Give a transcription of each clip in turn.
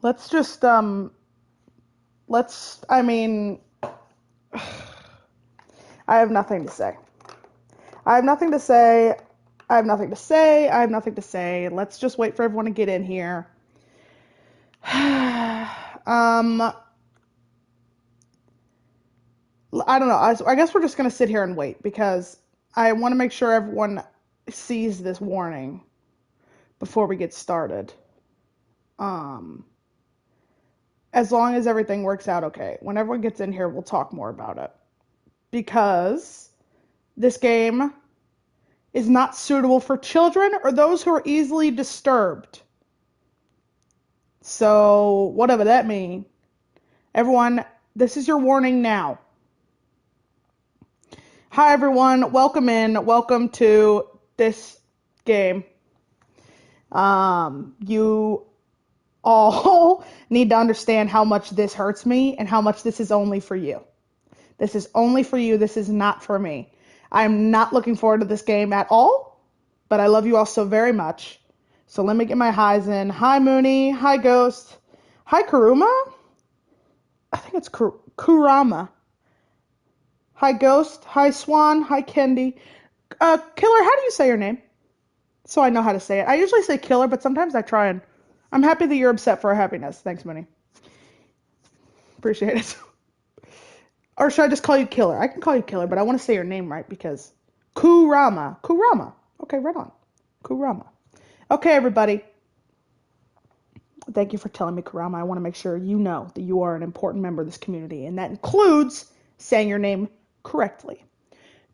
Let's just I mean, I have nothing to say. I have nothing to say. I have nothing to say. I have nothing to say. Let's just wait for everyone to get in here. I don't know. I guess we're just gonna sit here and wait because I want to make sure everyone sees this warning before we get started. Um, as long as everything works out okay. When everyone gets in here, we'll talk more about it because this game is not suitable for children or those who are easily disturbed. So, whatever that means, everyone, this is your warning now. Hi, everyone. Welcome in. Welcome to this game. You all need to understand how much this hurts me and how much this is only for you. This is only for you. This is not for me. I'm not looking forward to this game at all, but I love you all so very much. So let me get my highs in. Hi, Mooney. Hi, Ghost. Hi, Kuruma. I think it's Kurama. Hi, Ghost. Hi, Swan. Hi, Kendi. Killer, how do you say your name? So I know how to say it. I usually say Killer, but sometimes I try and... I'm happy that you're upset for our happiness. Thanks, Mooney. Appreciate it. Or should I just call you Killer? I can call you Killer, but I want to say your name right because... Kurama. Kurama. Okay, right on. Kurama. Okay, everybody. Thank you for telling me, Kurama. I want to make sure you know that you are an important member of this community, and that includes saying your name correctly.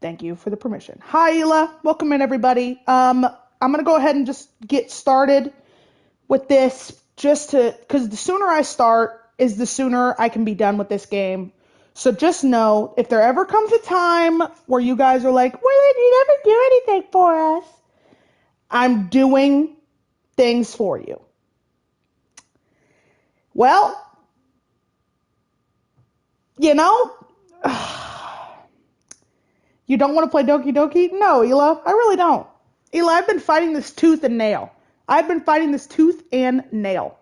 Thank you for the permission. Hi, Ela. Welcome in, everybody. I'm going to go ahead and just get started with this because the sooner I start is the sooner I can be done with this game. So just know, if there ever comes a time where you guys are like, well, you never do anything for us, I'm doing things for you. Well, you know, you don't want to play Doki Doki? No, Ela, I really don't. Ela, I've been fighting this tooth and nail. I've been fighting this tooth and nail.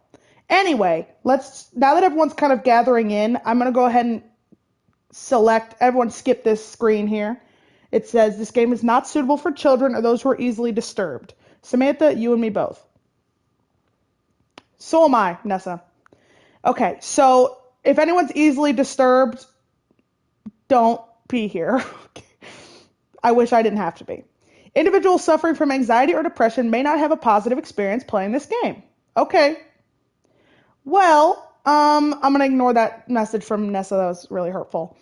Anyway, now that everyone's kind of gathering in, I'm going to go ahead and select, everyone skip this screen here. It says this game is not suitable for children or those who are easily disturbed. Samantha, you and me both. So am I, Nessa. Okay, so if anyone's easily disturbed, don't be here. I wish I didn't have to be. Individuals suffering from anxiety or depression may not have a positive experience playing this game. Okay. Well, I'm gonna ignore that message from Nessa. That was really hurtful.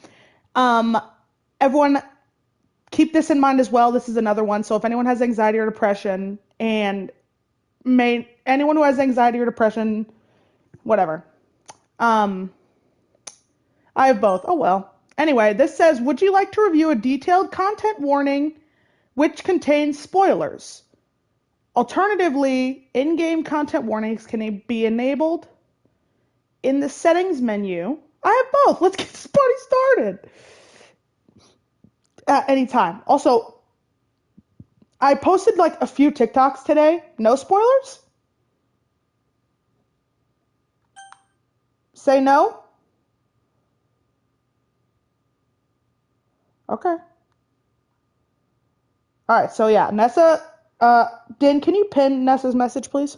Everyone, keep this in mind as well. This is another one. So if anyone has anxiety or depression, and anyone who has anxiety or depression, whatever. I have both. Oh well. Anyway, this says, would you like to review a detailed content warning which contains spoilers? Alternatively, in-game content warnings can be enabled in the settings menu. I have both. Let's get this party started. At any time. Also, I posted like a few TikToks today. No spoilers? Say no? Okay. All right, so yeah, Nessa, Din, can you pin Nessa's message, please?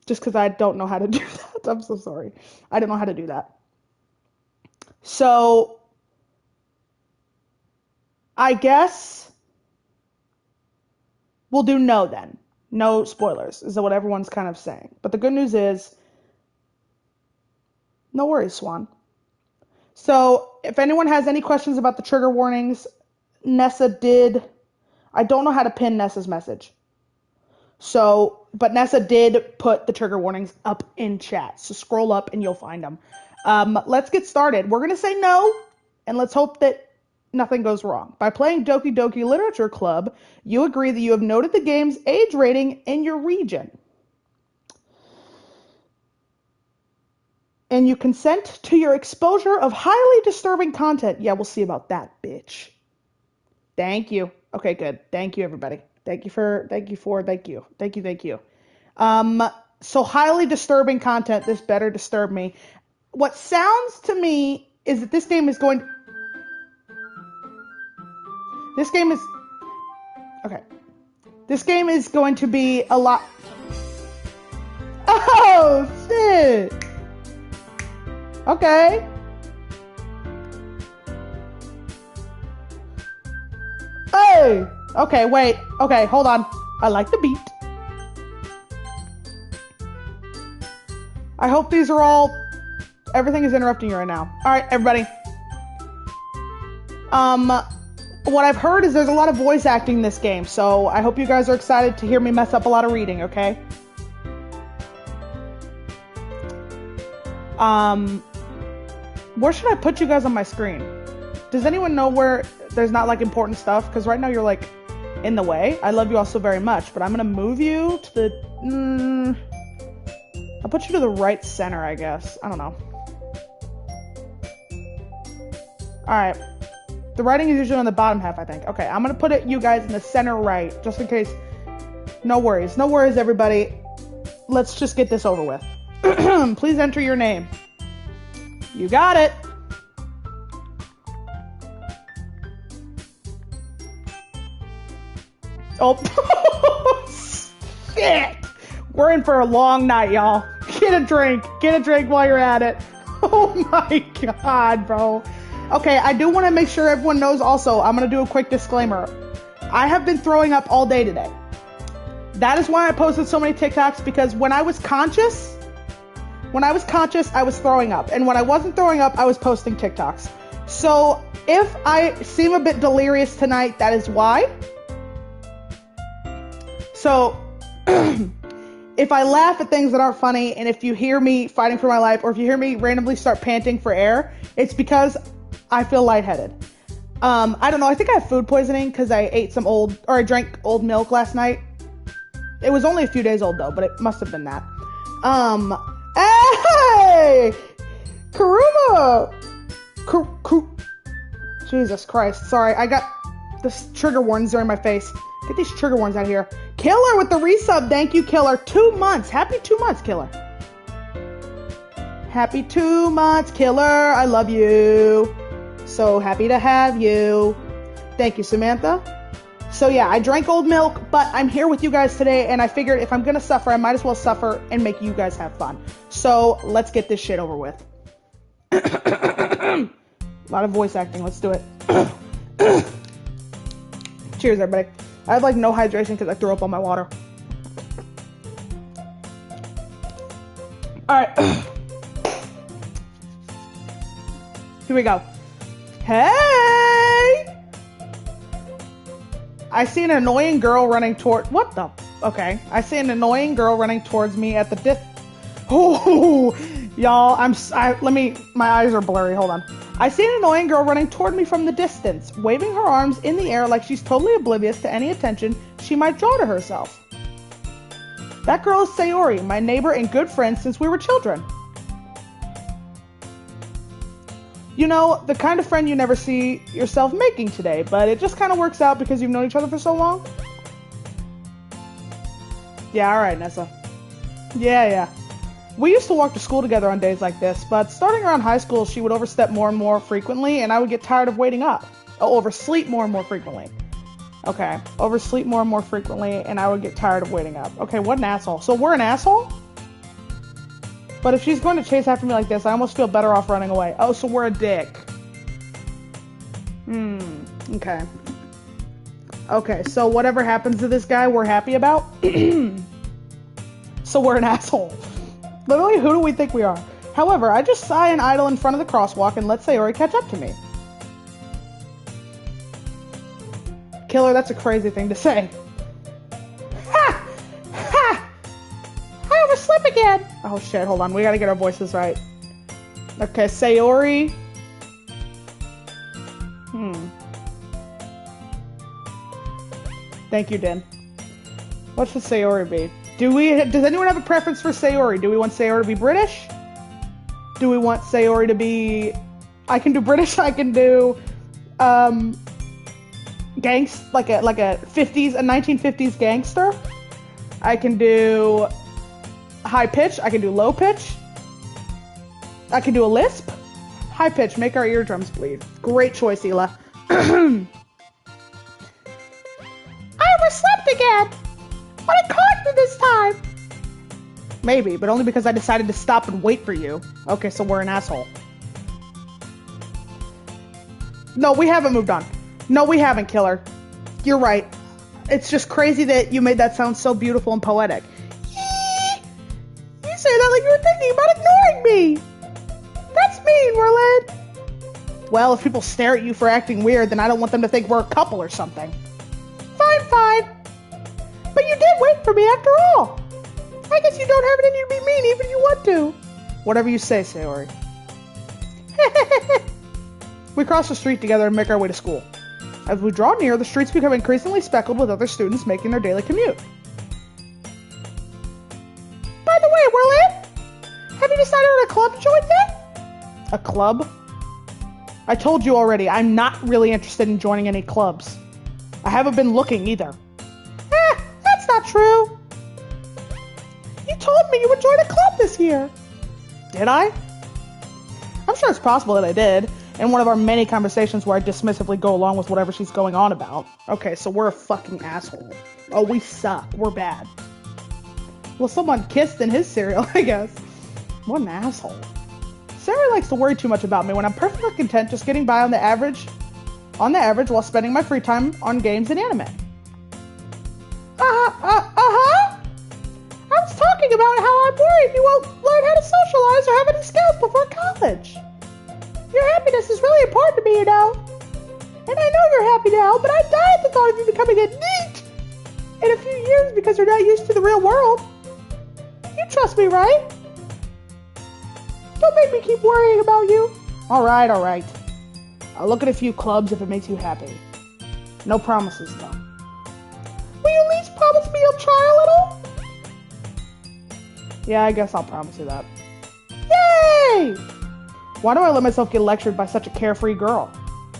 Just because I don't know how to do that. I'm so sorry. I don't know how to do that. So, I guess we'll do no then. No spoilers, is what everyone's kind of saying. But the good news is, no worries, Swan. So, if anyone has any questions about the trigger warnings, Nessa did. I don't know how to pin Nessa's message. So, but Nessa did put the trigger warnings up in chat. So scroll up and you'll find them. Let's get started. We're going to say no, and let's hope that nothing goes wrong. By playing Doki Doki Literature Club, you agree that you have noted the game's age rating in your region. And you consent to your exposure of highly disturbing content. Yeah, we'll see about that, bitch. Thank you. Okay, good. Thank you, everybody. Thank you. So highly disturbing content. This better disturb me. What sounds to me is that this game is going. This game is. Okay. This game is going to be a lot. Oh shit. Okay. Hey. Okay. Wait. Okay. Hold on. I like the beat. I hope these are all. Everything is interrupting you right now. All right, everybody. What I've heard is there's a lot of voice acting in this game, so I hope you guys are excited to hear me mess up a lot of reading, okay? Where should I put you guys on my screen? Does anyone know where there's not, like, important stuff? Because right now you're, like, in the way. I love you all so very much, but I'm gonna move you to the... I'll put you to the right center, I guess. I don't know. Alright. The writing is usually on the bottom half, I think. Okay, I'm gonna put you guys in the center right, just in case. No worries. No worries, everybody. Let's just get this over with. Please enter your name. You got it. Oh. Shit. We're in for a long night, y'all. Get a drink. Get a drink while you're at it. Oh my god, bro. Okay, I do want to make sure everyone knows also, I'm going to do a quick disclaimer. I have been throwing up all day today. That is why I posted so many TikToks, because when I was conscious, I was throwing up. And when I wasn't throwing up, I was posting TikToks. So if I seem a bit delirious tonight, that is why. So if I laugh at things that aren't funny, and if you hear me fighting for my life, or if you hear me randomly start panting for air, it's because I feel lightheaded. I don't know. I think I have food poisoning because I drank old milk last night. It was only a few days old though, but it must have been that. Hey! Karuma! Jesus Christ. Sorry, I got this trigger warnings during my face. Get these trigger warnings out of here. Killer with the resub. Thank you, Killer. 2 months. Happy 2 months, Killer. Happy 2 months, Killer. I love you. So happy to have you. Thank you, Samantha. So yeah, I drank old milk, but I'm here with you guys today, and I figured if I'm gonna suffer, I might as well suffer and make you guys have fun. So let's get this shit over with. A lot of voice acting. Let's do it. Cheers, everybody. I have like no hydration because I threw up on my water. All right. Here we go. Hey! I see an annoying girl running toward... What the... Okay. I see an annoying girl running towards me at the Oh! Y'all, my eyes are blurry. Hold on. I see an annoying girl running toward me from the distance, waving her arms in the air like she's totally oblivious to any attention she might draw to herself. That girl is Sayori, my neighbor and good friend since we were children. You know, the kind of friend you never see yourself making today, but it just kind of works out because you've known each other for so long. Yeah, alright, Nessa. Yeah. We used to walk to school together on days like this, but starting around high school, she would overstep more and more frequently, and I would get tired of waiting up. Oh, oversleep more and more frequently. Okay, oversleep more and more frequently, and I would get tired of waiting up. Okay, what an asshole. So we're an asshole? But if she's going to chase after me like this, I almost feel better off running away. Oh, so we're a dick. Okay. Okay, so whatever happens to this guy, we're happy about? So we're an asshole. Literally, who do we think we are? However, I just sigh and idle in front of the crosswalk and let Sayori catch up to me. Killer, that's a crazy thing to say. Ha! Ha! I overslept again! Oh shit, hold on, we gotta get our voices right. Okay, Sayori. Thank you, Din. What should Sayori be? Does anyone have a preference for Sayori? Do we want Sayori to be British? Do we want Sayori to be... I can do British, I can do... like a 1950s gangster. I can do... high pitch. I can do low pitch. I can do a lisp. High pitch, make our eardrums bleed. Great choice, Hila. I overslept again. But I caught you this time. Maybe, but only because I decided to stop and wait for you. Okay, so we're an asshole. No, we haven't moved on. No, we haven't, Killer. You're right. It's just crazy that you made that sound so beautiful and poetic. You say that like you were thinking about ignoring me. That's mean, Werlin. Well, if people stare at you for acting weird, then I don't want them to think we're a couple or something. Fine. But you did wait for me after all. I guess you don't have it in you to be mean even if you want to. Whatever you say, Sayori. We cross the street together and make our way to school. As we draw near, the streets become increasingly speckled with other students making their daily commute. By the way, Werlin, have you decided on a club to join yet? A club? I told you already, I'm not really interested in joining any clubs. I haven't been looking either. That's not true. You told me you would join a club this year. Did I? I'm sure it's possible that I did. In one of our many conversations where I dismissively go along with whatever she's going on about. Okay, so we're a fucking asshole. Oh, we suck. We're bad. Well, someone kissed in his cereal, I guess. What an asshole. Sarah likes to worry too much about me when I'm perfectly content just getting by on the average while spending my free time on games and anime. I was talking about how I'm worried you won't learn how to socialize or have any skills before college. Your happiness is really important to me, you know. And I know you're happy now, but I die at the thought of you becoming a NEET in a few years because you're not used to the real world. You trust me, right? Don't make me keep worrying about you. All right. I'll look at a few clubs if it makes you happy. No promises, though. Will you at least promise me you'll try a little? Yeah, I guess I'll promise you that. Yay! Why do I let myself get lectured by such a carefree girl?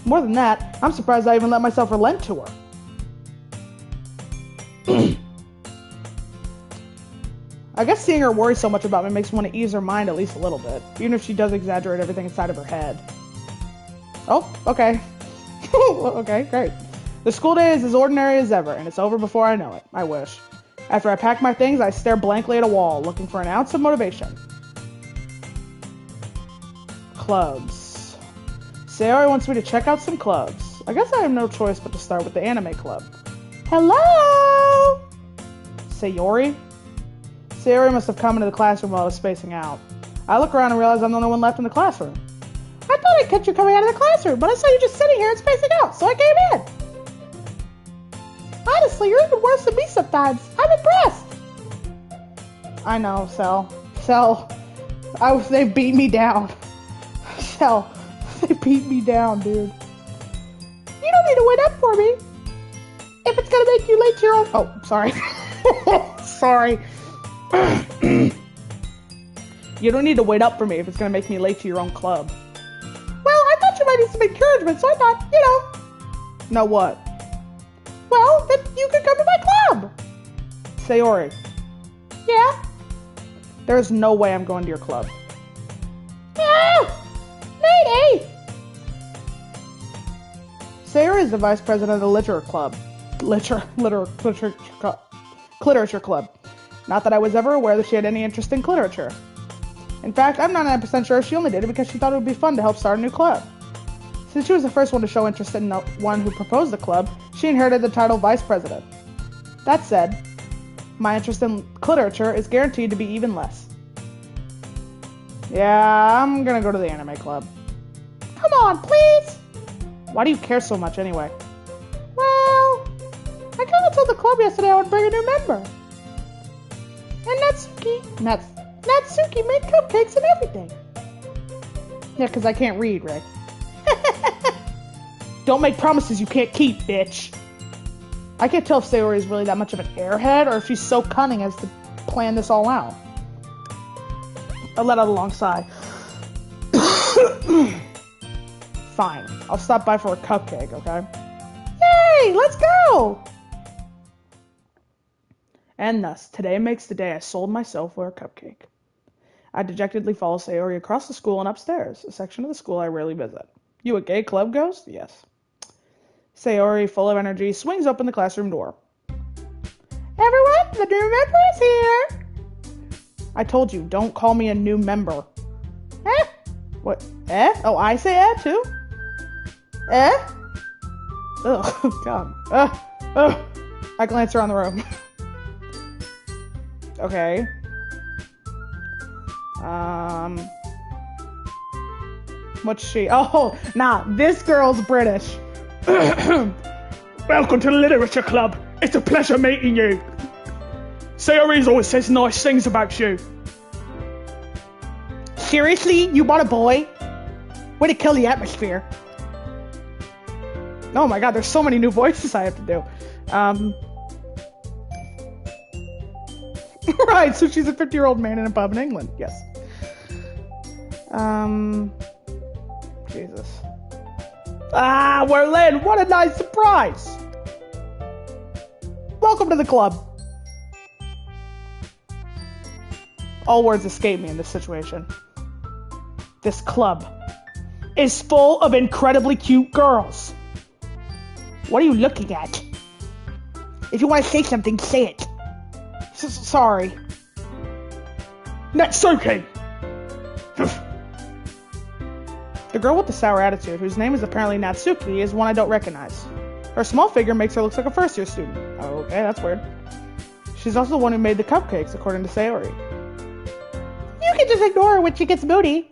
More than that, I'm surprised I even let myself relent to her. I guess seeing her worry so much about me makes me want to ease her mind at least a little bit, even if she does exaggerate everything inside of her head. Oh, okay. Okay, great. The school day is as ordinary as ever, and it's over before I know it. I wish. After I pack my things, I stare blankly at a wall, looking for an ounce of motivation. Clubs. Sayori wants me to check out some clubs. I guess I have no choice but to start with the anime club. Hello? Sayori? Sayori must have come into the classroom while I was spacing out. I look around and realize I'm the only one left in the classroom. I thought I'd catch you coming out of the classroom, but I saw you just sitting here and spacing out, so I came in. Honestly, you're even worse than me sometimes. I'm impressed. I know, Cell. They beat me down. They beat me down, dude. You don't need to wait up for me. If it's gonna make you late to your own... Oh, sorry. Sorry. You don't need to wait up for me if it's gonna make me late to your own club. Well, I thought you might need some encouragement, so I thought, No, what? Well, then you could come to my club. Sayori. Yeah? There's no way I'm going to your club. Mayday! Sayori is the vice president of the literature club. Literature club. Not that I was ever aware that she had any interest in literature. In fact, I'm not 99% sure she only did it because she thought it would be fun to help start a new club. Since she was the first one to show interest in the one who proposed the club, she inherited the title vice president. That said, my interest in literature is guaranteed to be even less. Yeah, I'm gonna go to the anime club. Come on, please! Why do you care so much anyway? Well, I kinda told the club yesterday I would bring a new member. And Natsuki made cupcakes and everything. Yeah, because I can't read, Rick. Don't make promises you can't keep, bitch. I can't tell if Sayori is really that much of an airhead or if she's so cunning as to plan this all out. I let out a long sigh. Fine. I'll stop by for a cupcake, okay? Yay! Let's go! And thus, today makes the day I sold myself for a cupcake. I dejectedly follow Sayori across the school and upstairs, a section of the school I rarely visit. You a gay club ghost? Yes. Sayori, full of energy, swings open the classroom door. Everyone, the new member is here! I told you, don't call me a new member. Eh? What? Eh? Oh, I say eh, too? Eh? Ugh, God. Ugh. I glance around the room. Okay. What's she? Oh, nah, this girl's British. Welcome to the Literature Club. It's a pleasure meeting you. Sayori always says nice things about you. Seriously? You want a boy? Way to kill the atmosphere. Oh my god, there's so many new voices I have to do. Right, so she's a 50-year-old man in a pub in England. Yes. Jesus. Ah, Werlin, what a nice surprise! Welcome to the club. All words escape me in this situation. This club is full of incredibly cute girls. What are you looking at? If you want to say something, say it. Sorry. Natsuki! The girl with the sour attitude, whose name is apparently Natsuki, is one I don't recognize. Her small figure makes her look like a first-year student. Okay, that's weird. She's also the one who made the cupcakes, according to Sayori. You can just ignore her when she gets moody.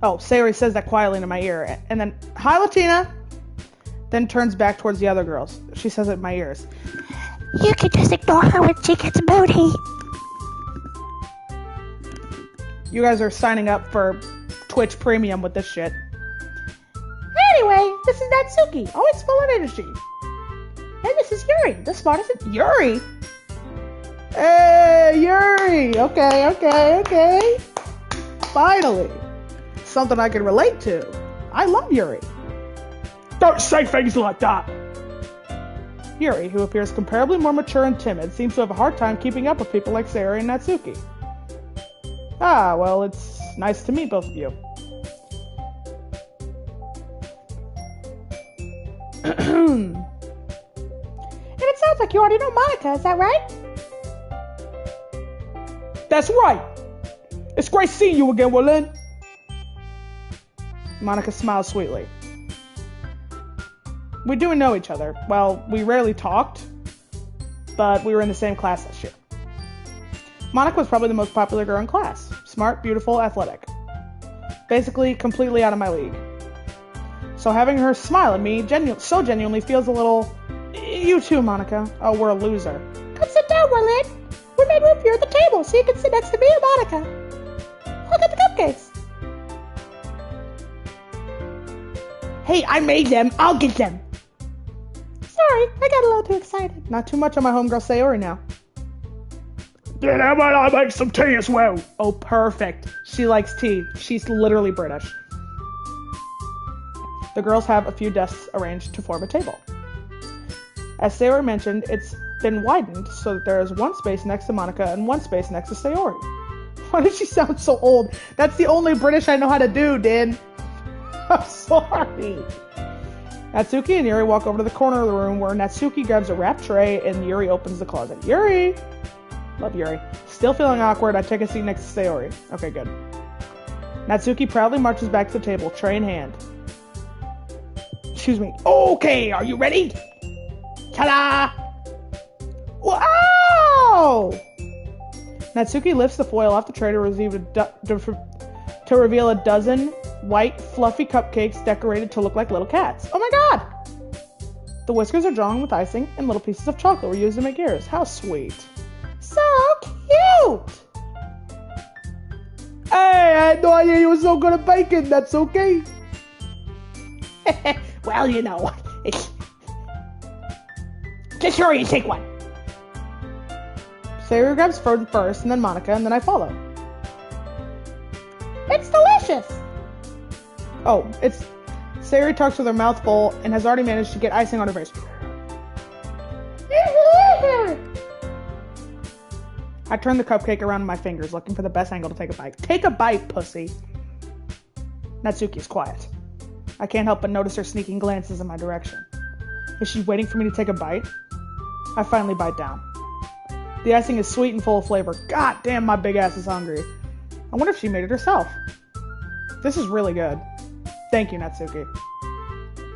Oh, Sayori says that quietly into my ear, and then, hi, Latina! Then turns back towards the other girls. She says it in my ears. You can just ignore her when she gets moody. You guys are signing up for Twitch Premium with this shit. Anyway, this is Natsuki, always full of energy. And this is Yuri, the smartest. Yuri? Hey, Yuri! Okay. Finally. Something I can relate to. I love Yuri. Don't say things like that. Yuri, who appears comparably more mature and timid, seems to have a hard time keeping up with people like Sayori and Natsuki. Ah, well, it's nice to meet both of you. And it sounds like you already know Monica, is that right? That's right. It's great seeing you again, Werlin. Monica smiles sweetly. We do know each other. Well, we rarely talked, but we were in the same class this year. Monica was probably the most popular girl in class. Smart, beautiful, athletic. Basically, completely out of my league. So having her smile at me so genuinely feels a little... You too, Monica. Oh, we're a loser. Come sit down, Werlin. We made room for you at the table so you can sit next to me and Monica. Look at the cupcakes. Hey, I made them. I'll get them. Sorry, I got a little too excited. Not too much on my homegirl Sayori now. Yeah, how about I make some tea as well? Oh, perfect. She likes tea. She's literally British. The girls have a few desks arranged to form a table. As Sayori mentioned, it's been widened so that there is one space next to Monica and one space next to Sayori. Why does she sound so old? That's the only British I know how to do, Din. I'm sorry. Natsuki and Yuri walk over to the corner of the room where Natsuki grabs a wrapped tray and Yuri opens the closet. Yuri! Love Yuri. Still feeling awkward, I take a seat next to Sayori. Okay, good. Natsuki proudly marches back to the table, tray in hand. Excuse me. Okay, are you ready? Ta-da! Wow! Natsuki lifts the foil off the tray to reveal a dozen white, fluffy cupcakes decorated to look like little cats. Oh my god! The whiskers are drawn with icing, and little pieces of chocolate were used to make ears. How sweet. So cute! Hey, I had no idea you were so good at baking. That's okay. Well, you know, it's... Just hurry and take one. Sayori grabs food first, and then Monica, and then I follow. It's delicious! Oh, it's... Sayori talks with her mouth full and has already managed to get icing on her face. I turn the cupcake around in my fingers, looking for the best angle to take a bite. Take a bite, pussy. Natsuki is quiet. I can't help but notice her sneaking glances in my direction. Is she waiting for me to take a bite? I finally bite down. The icing is sweet and full of flavor. God damn, my big ass is hungry. I wonder if she made it herself. This is really good. Thank you, Natsuki.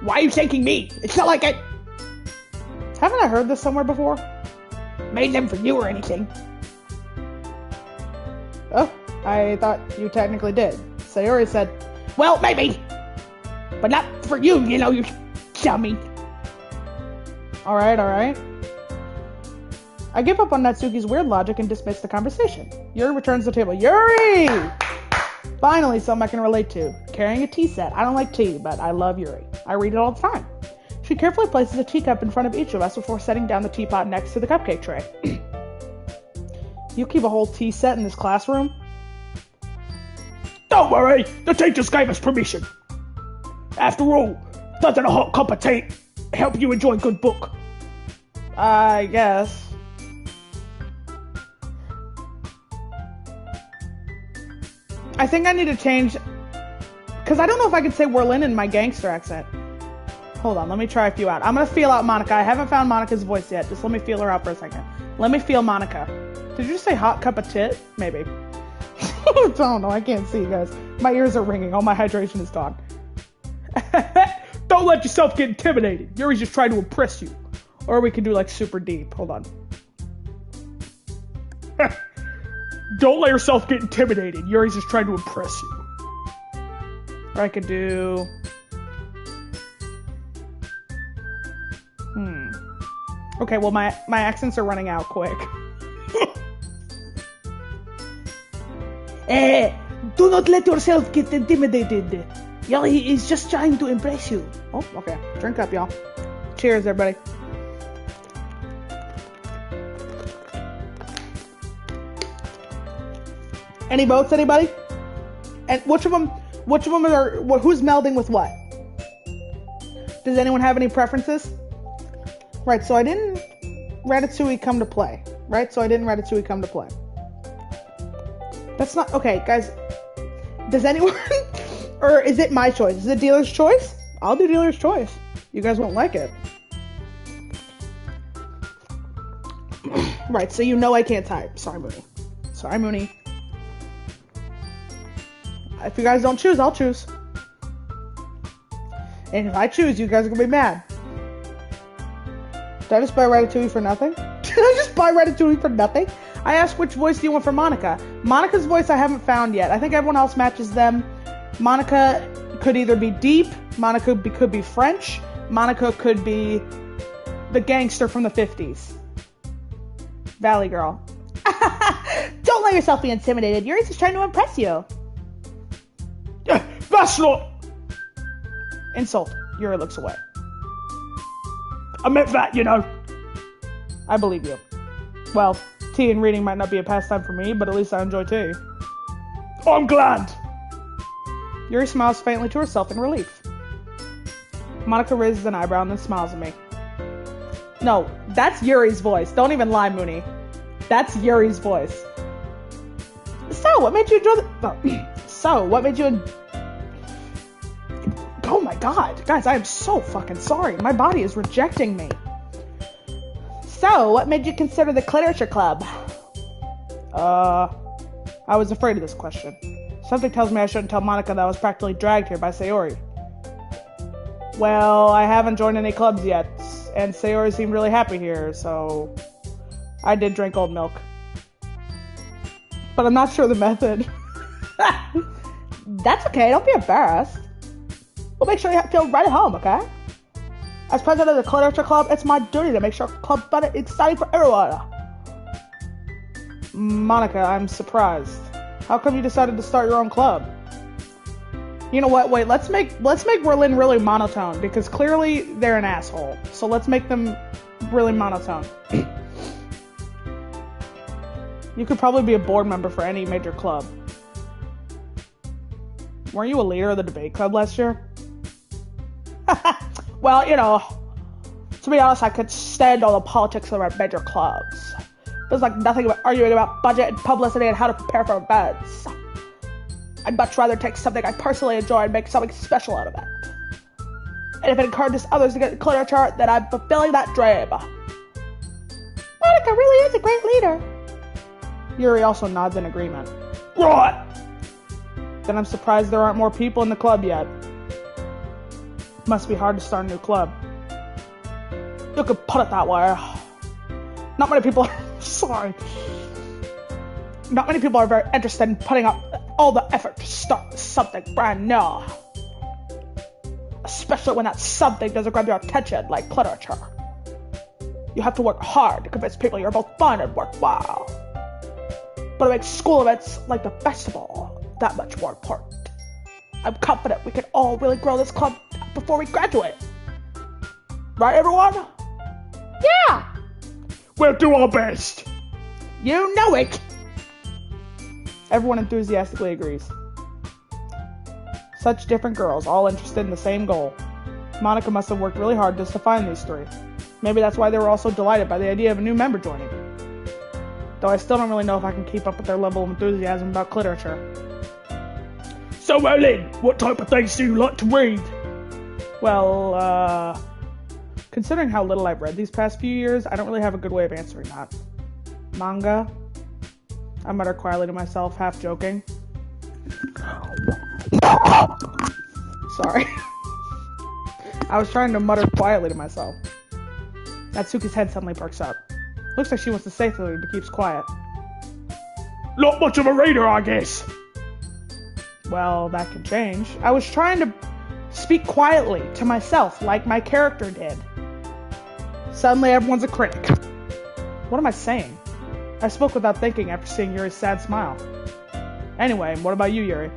Why are you thanking me? It's not like I Haven't I heard this somewhere before? made them for you or anything. Oh, I thought you technically did. Sayori said, Well, maybe. But not for you, you know, you dummy. Alright. I give up on Natsuki's weird logic and dismiss the conversation. Yuri returns to the table. Yuri! Finally, something I can relate to. Carrying a tea set. I don't like tea, but I love Yuri. I read it all the time. She carefully places a teacup in front of each of us before setting down the teapot next to the cupcake tray. You keep a whole tea set in this classroom? Don't worry, the teachers gave us permission. After all, doesn't a hot cup of tea help you enjoy a good book? I guess. I think I need to change, because I don't know if I can say Werlin in my gangster accent. Hold on, let me try a few out. I'm going to feel out Monica. I haven't found Monica's voice yet. Just let me feel her out for a second. Let me feel Monica. Did you just say hot cup of tit? Maybe. I don't know. I can't see, guys. My ears are ringing. All my hydration is gone. Don't let yourself get intimidated. Yuri's just trying to impress you. Or we could do like super deep. Hold on. Don't let yourself get intimidated. Yuri's just trying to impress you. Or I could do... Okay, well, my accents are running out quick. Do not let yourself get intimidated. Yuri is just trying to impress you. Oh, okay. Drink up, y'all. Cheers, everybody. Any votes, anybody? And which of them are, who's melding with what? Does anyone have any preferences? Right, so I didn't Ratatouille come to play. That's not, okay, guys. Does anyone, or is it my choice? Is it dealer's choice? I'll do dealer's choice. You guys won't like it. Right, so you know I can't type. Sorry, Mooney. If you guys don't choose, I'll choose. And if I choose, you guys are gonna be mad. Did I just buy Ratatouille for nothing? Did I just buy Ratatouille for nothing? I asked which voice do you want for Monica. Monica's voice I haven't found yet. I think everyone else matches them. Monica could either be deep, Monica could be French, Monica could be the gangster from the 50s. Valley Girl. Don't let yourself be intimidated. Yuri's just trying to impress you. That's not... Insult. Yuri looks away. I meant that, you know. I believe you. Well, tea and reading might not be a pastime for me, but at least I enjoy tea. I'm glad. Yuri smiles faintly to herself in relief. Monica raises an eyebrow and then smiles at me. No, that's Yuri's voice. Don't even lie, Mooney. That's Yuri's voice. So, what made you enjoy Oh my god. Guys, I am so fucking sorry. My body is rejecting me. So, what made you consider the Literature Club? I was afraid of this question. Something tells me I shouldn't tell Monica that I was practically dragged here by Sayori. Well, I haven't joined any clubs yet, and Sayori seemed really happy here, so I did drink old milk. But I'm not sure the method. That's okay, don't be embarrassed. We'll make sure you feel right at home, okay? As president of the Literature Club, it's my duty to make sure Club Fun is exciting for everyone. Monica, I'm surprised. How come you decided to start your own club? You know what? Wait, let's make Werlin really monotone, because clearly they're an asshole. So let's make them really monotone. You could probably be a board member for any major club. Weren't you a leader of the debate club last year? Well, you know, to be honest, I could stand all the politics of our major clubs. Feels like nothing but arguing about budget and publicity and how to prepare for events. I'd much rather take something I personally enjoy and make something special out of it. And if it encourages others to get into literature, then I'm fulfilling that dream. Monica really is a great leader. Yuri also nods in agreement. Right. Then I'm surprised there aren't more people in the club yet. Must be hard to start a new club. You could put it that way. Not many people Not many people are very interested in putting up all the effort to start something brand new. Especially when that something doesn't grab your attention like literature. You have to work hard to convince people you're both fun and worthwhile. But it makes school events like the festival that much more important. I'm confident we can all really grow this club before we graduate. Right, everyone? Yeah! We'll do our best. You know it! Everyone enthusiastically agrees. Such different girls, all interested in the same goal. Monica must have worked really hard just to find these three. Maybe that's why they were all so delighted by the idea of a new member joining. Though I still don't really know if I can keep up with their level of enthusiasm about literature. So, Werlin, what type of things do you like to read? Well, considering how little I've read these past few years, I don't really have a good way of answering that. Manga? I muttered quietly to myself, half joking. Sorry. I was trying to mutter quietly to myself. Natsuki's head suddenly perks up. Looks like she wants to say something, but keeps quiet. Not much of a reader, I guess. Well, that can change. I was trying to speak quietly to myself, like my character did. Suddenly, everyone's a critic. What am I saying? I spoke without thinking after seeing Yuri's sad smile. Anyway, what about you, Yuri?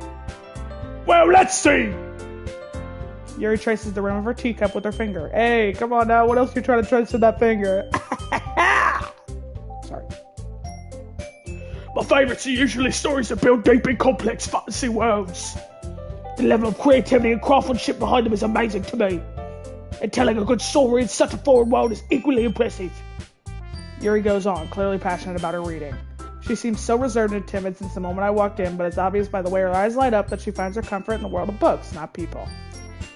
Well, let's see. Yuri traces the rim of her teacup with her finger. Hey, come on now, what else are you trying to trace with that finger? Sorry. My favourites are usually stories that build deep and complex fantasy worlds. The level of creativity and craftsmanship behind them is amazing to me. And telling a good story in such a foreign world is equally impressive. Yuri goes on, clearly passionate about her reading. She seems so reserved and timid since the moment I walked in, but it's obvious by the way her eyes light up that she finds her comfort in the world of books, not people.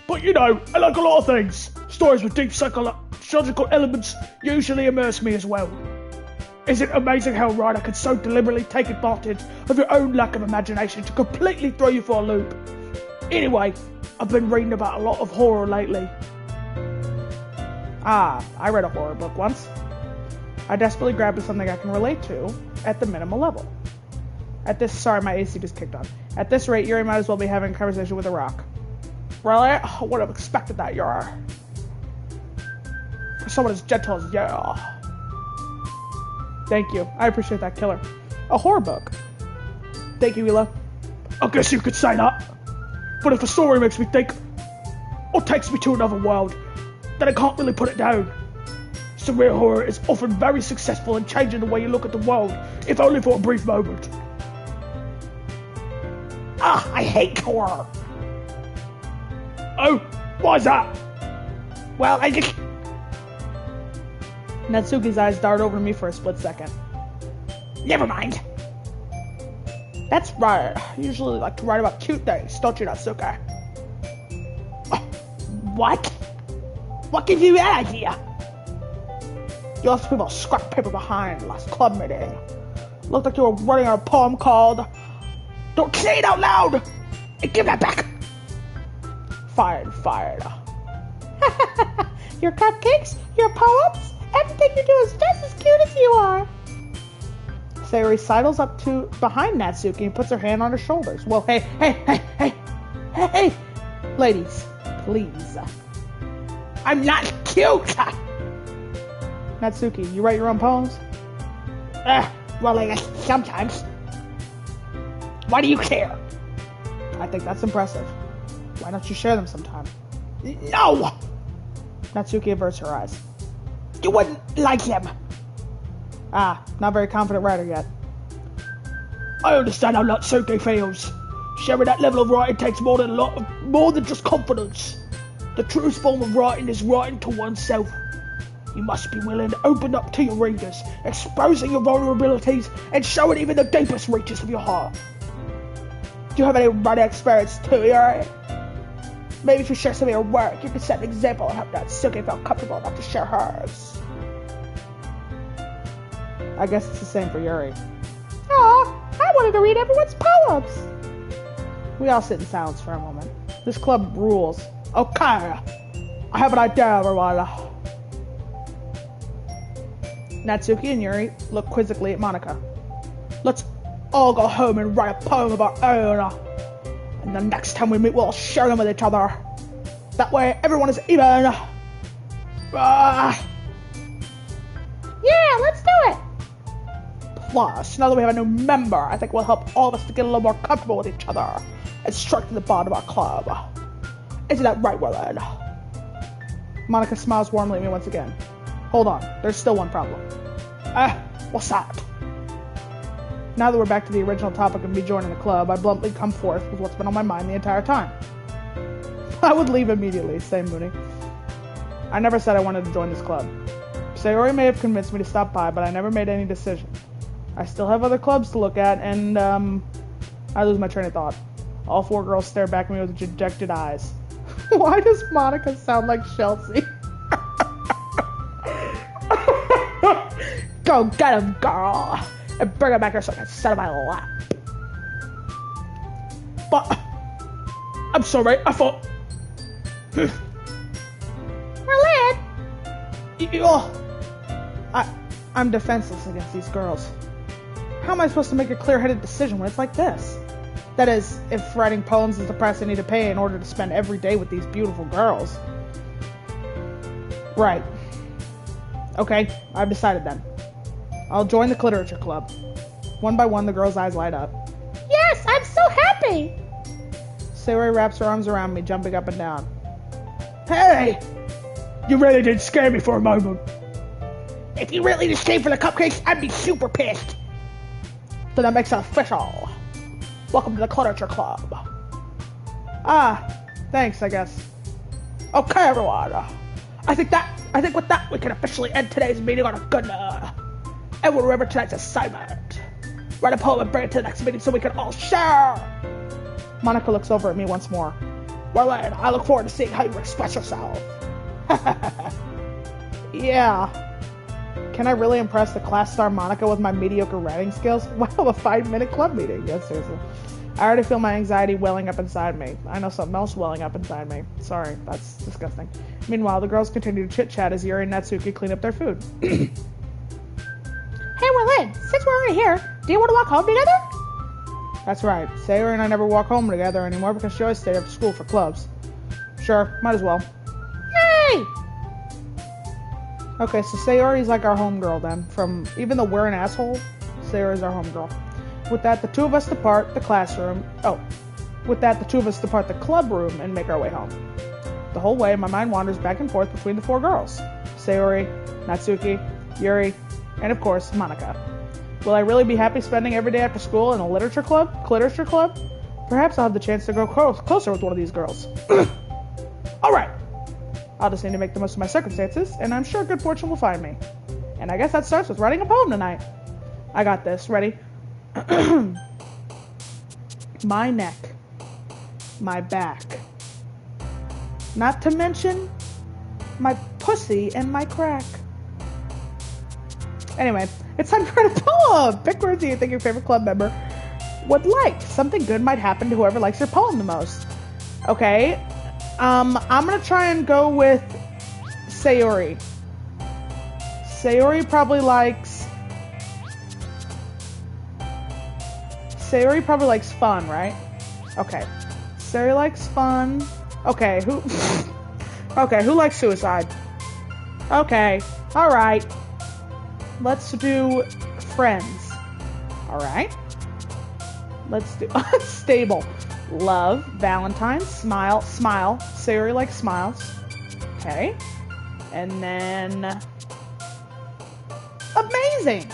But you know, I like a lot of things. Stories with deep psychological elements usually immerse me as well. Isn't it amazing how a writer can so deliberately take advantage of your own lack of imagination to completely throw you for a loop? Anyway, I've been reading about a lot of horror lately. Ah, I read a horror book once. I desperately grabbed at something I can relate to at the minimal level. Sorry, my AC just kicked on. At this rate, Yuri might as well be having a conversation with a rock. Really? I would have expected that, Yuri. For someone as gentle as you. Thank you. I appreciate that, killer. A horror book. Thank you, Ela. I guess you could say that. But if a story makes me think, or takes me to another world, then I can't really put it down. Surreal horror is often very successful in changing the way you look at the world, if only for a brief moment. Ah, I hate horror. Oh, why's that? Well, I just... Natsuki's eyes dart over to me for a split second. Never mind. That's right. You usually like to write about cute things, don't you, Natsuki? What? What gives you that idea? You left people scrap paper behind last club meeting. Looked like you were writing a poem called "Don't Say It Out Loud!" And give that back! Fired. Your cupcakes, your poems, everything you do is just as cute as you are. Sayori sidles up to behind Natsuki and puts her hand on her shoulders. Well, hey, ladies, please. I'm not cute! Natsuki, you write your own poems? Well, I guess sometimes. Why do you care? I think that's impressive. Why don't you share them sometime? No! Natsuki averts her eyes. You wouldn't like him. Ah, not very confident writer yet. I understand how Natsuki feels. Sharing that level of writing takes more than just confidence. The truest form of writing is writing to oneself. You must be willing to open up to your readers, exposing your vulnerabilities and showing even the deepest reaches of your heart. Do you have any writing experience too, Yuri? Maybe if you share some of your work, you could set an example and help Natsuki feel comfortable enough to share hers. I guess it's the same for Yuri. Aw, I wanted to read everyone's poems. We all sit in silence for a moment. This club rules. Okay, I have an idea, everyone. Natsuki and Yuri look quizzically at Monica. Let's all go home and write a poem of our own. And the next time we meet, we'll share them with each other. That way, everyone is even. Yeah, let's do it. Plus, now that we have a new member, I think will help all of us to get a little more comfortable with each other and strengthen the bond of our club. Isn't that right, Werlin? Monica smiles warmly at me once again. Hold on, there's still one problem. What's that? Now that we're back to the original topic of me joining the club, I bluntly come forth with what's been on my mind the entire time. I would leave immediately, say Mooney. I never said I wanted to join this club. Sayori may have convinced me to stop by, but I never made any decision. I still have other clubs to look at, and, I lose my train of thought. All four girls stare back at me with dejected eyes. Why does Monica sound like Chelsea? Go get him, girl! And bring him back here so I can sit on my lap. But, I'm sorry, I thought... Werlin! I'm defenseless against these girls. How am I supposed to make a clear-headed decision when it's like this? That is, if writing poems is the price I need to pay in order to spend every day with these beautiful girls. Right. Okay, I've decided then. I'll join the literature club. One by one, the girls' eyes light up. Yes, I'm so happy! Sayori wraps her arms around me, jumping up and down. Hey! You really did scare me for a moment. If you really just came for the cupcakes, I'd be super pissed. So that makes it official. Welcome to the literature club. Thanks, I guess. Okay, everyone. I think with that, we can officially end today's meeting on a good note. Everyone remember tonight's assignment. Write a poem and bring it to the next meeting so we can all share. Monica looks over at me once more. Werlin, I look forward to seeing how you express yourself. Yeah. Can I really impress the class star Monica with my mediocre writing skills? Wow, a 5-minute club meeting. Yes, seriously. I already feel my anxiety welling up inside me. I know something else welling up inside me. Sorry, that's disgusting. Meanwhile, the girls continue to chit-chat as Yuri and Natsuki clean up their food. Hey, Werlin, since we're already here, do you want to walk home together? That's right. Sayori and I never walk home together anymore because she always stayed after school for clubs. Sure, might as well. Yay! Okay, so Sayori's like our homegirl then. Even though we're an asshole, Sayori's our homegirl. With that, the two of us depart the classroom. With that, the two of us depart the club room and make our way home. The whole way, my mind wanders back and forth between the four girls. Sayori, Natsuki, Yuri, and of course, Monica. Will I really be happy spending every day after school in a literature club? Perhaps I'll have the chance to grow closer with one of these girls. Alright. I'll just need to make the most of my circumstances, and I'm sure good fortune will find me. And I guess that starts with writing a poem tonight. I got this. Ready? My neck. My back. Not to mention my pussy and my crack. Anyway, it's time to write a poem. Pick words you think your favorite club member would like. Something good might happen to whoever likes your poem the most. Okay. I'm gonna try and go with Sayori. Sayori probably likes fun, right? Okay. Sayori likes fun. Okay, who likes suicide? Okay. Alright. Let's do friends. Alright. Let's do stable. Love, Valentine, smile. Sayori likes smiles. Okay. And then amazing.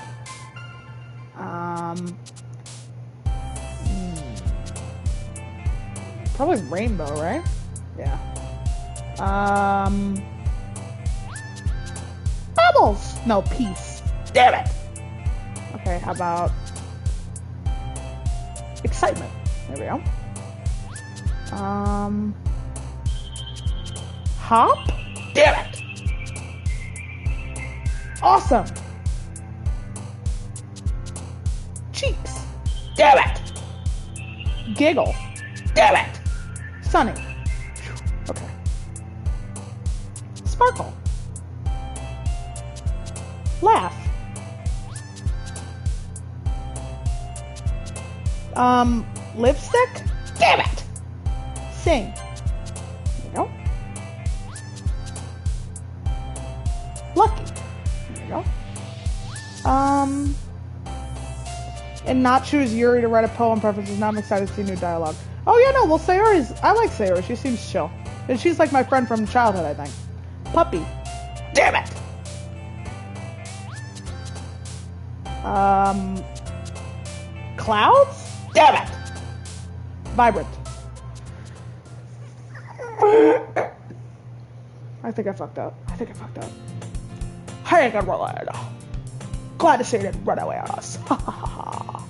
Probably rainbow, right? Yeah. bubbles. No, peace. Damn it! Okay, how about excitement? There we go. Hop? Damn it! Awesome. Cheeks. Damn it! Giggle. Damn it! Sunny. Okay. Sparkle. Laugh. Lipstick? Damn it! Sing. There you go. Lucky. There you go. And not choose Yuri to write a poem preferences. Now I'm excited to see new dialogue. Oh yeah, no, well Sayori's, I like Sayori. She seems chill. And she's like my friend from childhood, I think. Puppy. Damn it! Clouds? Damn it! Vibrant. I think I fucked up. Hey, good Werlin. Glad to see you didn't run away on us. Ha ha ha ha.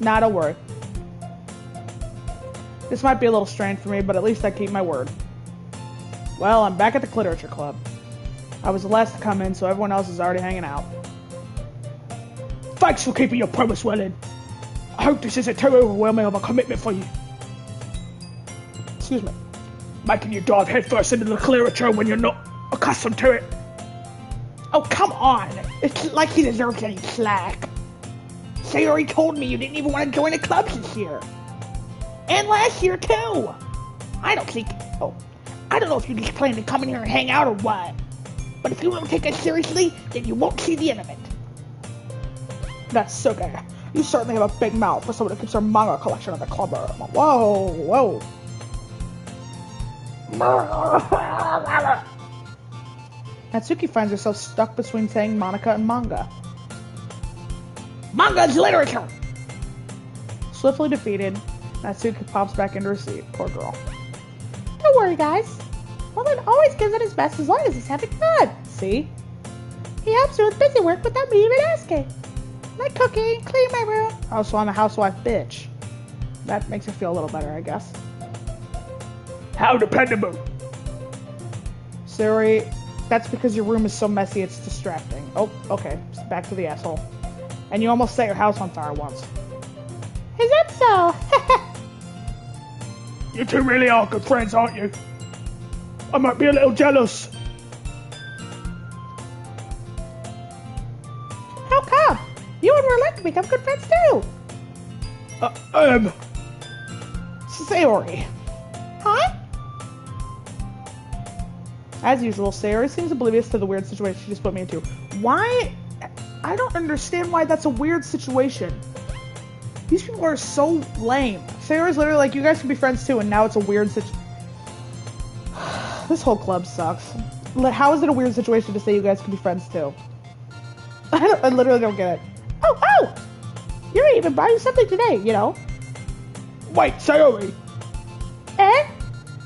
Not a word. This might be a little strange for me, but at least I keep my word. Well, I'm back at the Literature Club. I was the last to come in, so everyone else is already hanging out. Thanks for keeping your promise, Werlin. I hope this isn't too overwhelming of a commitment for you. Excuse me. Making you dive headfirst into the literature when you're not accustomed to it. Oh, come on. It's like he deserves any slack. Sayori told me you didn't even want to join the clubs this year. And last year, too. I don't know if you just plan to come in here and hang out or what. But if you don't take us seriously, then you won't see the end of it. That's so gay. You certainly have a big mouth for someone who keeps her manga collection in the club room. Whoa, whoa. Natsuki finds herself stuck between saying Monica and manga. Manga's literature! Swiftly defeated, Natsuki pops back into her seat. Poor girl. Don't worry, guys. Werlin always gives it his best as long as he's having fun. See? He helps me with busy work without me even asking. Like cooking, cleaning my room. Oh, so I'm a housewife bitch. That makes her feel a little better, I guess. How dependable. Sayori, that's because your room is so messy it's distracting. Oh, okay. Back to the asshole. And you almost set your house on fire once. Is that so? You two really are good friends, aren't you? I might be a little jealous. How come? You and Werlin can become good friends too. Sayori. Huh? As usual, Sayori seems oblivious to the weird situation she just put me into. Why? I don't understand why that's a weird situation. These people are so lame. Sayori's literally like, you guys can be friends too, and now it's a weird situation. This whole club sucks. How is it a weird situation to say you guys can be friends too? I literally don't get it. Oh! Yuri even brought you something today, you know. Wait, Sayori. Eh?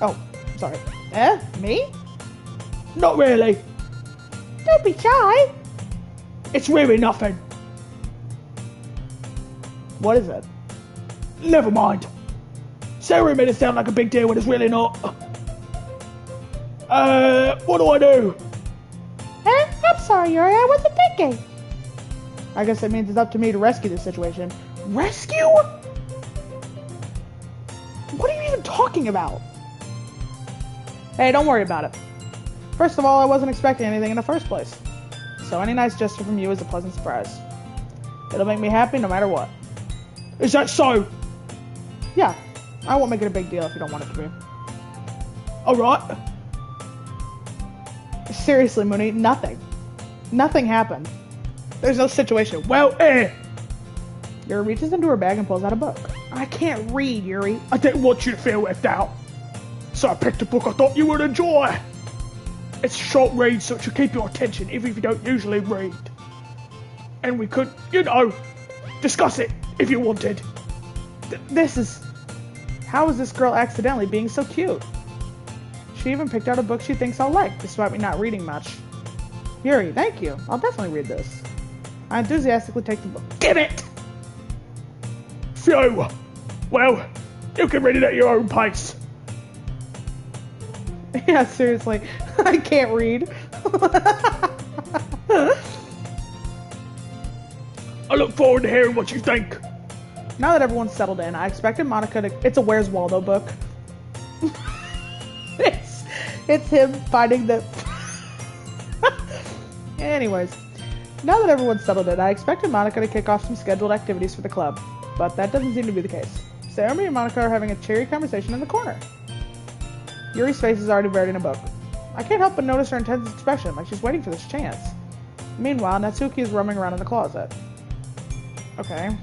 Oh, sorry. Me? Not really. Don't be shy. It's really nothing. What is it? Never mind. Sayori made it sound like a big deal when it's really not. What do I do? I'm sorry, Yuri. I wasn't thinking. I guess that means it's up to me to rescue this situation. Rescue? What are you even talking about? Hey, don't worry about it. First of all, I wasn't expecting anything in the first place. So any nice gesture from you is a pleasant surprise. It'll make me happy no matter what. Is that so? Yeah, I won't make it a big deal if you don't want it to be. Alright. Seriously, Mooney, nothing. Nothing happened. There's no situation. Well, Yuri reaches into her bag and pulls out a book. I can't read, Yuri. I didn't want you to feel left out. So I picked a book I thought you would enjoy. It's a short read, so it should keep your attention, even if you don't usually read. And we could, discuss it if you wanted. How is this girl accidentally being so cute? She even picked out a book she thinks I'll like, despite me not reading much. Yuri, thank you. I'll definitely read this. I enthusiastically take the book. Give it! Phew! Well, you can read it at your own pace. Yeah, seriously. I can't read. I look forward to hearing what you think. Now that everyone's settled in, I expected Monica to... It's a Where's Waldo book. it's him finding the... Anyways. Now that everyone's settled in, I expected Monica to kick off some scheduled activities for the club. But that doesn't seem to be the case. Sayori and Monica are having a cheery conversation in the corner. Yuri's face is already buried in a book. I can't help but notice her intense expression, like she's waiting for this chance. Meanwhile, Natsuki is roaming around in the closet. Okay.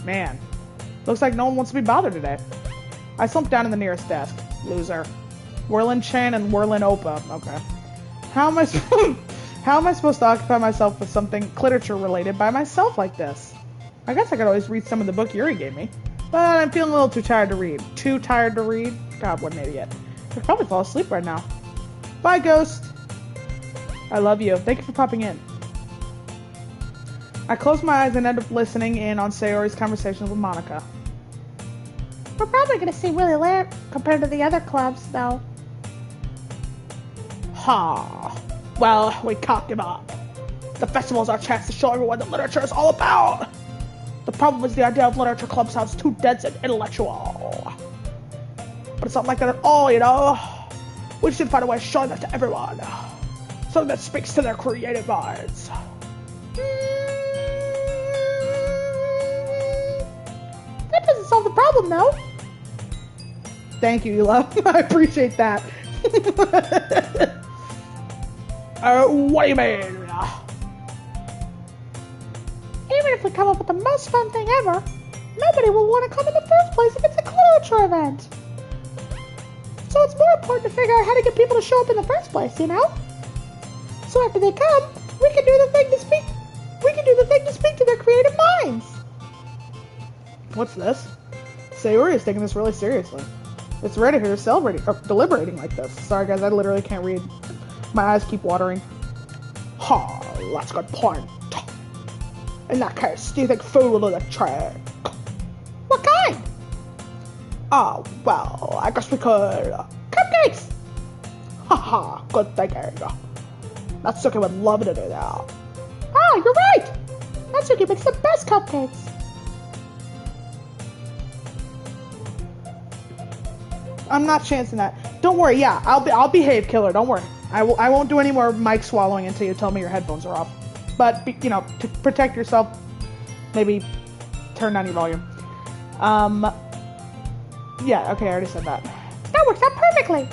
Man. Looks like no one wants to be bothered today. I slumped down in the nearest desk. Loser. Werlin Chan and Werlin Opa. Okay. How am I supposed to occupy myself with something literature related by myself like this? I guess I could always read some of the book Yuri gave me. But I'm feeling a little too tired to read. Too tired to read? God, what an idiot. I could probably fall asleep right now. Bye, Ghost. I love you. Thank you for popping in. I close my eyes and end up listening in on Sayori's conversations with Monica. We're probably going to see Willy Lair compared to the other clubs, though. Ha. Well, we can't give up. The festival's our chance to show everyone what literature is all about. The problem is the idea of literature club sounds too dense and intellectual. But it's not like that at all, you know? We should find a way of showing that to everyone. Something that speaks to their creative minds. That doesn't solve the problem, though. Thank you, Ela. I appreciate that. What do you mean? Even if we come up with the most fun thing ever, nobody will want to come in the first place if it's a literature event. So it's more important to figure out how to get people to show up in the first place, you know? So after they come, we can do the thing to speak. We can do the thing to speak to their creative minds. What's this? Sayori is taking this really seriously. It's rare to hear her celebrating or deliberating like this. Sorry guys, I literally can't read. My eyes keep watering. Ha, that's a good point. In that case, do you think food will do the trick? What kind? Oh, well, I guess we could... Cupcakes! Haha, good thinking. Natsuki would love to do that. Oh, you're right! Natsuki makes the best cupcakes. I'm not chancing that. Don't worry, yeah, I'll behave, killer, don't worry. I won't do any more mic swallowing until you tell me your headphones are off. But, you know, to protect yourself, maybe turn down your volume. Yeah, okay, I already said that. That works out perfectly.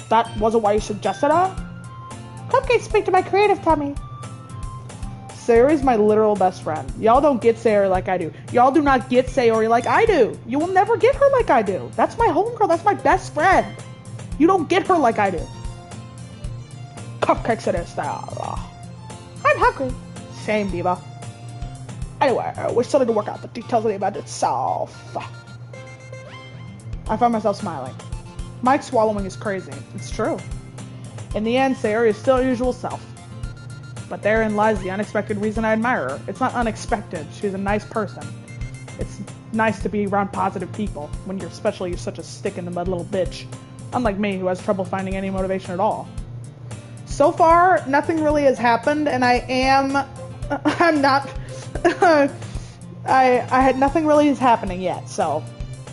That wasn't why you suggested that? Cupcakes speak to my creative tummy. Sayori's my literal best friend. Y'all don't get Sayori like I do. Y'all do not get Sayori like I do. You will never get her like I do. That's my homegirl. That's my best friend. You don't get her like I do. Cupcakes it is now. I'm hungry. Same, Diva. Anyway, we still need to work out the details of the event itself. I found myself smiling. Mic swallowing is crazy. It's true. In the end, Sayori is still her usual self. But therein lies the unexpected reason I admire her. It's not unexpected. She's a nice person. It's nice to be around positive people when you're such a stick-in-the-mud little bitch. Unlike me, who has trouble finding any motivation at all. So far, nothing really has happened, and I'm not, nothing really is happening yet, so,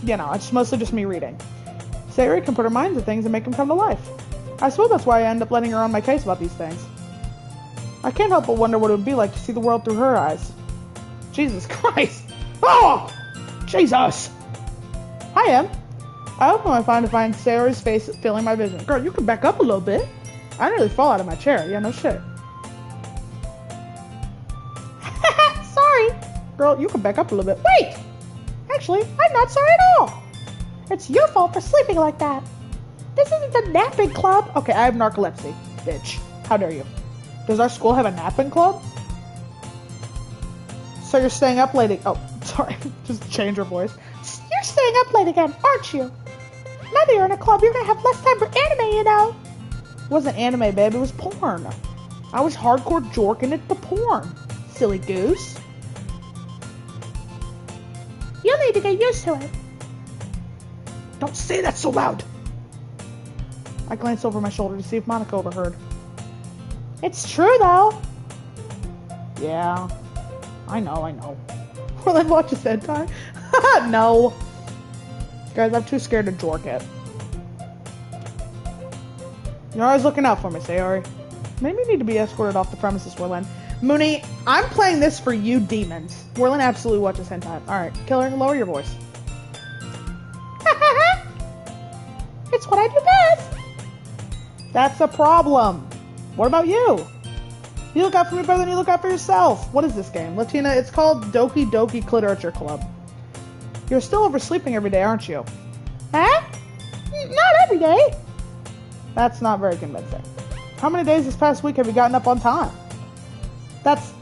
you know, it's mostly just me reading. Sayori can put her mind to things and make them come to life. I suppose that's why I end up letting her on my case about these things. I can't help but wonder what it would be like to see the world through her eyes. Jesus Christ! Oh! Jesus! Hi, Em. I open my phone to find Sayori's face filling my vision. Girl, you can back up a little bit. I nearly fall out of my chair. Yeah, no shit. Sorry. Girl, you can back up a little bit. Wait! Actually, I'm not sorry at all. It's your fault for sleeping like that. This isn't the napping club. Okay, I have narcolepsy, bitch. How dare you? Does our school have a napping club? So you're staying up late. Oh, sorry. Just change her voice. You're staying up late again, aren't you? Now that you're in a club, you're gonna have less time for anime, you know. wasn't anime, babe. It was porn. I was hardcore jorking at the porn. Silly goose. You'll need to get used to it. Don't say that so loud. I glanced over my shoulder to see if Monica overheard. It's true, though. Yeah. I know. Werlin watches hentai? No. Guys, I'm too scared to jork it. You're always looking out for me, Sayori. Maybe you need to be escorted off the premises, Werlin. Mooney, I'm playing this for you demons. Werlin absolutely watches hentai. Alright, killer, lower your voice. It's what I do best. That's a problem. What about you? You look out for me better than you look out for yourself. What is this game? Latina, it's called Doki Doki Literature Club. You're still oversleeping every day, aren't you? Huh? Not every day. That's not very convincing. How many days this past week have you gotten up on time? That's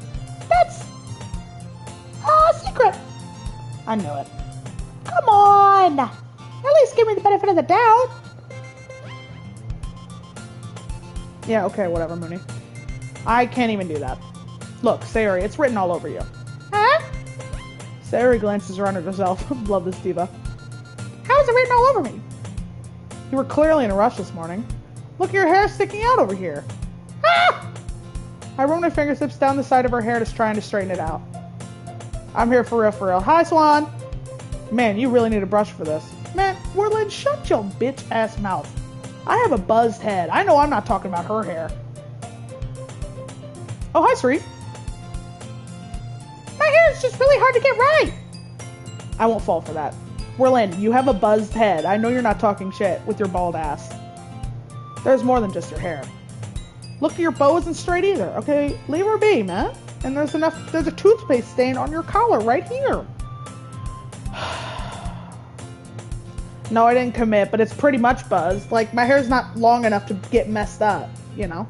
a secret. I knew it. Come on. At least give me the benefit of the doubt. Yeah, okay, whatever, Mooney. I can't even do that. Look, Sayori, it's written all over you. Huh? Sayori glances around at herself. Love this diva. How is it written all over me? You were clearly in a rush this morning. Look at your hair sticking out over here. Ah! I run my fingertips down the side of her hair just trying to straighten it out. I'm here for real. Hi, Swan. Man, you really need a brush for this. Man, Werlin, shut your bitch-ass mouth. I have a buzzed head. I know I'm not talking about her hair. Oh, hi, Sri. My hair is just really hard to get right. I won't fall for that. Werlin, you have a buzzed head. I know you're not talking shit with your bald ass. There's more than just your hair. Look, your bow isn't straight either, okay? Leave her be, man. And there's a toothpaste stain on your collar right here. No, I didn't commit, but it's pretty much buzzed. Like, my hair's not long enough to get messed up, you know?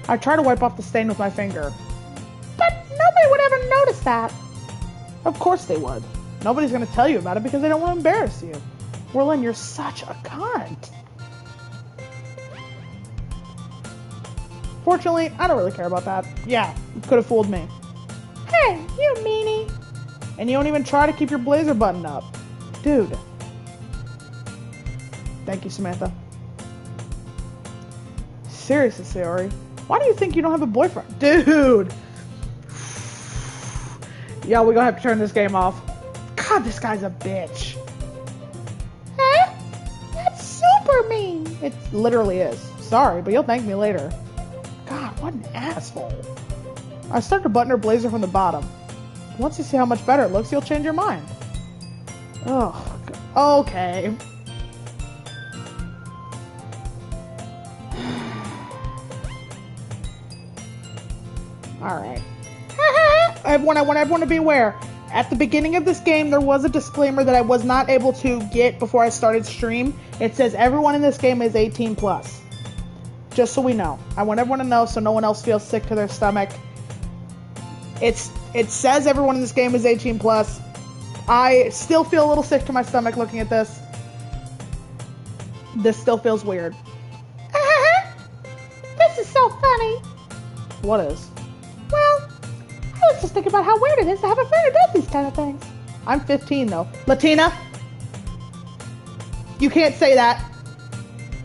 I try to wipe off the stain with my finger. But nobody would ever notice that. Of course they would. Nobody's going to tell you about it because they don't want to embarrass you. Werlin, you're such a cunt. Fortunately, I don't really care about that. Yeah, you could have fooled me. Hey, you meanie. And you don't even try to keep your blazer buttoned up. Dude. Thank you, Samantha. Seriously, Sayori. Why do you think you don't have a boyfriend? Dude! Yeah, we're gonna have to turn this game off. God, this guy's a bitch. Huh? That's super mean. It literally is. Sorry, but you'll thank me later. God, what an asshole. I start to button her blazer from the bottom. Once you see how much better it looks, you'll change your mind. Oh, okay. Alright. I want everyone to be aware. At the beginning of this game, there was a disclaimer that I was not able to get before I started stream. It says everyone in this game is 18 plus. Just so we know. I want everyone to know so no one else feels sick to their stomach. It says everyone in this game is 18 plus. I still feel a little sick to my stomach looking at this. This still feels weird. This is so funny. What is? Well, I was just thinking about how weird it is to have a friend who does these kind of things. I'm 15 though. Latina? You can't say that.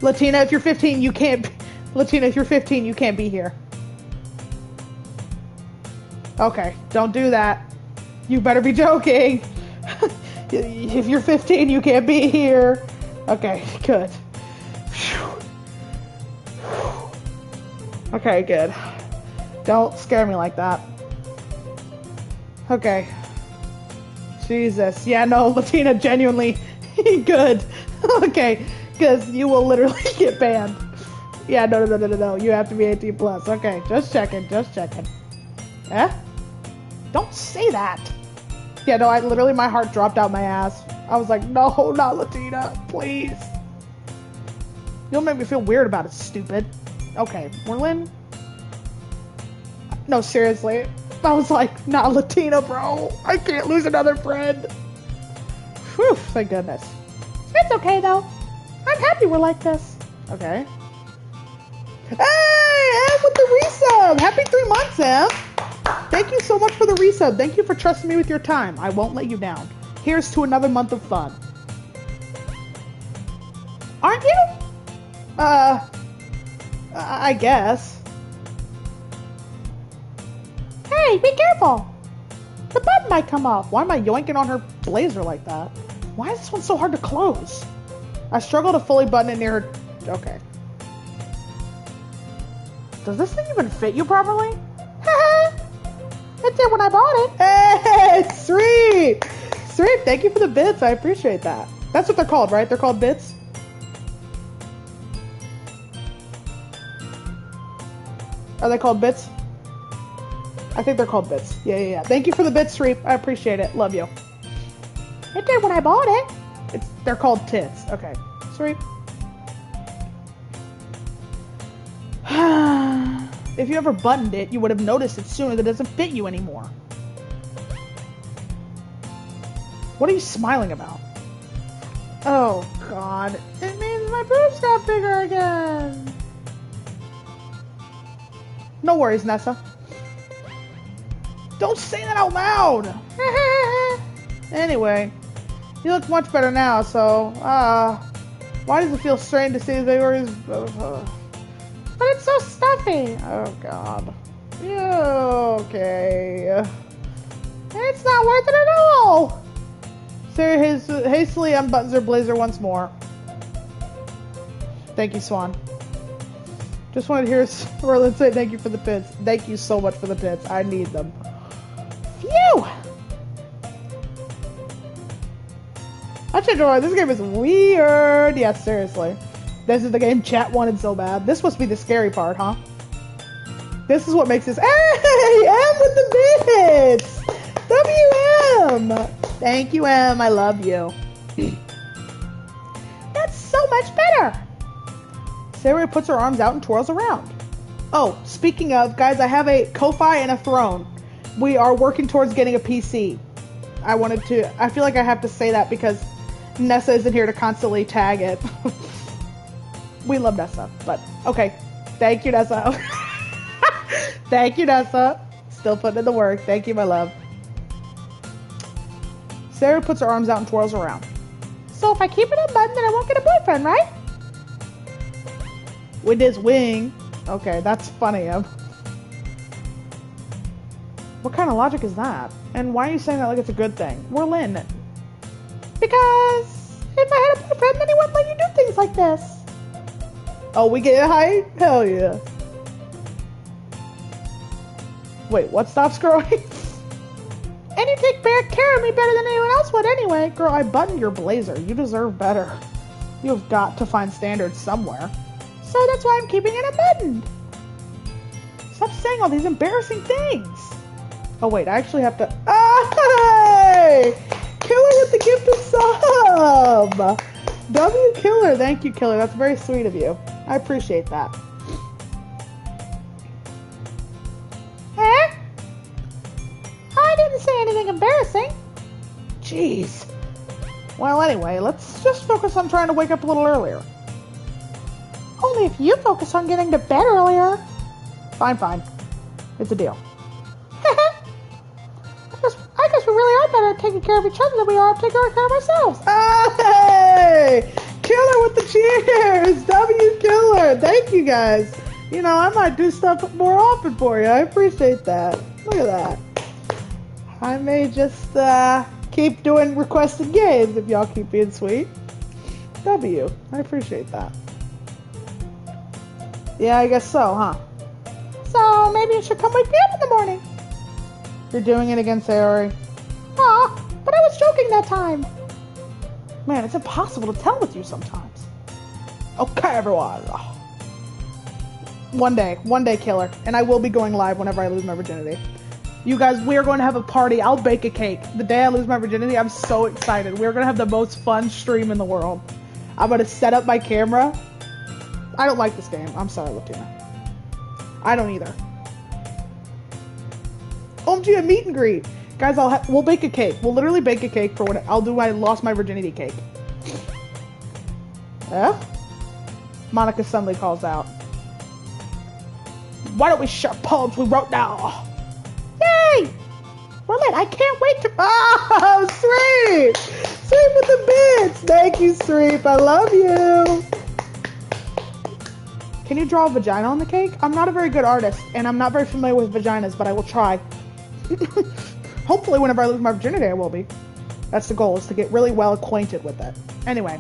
Latina, if you're 15, you can't... Latina, if you're 15, you can't be here. Okay, don't do that. You better be joking. If you're 15, you can't be here. Okay, good. Okay, good. Don't scare me like that. Okay. Jesus. Yeah, no, Latina, genuinely good. Okay, because you will literally get banned. Yeah, no. You have to be 18 plus. Okay, just checking. Eh? Don't say that. Yeah, no, literally my heart dropped out my ass. I was like, no, not Latina, please. You'll make me feel weird about it, stupid. Okay, Werlin? No, seriously. I was like, not Latina, bro. I can't lose another friend. Whew, thank goodness. It's okay, though. I'm happy we're like this. Okay. Hey, Em with the resub. Happy 3 months, Em. Thank you so much for the resub. Thank you for trusting me with your time. I won't let you down. Here's to another month of fun. Aren't you? I guess. Hey, be careful. The button might come off. Why am I yoinking on her blazer like that? Why is this one so hard to close? I struggle to fully button it near her. Okay. Does this thing even fit you properly? It did when I bought it. Hey, sweet! Sweet, thank you for the bits. I appreciate that. That's what they're called, right? They're called bits? Are they called bits? I think they're called bits. Yeah. Thank you for the bits, Sreep. I appreciate it. Love you. It did when I bought it. They're called tits. Okay. Sreep. If you ever buttoned it, you would have noticed it sooner that it doesn't fit you anymore. What are you smiling about? Oh, God. It means my boobs got bigger again. No worries, Nessa. Don't say that out loud. Anyway, you look much better now, so, why does it feel strange to see his babies? But it's so stuffy. Oh, God. Yeah, okay. It's not worth it at all. Sarah hastily unbuttons her blazer once more. Thank you, Swan. Just wanted to hear Werlin say thank you for the pits. Thank you so much for the pits. I need them. Phew! I should go. This game is weird. Yes, seriously. This is the game chat wanted so bad. This must be the scary part, huh? This is what makes this. Hey, M with the bits! WM! Thank you, M. I love you. That's so much better. Sarah puts her arms out and twirls around. Oh, speaking of, guys, I have a Ko-Fi and a throne. We are working towards getting a PC. I feel like I have to say that because Nessa isn't here to constantly tag it. We love Nessa, but okay. Thank you, Nessa. Thank you, Nessa. Still putting in the work. Thank you, my love. Sarah puts her arms out and twirls around. So if I keep it unbuttoned, then I won't get a boyfriend, right? With this wing. Okay, that's funny, Em. What kind of logic is that? And why are you saying that like it's a good thing? Werlin. Because if I had a boyfriend, then he wouldn't let you do things like this. Oh, we get high? Hell yeah. Wait, what stops growing? And you take care of me better than anyone else would anyway. Girl, I buttoned your blazer. You deserve better. You have got to find standards somewhere. So that's why I'm keeping it unbuttoned. Stop saying all these embarrassing things. Oh, wait, I actually have to... Hey! Killer with the gift of sub! W Killer. Thank you, Killer. That's very sweet of you. I appreciate that. Huh? I didn't say anything embarrassing. Jeez. Well, anyway, let's just focus on trying to wake up a little earlier. Only if you focus on getting to bed earlier. Fine. It's a deal. I guess we really are better at taking care of each other than we are at taking care of ourselves. Hey! Killer with the cheers! W Killer! Thank you, guys. You know, I might do stuff more often for you. I appreciate that. Look at that. I may just keep doing requested games if y'all keep being sweet. W. I appreciate that. Yeah, I guess so, huh? So maybe you should come wake me up in the morning. You're doing it again, Sayori. Aw, but I was joking that time. Man, it's impossible to tell with you sometimes. Okay, everyone. One day, Killer. And I will be going live whenever I lose my virginity. You guys, we are going to have a party. I'll bake a cake. The day I lose my virginity, I'm so excited. We're going to have the most fun stream in the world. I'm going to set up my camera. I don't like this game. I'm sorry, Latina. I don't either. OMG, a meet and greet. Guys, we'll bake a cake. We'll literally bake a cake for when I'll do my lost my virginity cake. Yeah? Monica suddenly calls out. Why don't we share poems we wrote now? Yay! Werlin, I can't wait to... Oh, Sweep! Sweep with the bits! Thank you, Sweep. I love you. Can you draw a vagina on the cake? I'm not a very good artist, and I'm not very familiar with vaginas, but I will try. Hopefully, whenever I lose my virginity, I will be. That's the goal, is to get really well acquainted with it. Anyway.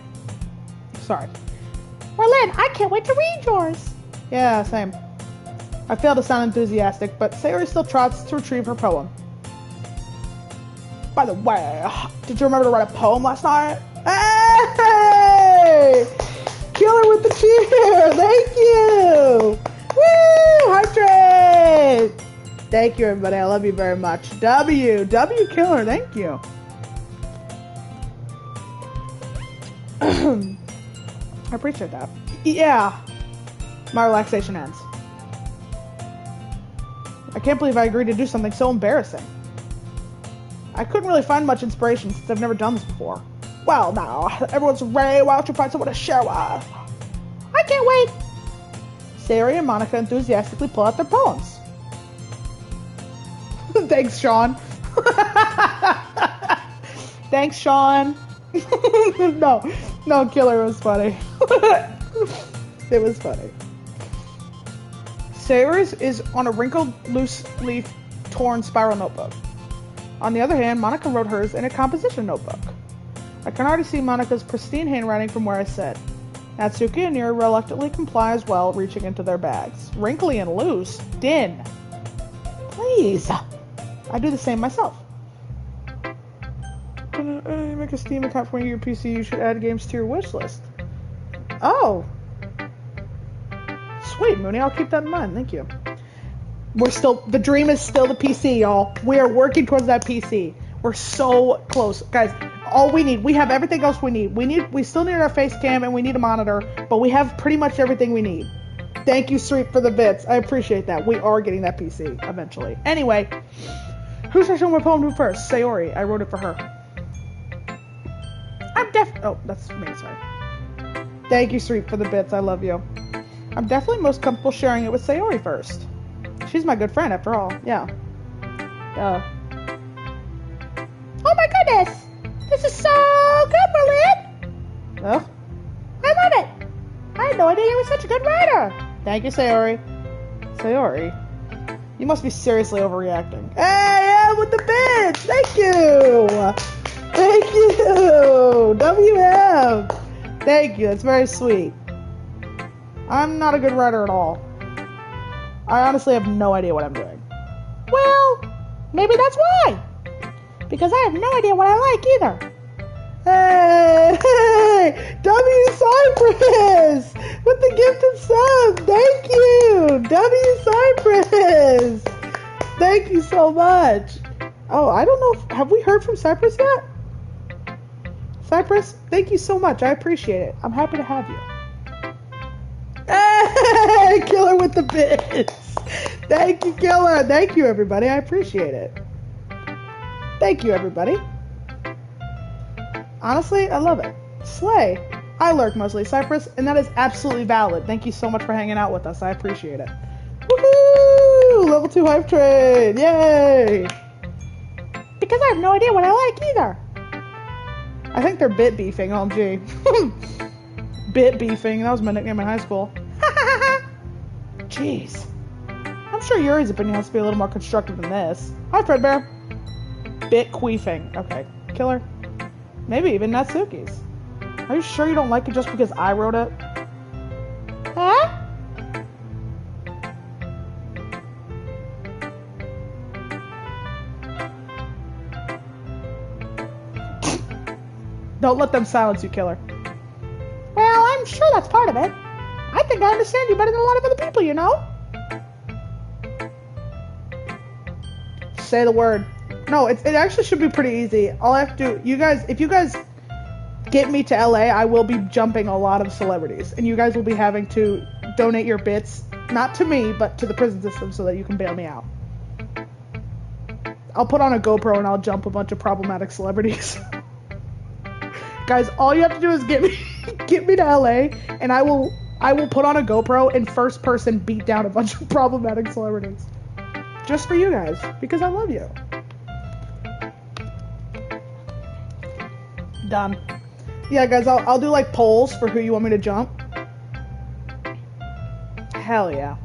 Sorry. Werlin, I can't wait to read yours. Yeah, same. I fail to sound enthusiastic, but Sayori still trots to retrieve her poem. By the way, did you remember to write a poem last night? Hey! Killer with the cheer! Thank you! Woo! Hype train! Thank you, everybody. I love you very much. W Killer, thank you. I appreciate that. Yeah. My relaxation ends. I can't believe I agreed to do something so embarrassing. I couldn't really find much inspiration since I've never done this before. Well, now, everyone's ready. Why don't you find someone to share with? I can't wait. Sayori and Monica enthusiastically pull out their poems. Thanks, Sean. Thanks, Sean. No, Killer was funny. It was funny. Sayori's is on a wrinkled, loose leaf, torn spiral notebook. On the other hand, Monica wrote hers in a composition notebook. I can already see Monica's pristine handwriting from where I sit. Natsuki and Yuri reluctantly comply as well, reaching into their bags. Wrinkly and loose? Din. Please. I do the same myself. Can I make a Steam account for your PC? You should add games to your wish list. Oh. Sweet, Mooney. I'll keep that in mind. Thank you. The dream is still the PC, y'all. We are working towards that PC. We're so close. Guys, all we need, we have everything else we need. We still need our face cam and we need a monitor, but we have pretty much everything we need. Thank you, Street, for the bits. I appreciate that. We are getting that PC eventually. Anyway, who should I show my poem to first? Sayori. I wrote it for her. Oh, that's me, sorry. Thank you, Street, for the bits. I love you. I'm definitely most comfortable sharing it with Sayori first. She's my good friend, after all. Yeah. Oh my goodness! This is so good, Werlin! Oh? I love it! I had no idea you were such a good writer! Thank you, Sayori. Sayori? You must be seriously overreacting. Hey, yeah, with the bits! Thank you! Thank you! WM! Thank you, that's very sweet. I'm not a good writer at all. I honestly have no idea what I'm doing. Well, maybe that's why. Because I have no idea what I like either. Hey! W Cypress! With the gifted sub! Thank you! W Cypress! Thank you so much! Oh, I don't know have we heard from Cypress yet? Cypress, thank you so much. I appreciate it. I'm happy to have you. Hey! Killer with the bits! Thank you, Killer! Thank you, everybody. I appreciate it. Thank you, everybody. Honestly, I love it. Slay. I lurk mostly, Cypress, and that is absolutely valid. Thank you so much for hanging out with us. I appreciate it. Woohoo! Level 2 hype train! Yay! Because I have no idea what I like either. I think they're bit beefing, OMG. Bit beefing, that was my nickname in high school. Jeez. I'm sure Yuri's opinion has to be a little more constructive than this. Hi, Fredbear. Bit queefing. Okay. Killer. Maybe even Natsuki's. Are you sure you don't like it just because I wrote it? Huh? Don't let them silence you, Killer. Well, I'm sure that's part of it. I think I understand you better than a lot of other people, you know? Say the word. No, it actually should be pretty easy. All I have to do, if you guys get me to LA, I will be jumping a lot of celebrities. And you guys will be having to donate your bits, not to me, but to the prison system so that you can bail me out. I'll put on a GoPro and I'll jump a bunch of problematic celebrities. Guys, all you have to do is get me to LA, and I will I will put on a GoPro and first person beat down a bunch of problematic celebrities. Just for you guys, because I love you. Done. Yeah, guys, I'll do like polls for who you want me to jump. Hell yeah.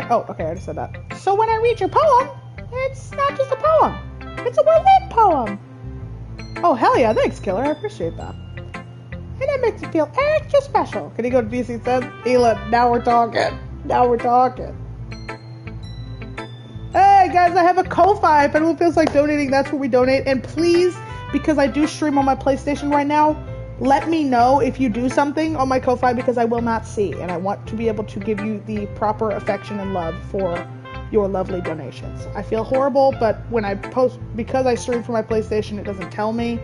Oh, okay, I just said that. So when I read your poem, it's not just a poem. It's a Werlin poem. Oh, hell yeah, thanks, Killer. I appreciate that. And it makes it feel extra special. Can you go to DC said? Elon, now we're talking. Now we're talking. Hey, guys, I have a Ko-Fi. If anyone feels like donating, that's where we donate. And please, because I do stream on my PlayStation right now, let me know if you do something on my Ko-Fi because I will not see. And I want to be able to give you the proper affection and love for your lovely donations. I feel horrible, but when I post, because I stream from my PlayStation, it doesn't tell me.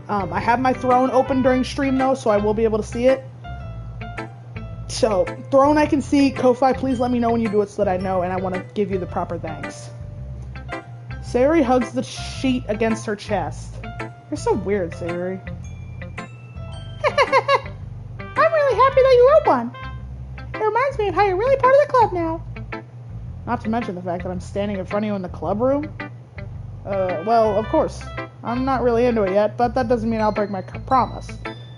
I have my Throne open during stream though, so I will be able to see it. So, Throne I can see. Ko-Fi, please let me know when you do it so that I know, and I want to give you the proper thanks. Sayuri hugs the sheet against her chest. You're so weird, Sayuri. I'm really happy that you wrote one. It reminds me of how you're really part of the club now. Not to mention the fact that I'm standing in front of you in the club room. Well, of course. I'm not really into it yet, but that doesn't mean I'll break my promise.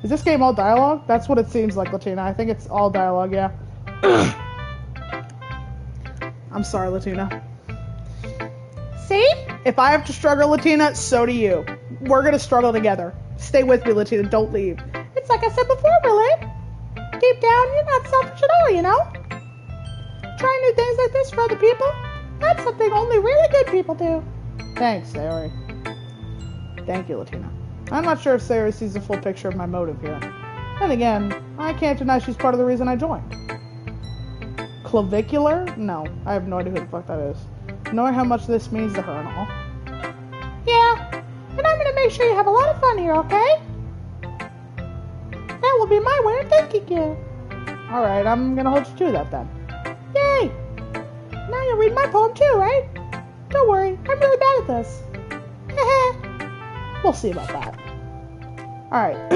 Is this game all dialogue? That's what it seems like, Latina. I think it's all dialogue, yeah. I'm sorry, Latina. See? If I have to struggle, Latina, so do you. We're gonna struggle together. Stay with me, Latina. Don't leave. It's like I said before, Werlin. Deep down, you're not selfish at all, you know? Trying new things like this for other people, that's something only really good people do. Thanks, Sayori. Thank you, Latina. I'm not sure if Sayori sees the full picture of my motive here. Then again, I can't deny she's part of the reason I joined. Clavicular? No, I have no idea who the fuck that is. Knowing how much this means to her and all. Yeah, and I'm gonna make sure you have a lot of fun here, okay? That will be my way of thanking you. Alright, I'm gonna hold you to that then. Yay! Now you'll read my poem too, right? Don't worry, I'm really bad at this. We'll see about that. Alright.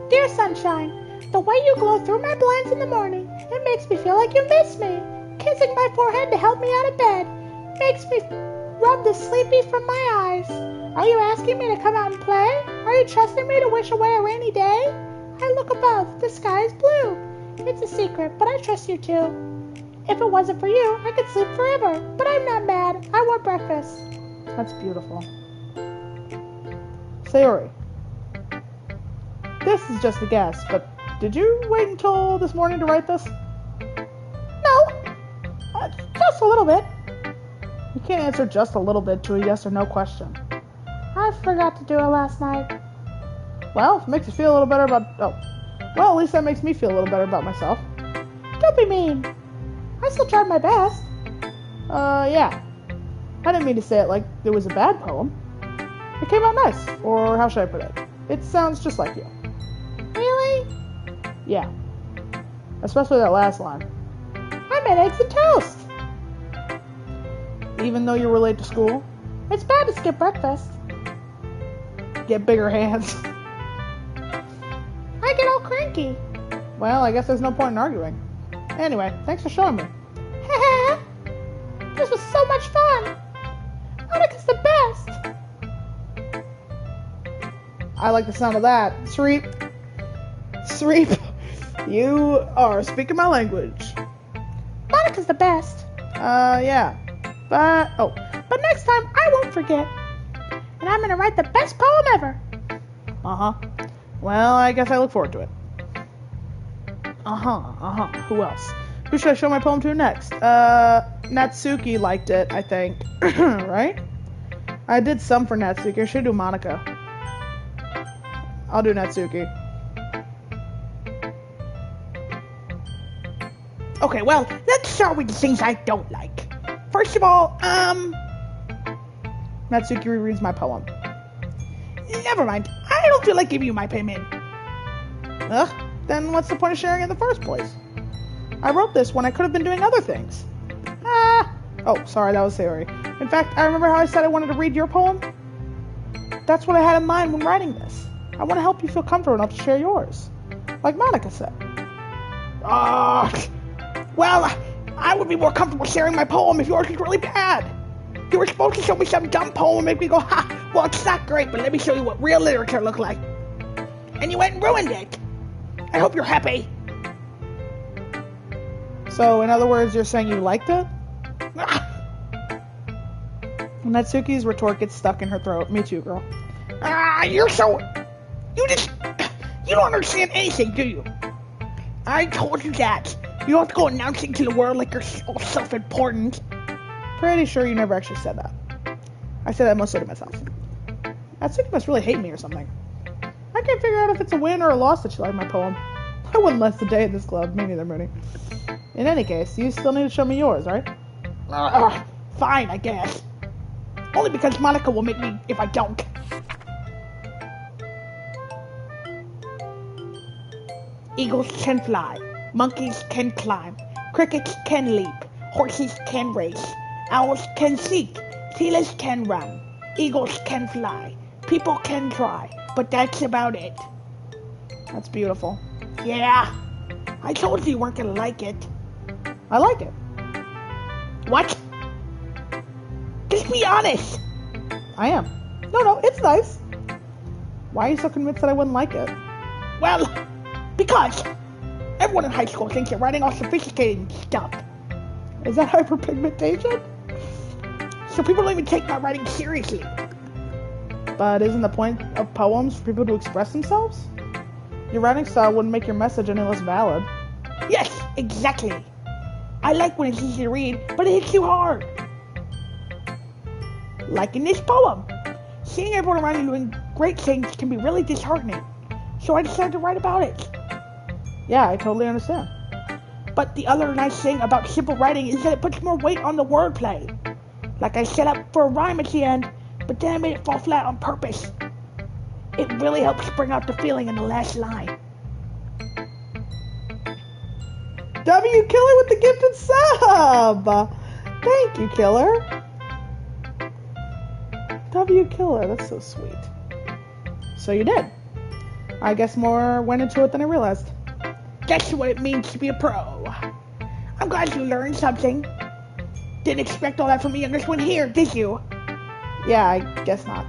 Dear sunshine, the way you glow through my blinds in the morning, it makes me feel like you miss me. Kissing my forehead to help me out of bed makes me rub the sleepy from my eyes. Are you asking me to come out and play? Are you trusting me to wish away a rainy day? I look above, the sky is blue. It's a secret, but I trust you too. If it wasn't for you, I could sleep forever, but I'm not mad. I want breakfast. That's beautiful. Sayori, this is just a guess, but did you wait until this morning to write this? No, just a little bit. You can't answer just a little bit to a yes or no question. I forgot to do it last night. Well, if it makes you feel a little better about... Oh. Well, at least that makes me feel a little better about myself. Don't be mean. I still tried my best. Yeah. I didn't mean to say it like it was a bad poem. It came out nice. Or how should I put it? It sounds just like you. Really? Yeah. Especially that last line. I made eggs and toast. Even though you were late to school? It's bad to skip breakfast. Get bigger hands. I get all cranky. Well, I guess there's no point in arguing. Anyway, thanks for showing me. This was so much fun. Monica's the best. I like the sound of that. Sreep. Sreep. You are speaking my language. Monica's the best. Yeah. But next time I won't forget. And I'm gonna write the best poem ever. Uh-huh. Well, I guess I look forward to it. Who else? Who should I show my poem to next? Natsuki liked it, I think. Right? I did some for Natsuki. I should do Monica. I'll do Natsuki. Okay, well, let's start with the things I don't like. First of all, Natsuki rereads my poem. Never mind. I don't feel like giving you my payment. Ugh, then what's the point of sharing in the first place? I wrote this when I could have been doing other things. Oh, sorry, that was Sayori. In fact, I remember how I said I wanted to read your poem? That's what I had in mind when writing this. I want to help you feel comfortable enough to share yours. like Monica said. Well, I would be more comfortable sharing my poem if yours was really bad. You were supposed to show me some dumb poem and make me go, ha, well, it's not great, but let me show you what real literature looked like. And you went and ruined it. I hope you're happy. So, in other words, you're saying you liked it? Natsuki's retort gets stuck in her throat. Me too, girl. You don't understand anything, do you? I told you that. You don't have to go announcing to the world like you're so self-important. Pretty sure you never actually said that. I said that mostly to myself. Natsuki must really hate me or something. I can't figure out if it's a win or a loss that she liked my poem. I wouldn't last a day in this club. Me neither, Mooney. In any case, you still need to show me yours, right? Fine, I guess. Only because Monica will make me if I don't. Eagles can fly. Monkeys can climb. Crickets can leap. Horses can race. Owls can seek. Seals can run. Eagles can fly. People can try. But that's about it. That's beautiful. Yeah. I told you weren't gonna like it. I like it. What? Just be honest. I am. No, it's nice. Why are you so convinced that I wouldn't like it? Well, because everyone in high school thinks you're writing all sophisticated stuff. Is that hyperpigmentation? So people don't even take my writing seriously. But isn't the point of poems for people to express themselves? Your writing style wouldn't make your message any less valid. Yes, exactly. I like when it's easy to read, but it hits you hard. Like in this poem. Seeing everyone around you doing great things can be really disheartening. So I decided to write about it. Yeah, I totally understand. But the other nice thing about simple writing is that it puts more weight on the wordplay. Like I set up for a rhyme at the end, but then I made it fall flat on purpose. It really helps bring out the feeling in the last line. W Killer with the gifted sub! Thank you, Killer. W Killer, that's so sweet. So you did. I guess more went into it than I realized. That's what it means to be a pro. I'm glad you learned something. Didn't expect all that from the youngest one here, did you? Yeah, I guess not.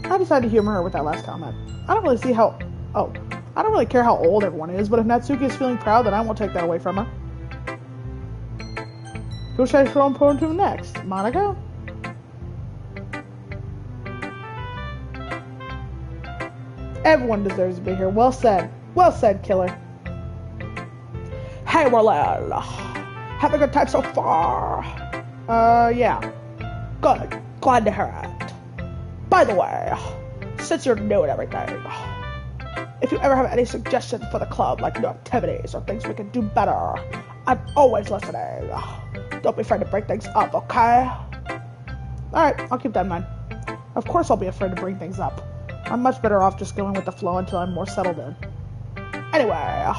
I decided to humor her with that last comment. I don't really see how... Oh, I don't really care how old everyone is, but if Natsuki is feeling proud, then I won't take that away from her. Who should I throw a poem to next? Monica? Everyone deserves to be here. Well said. Well said, Killer. Hey, Werlin. Have a good time so far? Yeah. Good. Glad to hear it. By the way, since you're new and everything, if you ever have any suggestions for the club, like new activities or things we can do better, I'm always listening. Don't be afraid to break things up, okay? Alright, I'll keep that in mind. Of course I'll be afraid to bring things up. I'm much better off just going with the flow until I'm more settled in. Anyway,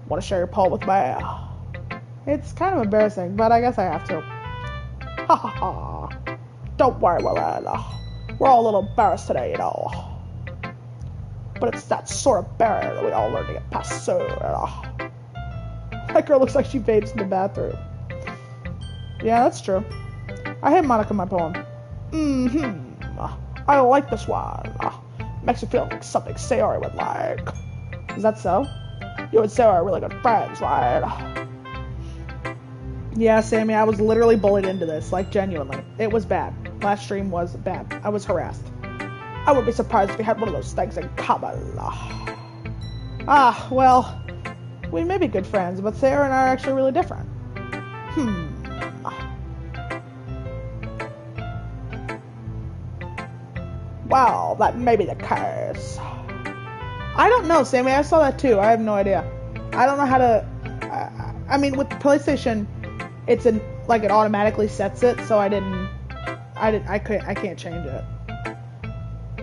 want to share your poem with me? It's kind of embarrassing, but I guess I have to. Ha ha ha. Don't worry, Werlin. We're all a little embarrassed today, you know. But it's that sort of barrier that we all learn to get past soon, you know. That girl looks like she vapes in the bathroom. Yeah, that's true. I hate Monica in my poem. I like this one. Makes me feel like something Sayori would like. Is that so? You and Sarah are really good friends, right? Yeah, Sammy, I was literally bullied into this, like genuinely. It was bad. Last stream was bad. I was harassed. I would be surprised if we had one of those things in common. Well, we may be good friends, but Sarah and I are actually really different. Well, that may be the case. I don't know, Sammy. I saw that too. I have no idea. I don't know how to... I mean, with PlayStation, it's like it automatically sets it, so I can't change it.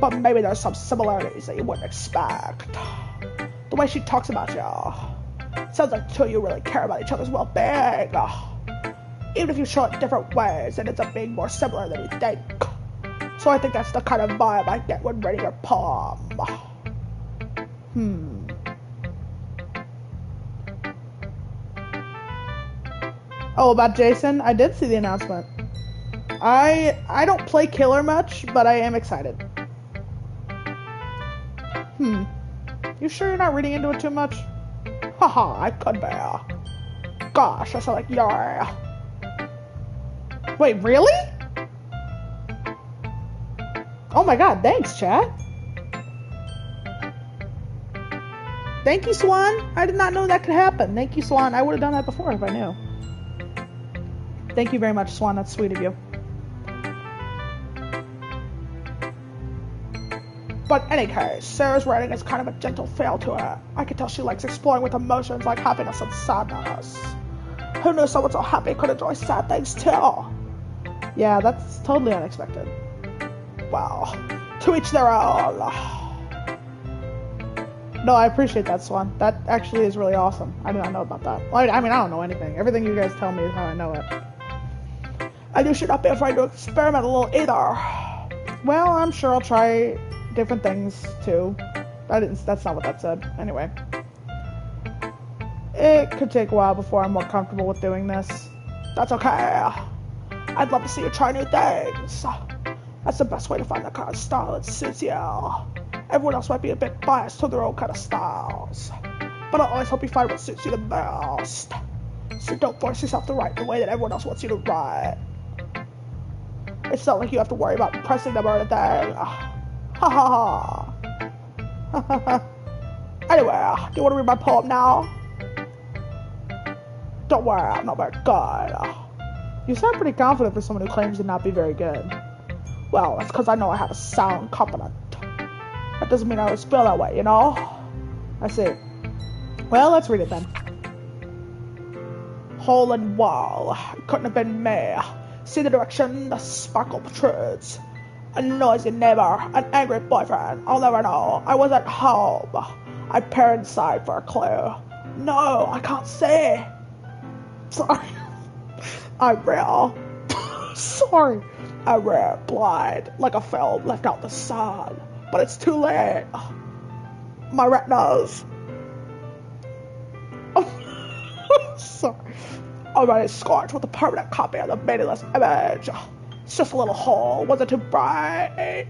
But maybe there's some similarities that you wouldn't expect. The way she talks about you. Sounds like two of you really care about each other's well-being. Even if you show it different ways, it ends up being more similar than you think. So I think that's the kind of vibe I get when reading your poem. Oh, about Jason? I did see the announcement. I don't play killer much, but I am excited. You sure you're not reading into it too much? Haha, I could be. Gosh, I sound like yeah. Wait, really? Oh my god, thanks, chat. Thank you, Swan. I did not know that could happen. Thank you, Swan. I would have done that before if I knew. Thank you very much, Swan. That's sweet of you. But in any case, Sarah's writing is kind of a gentle feel to it. I can tell she likes exploring with emotions like happiness and sadness. Who knew someone so happy could enjoy sad things too? Yeah, that's totally unexpected. Well, to each their own. No, I appreciate that, Swan. That actually is really awesome. I did not know about that. Well, I mean, I don't know anything. Everything you guys tell me is how I know it. And you should not be afraid to experiment a little either. Well, I'm sure I'll try different things too. That's not what that said. Anyway. It could take a while before I'm more comfortable with doing this. That's okay. I'd love to see you try new things. That's the best way to find the kind of style that suits you. Everyone else might be a bit biased to their own kind of styles. But I always hope you find what suits you the best. So don't force yourself to write the way that everyone else wants you to write. It's not like you have to worry about impressing them or anything. Ha ha ha. Anyway, do you want to read my poem now? Don't worry, I'm not very good. You sound pretty confident for someone who claims to not be very good. Well, that's because I know I have a sound confidence. That doesn't mean I always feel that way, you know? I see. Well, let's read it then. Hole and wall, couldn't have been me. See the direction the sparkle protrudes. A noisy neighbor, an angry boyfriend, I'll never know. I was at home. I peer inside for a clue. No, I can't see. Sorry. I'm real. Sorry. I'm real, blind, like a film left out the sun. But it's too late. My retinas. Sorry. Already scorched with a permanent copy of the meaningless image. It's just a little hole. Wasn't too bright.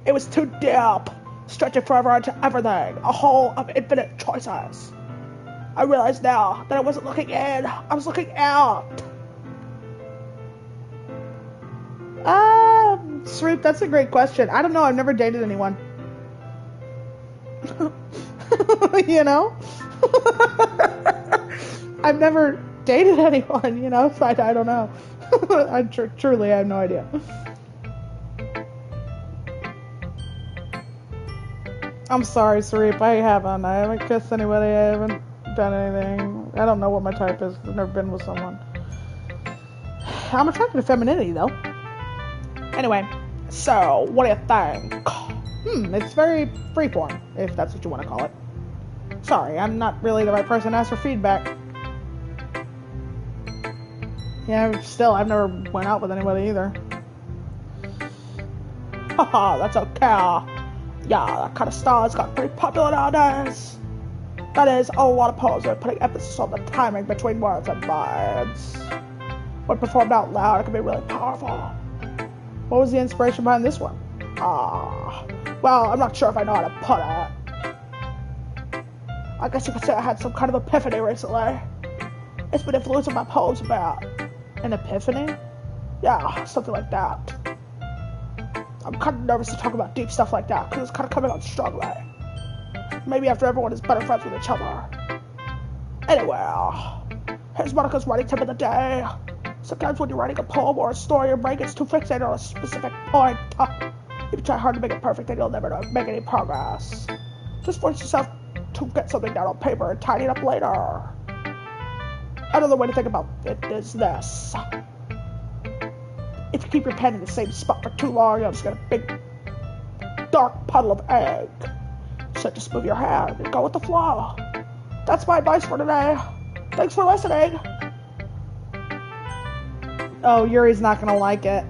It was too deep, stretching forever into everything. A hole of infinite choices. I realize now that I wasn't looking in. I was looking out. Sroop, that's a great question. I don't know. I've never dated anyone. You know? I've never dated anyone, you know? So I don't know. I truly have no idea. I'm sorry, Sroop. I haven't kissed anybody. I haven't done anything. I don't know what my type is. I've never been with someone. I'm attracted to femininity, though. Anyway, so what do you think? It's very freeform, if that's what you want to call it. Sorry, I'm not really the right person to ask for feedback. Yeah, still, I've never went out with anybody either. Haha, that's okay. Yeah, that kind of style has got pretty popular nowadays. That is, a lot of poems are putting emphasis on the timing between words and lines. When performed out loud, it can be really powerful. What was the inspiration behind this one? Well, I'm not sure if I know how to put it. I guess you could say I had some kind of epiphany recently. It's been influencing my poems about. An epiphany? Yeah, something like that. I'm kind of nervous to talk about deep stuff like that, because it's kind of coming on strongly. Maybe after everyone is better friends with each other. Anyway, here's Monica's writing tip of the day. Sometimes when you're writing a poem or a story, your brain gets too fixated on a specific point. If you try hard to make it perfect, then you'll never make any progress. Just force yourself to get something down on paper and tidy it up later. Another way to think about it is this. If you keep your pen in the same spot for too long, you'll just get a big, dark puddle of ink. So just move your hand and go with the flow. That's my advice for today. Thanks for listening. Oh, Yuri's not gonna like it.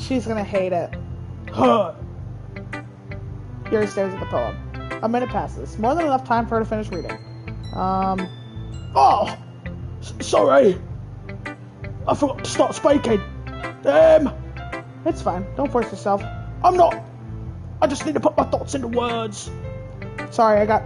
She's gonna hate it. Her. Yuri stares at the poem. A minute passes. More than enough time for her to finish reading. Oh! Sorry. I forgot to start speaking. It's fine. Don't force yourself. I'm not. I just need to put my thoughts into words. Sorry, I got...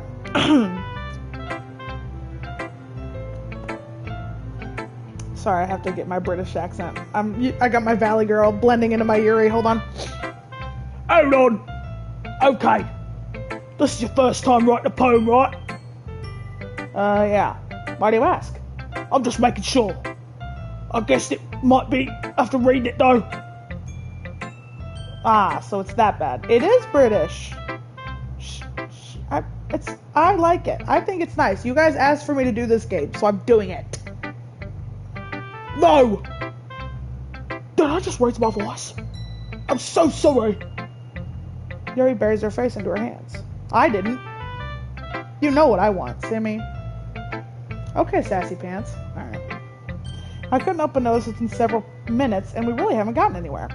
Sorry, I have to get my British accent. I got my Valley Girl blending into my Yuri. Hold on. Hold on. Okay. This is your first time writing a poem, right? Yeah. Why do you ask? I'm just making sure. I guess it might be after reading it though. Ah, so it's that bad. It is British. I like it. I think it's nice. You guys asked for me to do this game, so I'm doing it. No! Did I just raise my voice? I'm so sorry. Yuri buries her face into her hands. I didn't. You know what I want, Sammy. Okay, Sassy Pants. Alright. I couldn't open those within several minutes, and we really haven't gotten anywhere.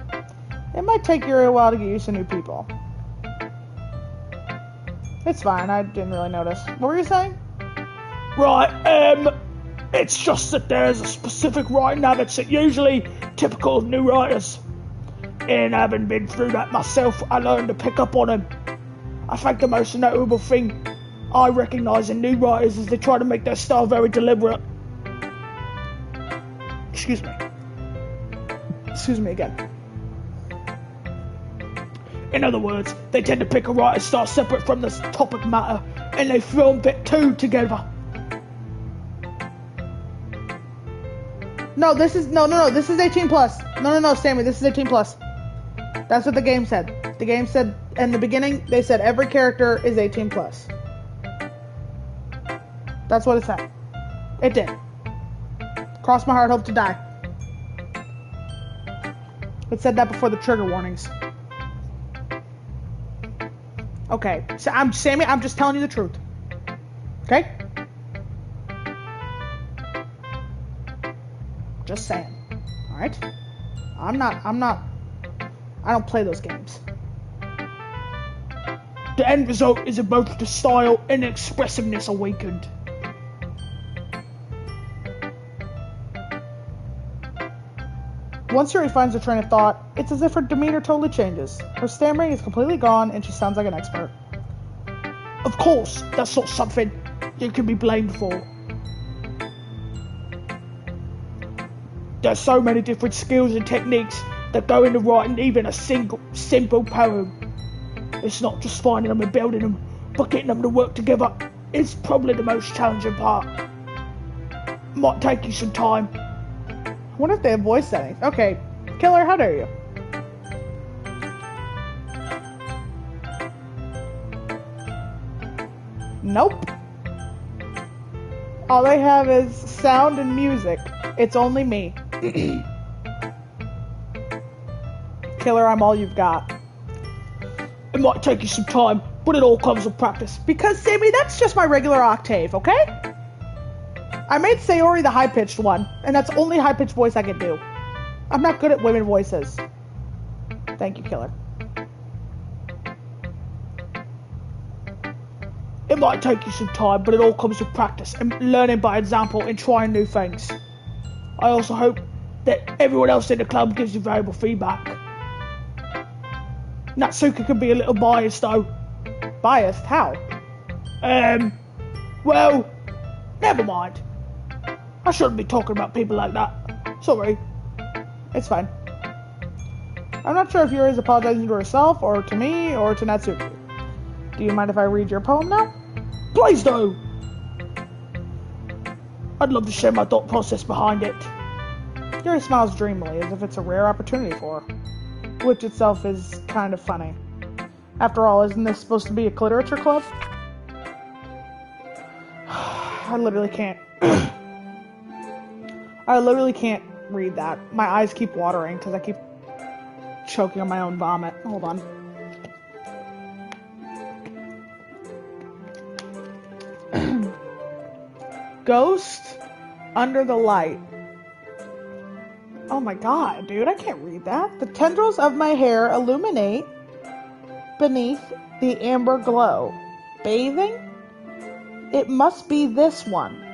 It might take Yuri a while to get used to new people. It's fine, I didn't really notice. What were you saying? Right, it's just that there's a specific writing habits that usually typical of new writers. And having been through that myself, I learned to pick up on them. I think the most notable thing I recognise in new writers is they try to make their style very deliberate. Excuse me. Excuse me again. In other words, they tend to pick a writer's style separate from the topic matter, and they film the two together. No, this is this is 18 plus. No, Sammy, this is 18 plus. That's what the game said. The game said in the beginning, they said every character is 18 plus. That's what it said. It did. Cross my heart, hope to die. It said that before the trigger warnings. Okay, so Sammy, I'm just telling you the truth. Okay? Just saying. Alright? I don't play those games. The end result is that both the style and expressiveness are weakened. Once Yuri finds her train of thought, it's as if her demeanor totally changes. Her stammering is completely gone, and she sounds like an expert. Of course, that's not something you can be blamed for. There's so many different skills and techniques that go into writing even a simple poem. It's not just finding them and building them, but getting them to work together is probably the most challenging part. Might take you some time. I wonder if they have voice settings. Okay, Killer, how dare you? Nope. All they have is sound and music. It's only me. Killer, I'm all you've got. It might take you some time, but it all comes with practice. Because, Sammy, that's just my regular octave, okay? I made Sayori the high-pitched one, and that's the only high-pitched voice I can do. I'm not good at women voices. Thank you, Killer. It might take you some time, but it all comes with practice and learning by example and trying new things. I also hope that everyone else in the club gives you valuable feedback. Natsuka can be a little biased though. Biased? How? Well, never mind. I shouldn't be talking about people like that. Sorry. It's fine. I'm not sure if Yuri is apologizing to herself, or to me, or to Natsuki. Do you mind if I read your poem now? Please do! I'd love to share my thought process behind it. Yuri smiles dreamily, as if it's a rare opportunity for her. Which itself is kind of funny. After all, isn't this supposed to be a literature club? I literally can't. I literally can't read that. My eyes keep watering because I keep choking on my own vomit. Hold on. Ghost under the light. Oh my god, dude, I can't read that. The tendrils of my hair illuminate beneath the amber glow. Bathing? It must be this one.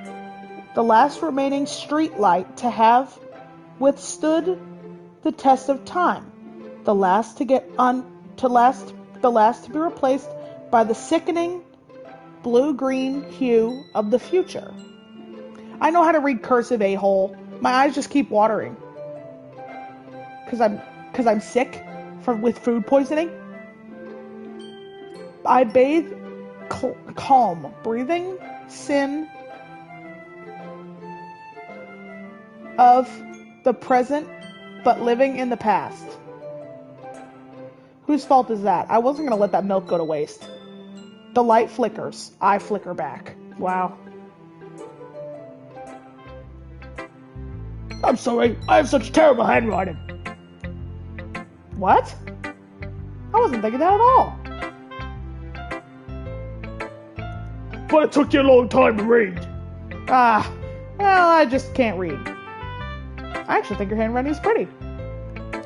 The last remaining street light to have withstood the test of time. The last to be replaced by the sickening blue-green hue of the future. I know how to read cursive, a-hole. My eyes just keep watering. Cause I'm sick with food poisoning. I bathe calm, breathing sin of the present, but living in the past. Whose fault is that? I wasn't gonna let that milk go to waste. The light flickers. I flicker back. Wow. I'm sorry, I have such terrible handwriting. What? I wasn't thinking that at all. But it took you a long time to read. Well, I just can't read. I actually think your handwriting is pretty.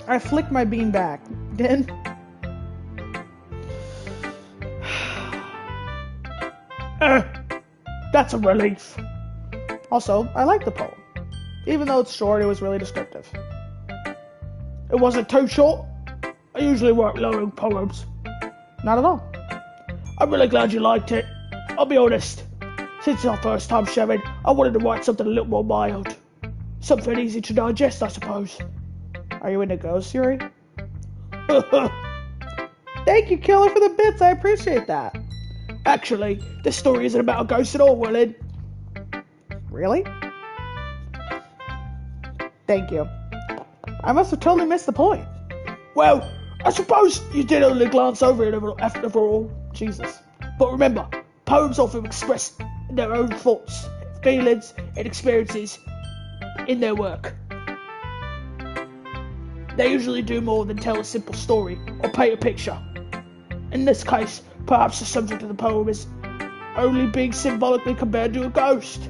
I flick my bean back. Then... That's a relief. Also, I like the poem. Even though it's short, it was really descriptive. It wasn't too short. I usually work long poems. Not at all. I'm really glad you liked it. I'll be honest. Since it's our first time sharing, I wanted to write something a little more mild. Something easy to digest, I suppose. Are you into ghosts, Yuri? Thank you, Killer, for the bits. I appreciate that. Actually, this story isn't about a ghost at all, Werlin. Really? Thank you. I must have totally missed the point. Well, I suppose you did only glance over it after all. Jesus. But remember, poems often express their own thoughts, feelings, and experiences in their work. They usually do more than tell a simple story or paint a picture. In this case, perhaps the subject of the poem is only being symbolically compared to a ghost,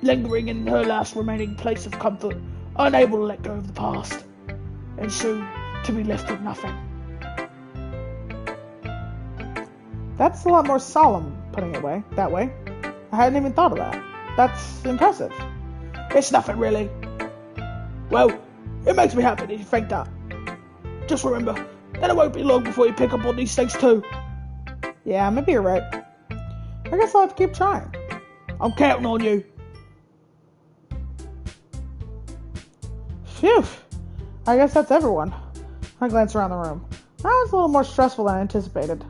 lingering in her last remaining place of comfort, unable to let go of the past, and soon to be left with nothing. That's a lot more solemn, putting it that way. I hadn't even thought of that. That's impressive. It's nothing, really. Well, it makes me happy that you think that. Just remember that it won't be long before you pick up on these things too. Yeah, maybe you're right. I guess I'll have to keep trying. I'm counting on you. Phew. I guess that's everyone. I glance around the room. That was a little more stressful than I anticipated.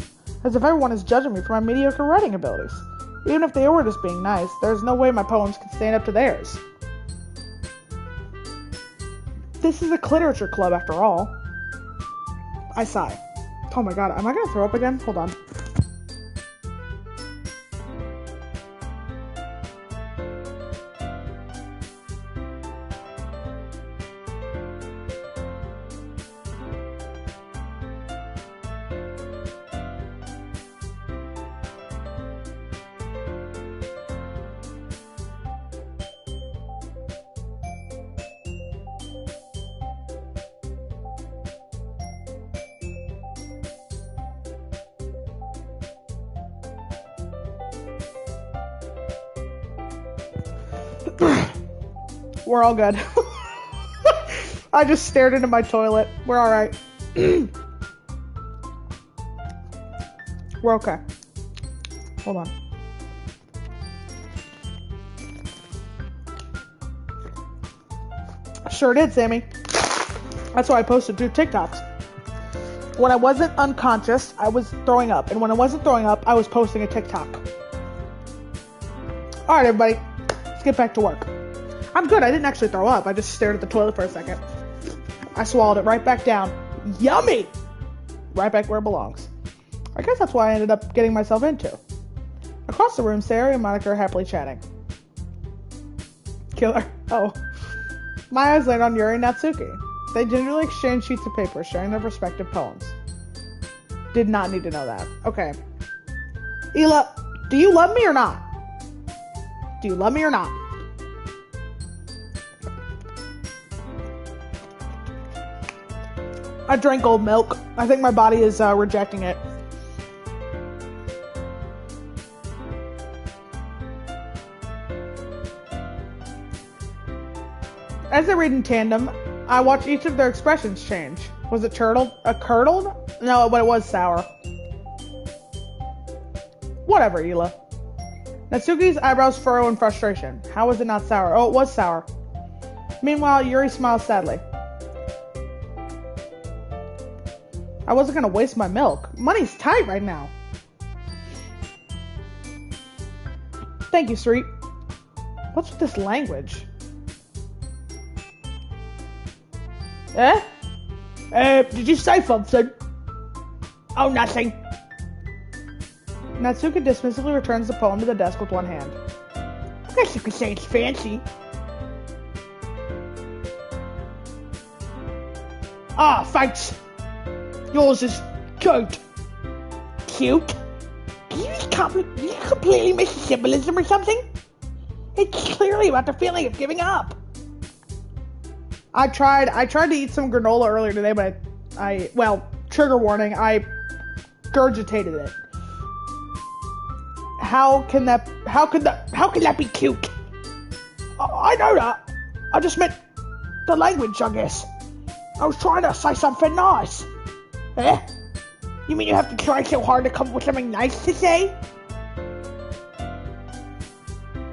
As if everyone is judging me for my mediocre writing abilities. Even if they were just being nice, there's no way my poems can stand up to theirs. This is a literature club after all. I sigh. Oh my god, am I gonna throw up again? Hold on. We're all good. I just stared into my toilet. We're alright. We're okay. Hold on. Sure did, Sammy. That's why I posted 2 TikToks. When I wasn't unconscious, I was throwing up. And when I wasn't throwing up, I was posting a TikTok. Alright, everybody. Let's get back to work. I'm good. I didn't actually throw up. I just stared at the toilet for a second. I swallowed it right back down. Yummy! Right back where it belongs. I guess that's why I ended up getting myself into. Across the room, Sarah and Monica are happily chatting. Killer. Oh. My eyes land on Yuri and Natsuki. They gingerly exchange sheets of paper, sharing their respective poems. Did not need to know that. Okay. Ela, do you love me or not? Do you love me or not? I drank old milk. I think my body is rejecting it. As they read in tandem, I watched each of their expressions change. Was it curdled? No, but it was sour. Whatever, Hila. Natsuki's eyebrows furrow in frustration. How was it not sour? Oh, it was sour. Meanwhile, Yuri smiles sadly. I wasn't gonna waste my milk. Money's tight right now. Thank you, Sweet. What's with this language? Eh? Did you say something? Oh, nothing. Natsuki dismissively returns the poem to the desk with one hand. I guess you could say it's fancy. Ah, thanks. Yours is cute. Cute? Did you completely miss the symbolism or something? It's clearly about the feeling of giving up. I tried to eat some granola earlier today, but well, trigger warning, I gurgitated it. How can that be cute? I know that. I just meant the language, I guess. I was trying to say something nice. Eh? You mean you have to try so hard to come up with something nice to say?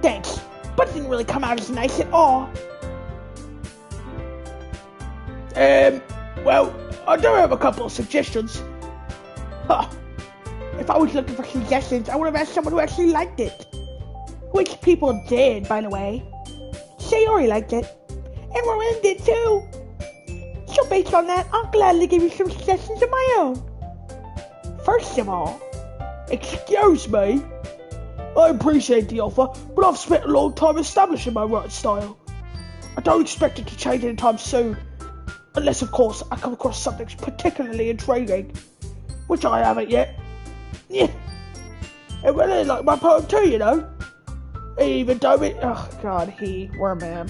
Thanks, but it didn't really come out as nice at all. Well, I do have a couple of suggestions. Huh. If I was looking for suggestions, I would have asked someone who actually liked it. Which people did, by the way. Sayori liked it. And Werlin did too. So based on that, I'll gladly give you some suggestions of my own. First of all... Excuse me? I appreciate the offer, but I've spent a long time establishing my writing style. I don't expect it to change anytime soon. Unless, of course, I come across something particularly intriguing. Which I haven't yet. Yeah. And really like my poem too, you know. He even told me... Oh, God, we're a man.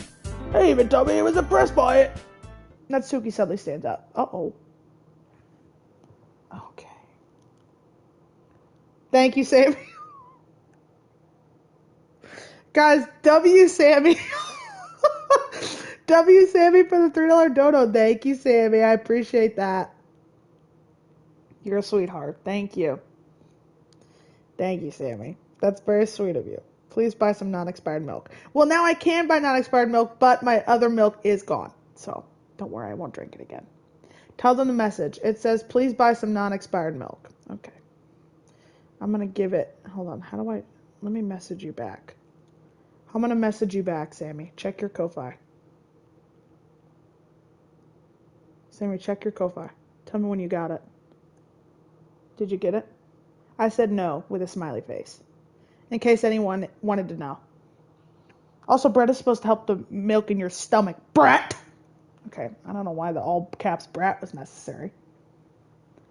He even told me he was impressed by it. Natsuki suddenly stands up. Uh-oh. Okay. Thank you, Sammy. Guys, W Sammy. W Sammy for the $3 dono. Thank you, Sammy. I appreciate that. You're a sweetheart. Thank you. Thank you, Sammy. That's very sweet of you. Please buy some non-expired milk. Well, now I can buy non-expired milk, but my other milk is gone. So, don't worry, I won't drink it again. Tell them the message. It says, please buy some non-expired milk. Okay. I'm going to give it... Hold on. Let me message you back. I'm going to message you back, Sammy. Check your Ko-Fi. Sammy, check your Ko-Fi. Tell me when you got it. Did you get it? I said no with a smiley face. In case anyone wanted to know. Also, bread is supposed to help the milk in your stomach. Brat! Okay, I don't know why the all caps brat was necessary.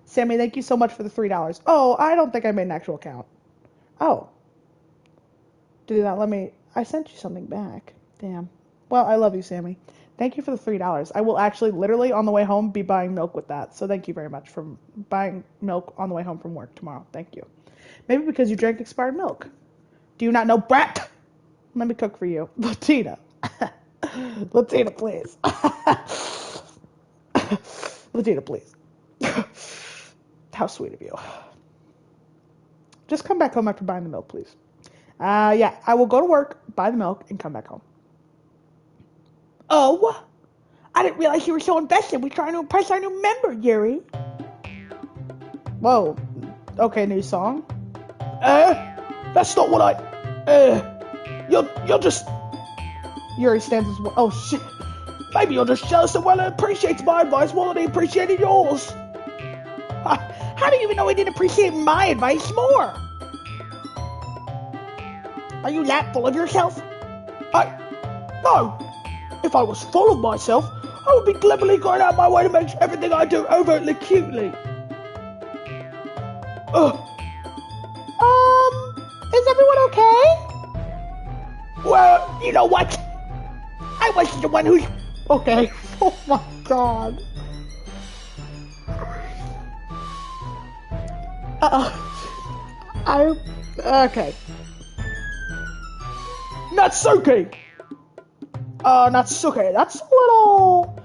Sammy, thank you so much for the $3. Oh, I don't think I made an actual count. Oh. Did not let me... I sent you something back. Damn. Well, I love you, Sammy. Thank you for the $3. I will actually, literally, on the way home, be buying milk with that. So thank you very much for buying milk on the way home from work tomorrow. Thank you. Maybe because you drank expired milk. Do you not know, brat? Let me cook for you. Latina. Latina, please. Latina, please. How sweet of you. Just come back home after buying the milk, please. Yeah, I will go to work, buy the milk, and come back home. Oh, I didn't realize you were so invested. We're trying to impress our new member, Yuri. Whoa. Okay, new song? That's not what you're just... Yuri stands as well. Oh, shit. Maybe you're just jealous that Werlin appreciates my advice more than he appreciated yours. How do you even know he didn't appreciate my advice more? Are you that full of yourself? No. If I was full of myself, I would be cleverly going out of my way to make everything I do overtly cutely. Is everyone okay? Well, you know what? I wasn't the one who's... Okay. Oh my god. Okay. Natsuki! Natsuki, that's a little...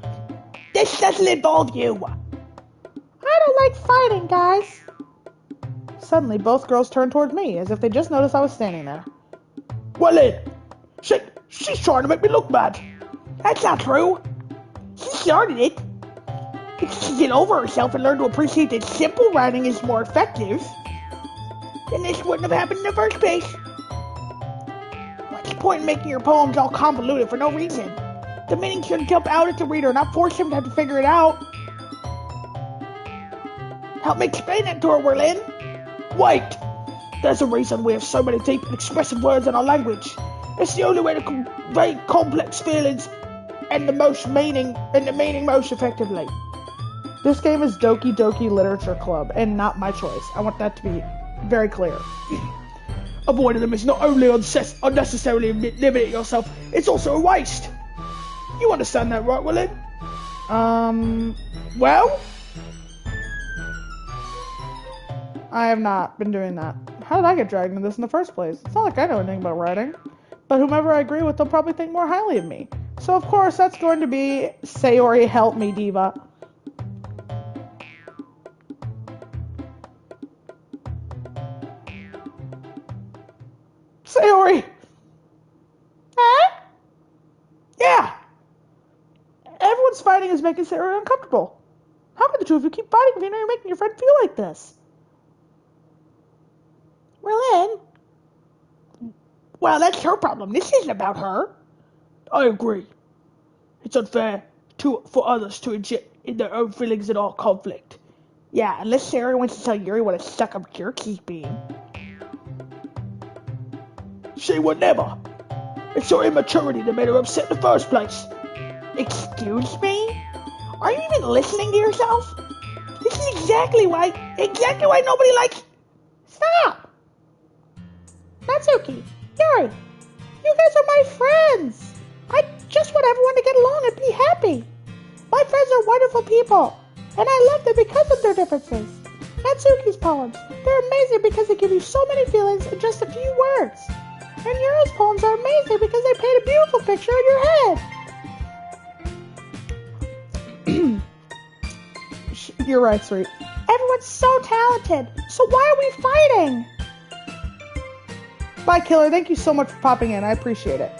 This doesn't involve you. I don't like fighting, guys. Suddenly, both girls turned towards me, as if they just noticed I was standing there. Werlin! She's trying to make me look bad. That's not true. She started it. If she could get over herself and learn to appreciate that simple writing is more effective, then this wouldn't have happened in the first place. What's the point in making your poems all convoluted for no reason? The meaning should jump out at the reader, not force him to have to figure it out. Help me explain that to her, Werlin. Wait! There's a reason we have so many deep and expressive words in our language. It's the only way to convey complex feelings and the meaning most effectively. This game is Doki Doki Literature Club, and not my choice. I want that to be very clear. Avoiding them is not only unnecessarily limiting yourself, it's also a waste. You understand that, right, Werlin? Well? I have not been doing that. How did I get dragged into this in the first place? It's not like I know anything about writing. But whomever I agree with, they'll probably think more highly of me. So of course, that's going to be Sayori, help me, diva. Sayori! Huh? Yeah! Everyone's fighting is making Sayori uncomfortable. How can the two of you keep fighting if you know you're making your friend feel like this? Werlin? Well, that's her problem. This isn't about her. I agree. It's unfair for others to inject in their own feelings in all conflict. Yeah, unless Sarah wants to tell Yuri what a stuck-up jerk he's being. She would never. It's your immaturity that made her upset in the first place. Excuse me? Are you even listening to yourself? This is exactly why nobody likes... Stop! Natsuki, Yuri, you guys are my friends. I just want everyone to get along and be happy. My friends are wonderful people, and I love them because of their differences. Natsuki's poems, they're amazing because they give you so many feelings in just a few words. And Yuri's poems are amazing because they paint a beautiful picture in your head. You're right, sweet. Everyone's so talented, so why are we fighting? Bye, Killer. Thank you so much for popping in. I appreciate it.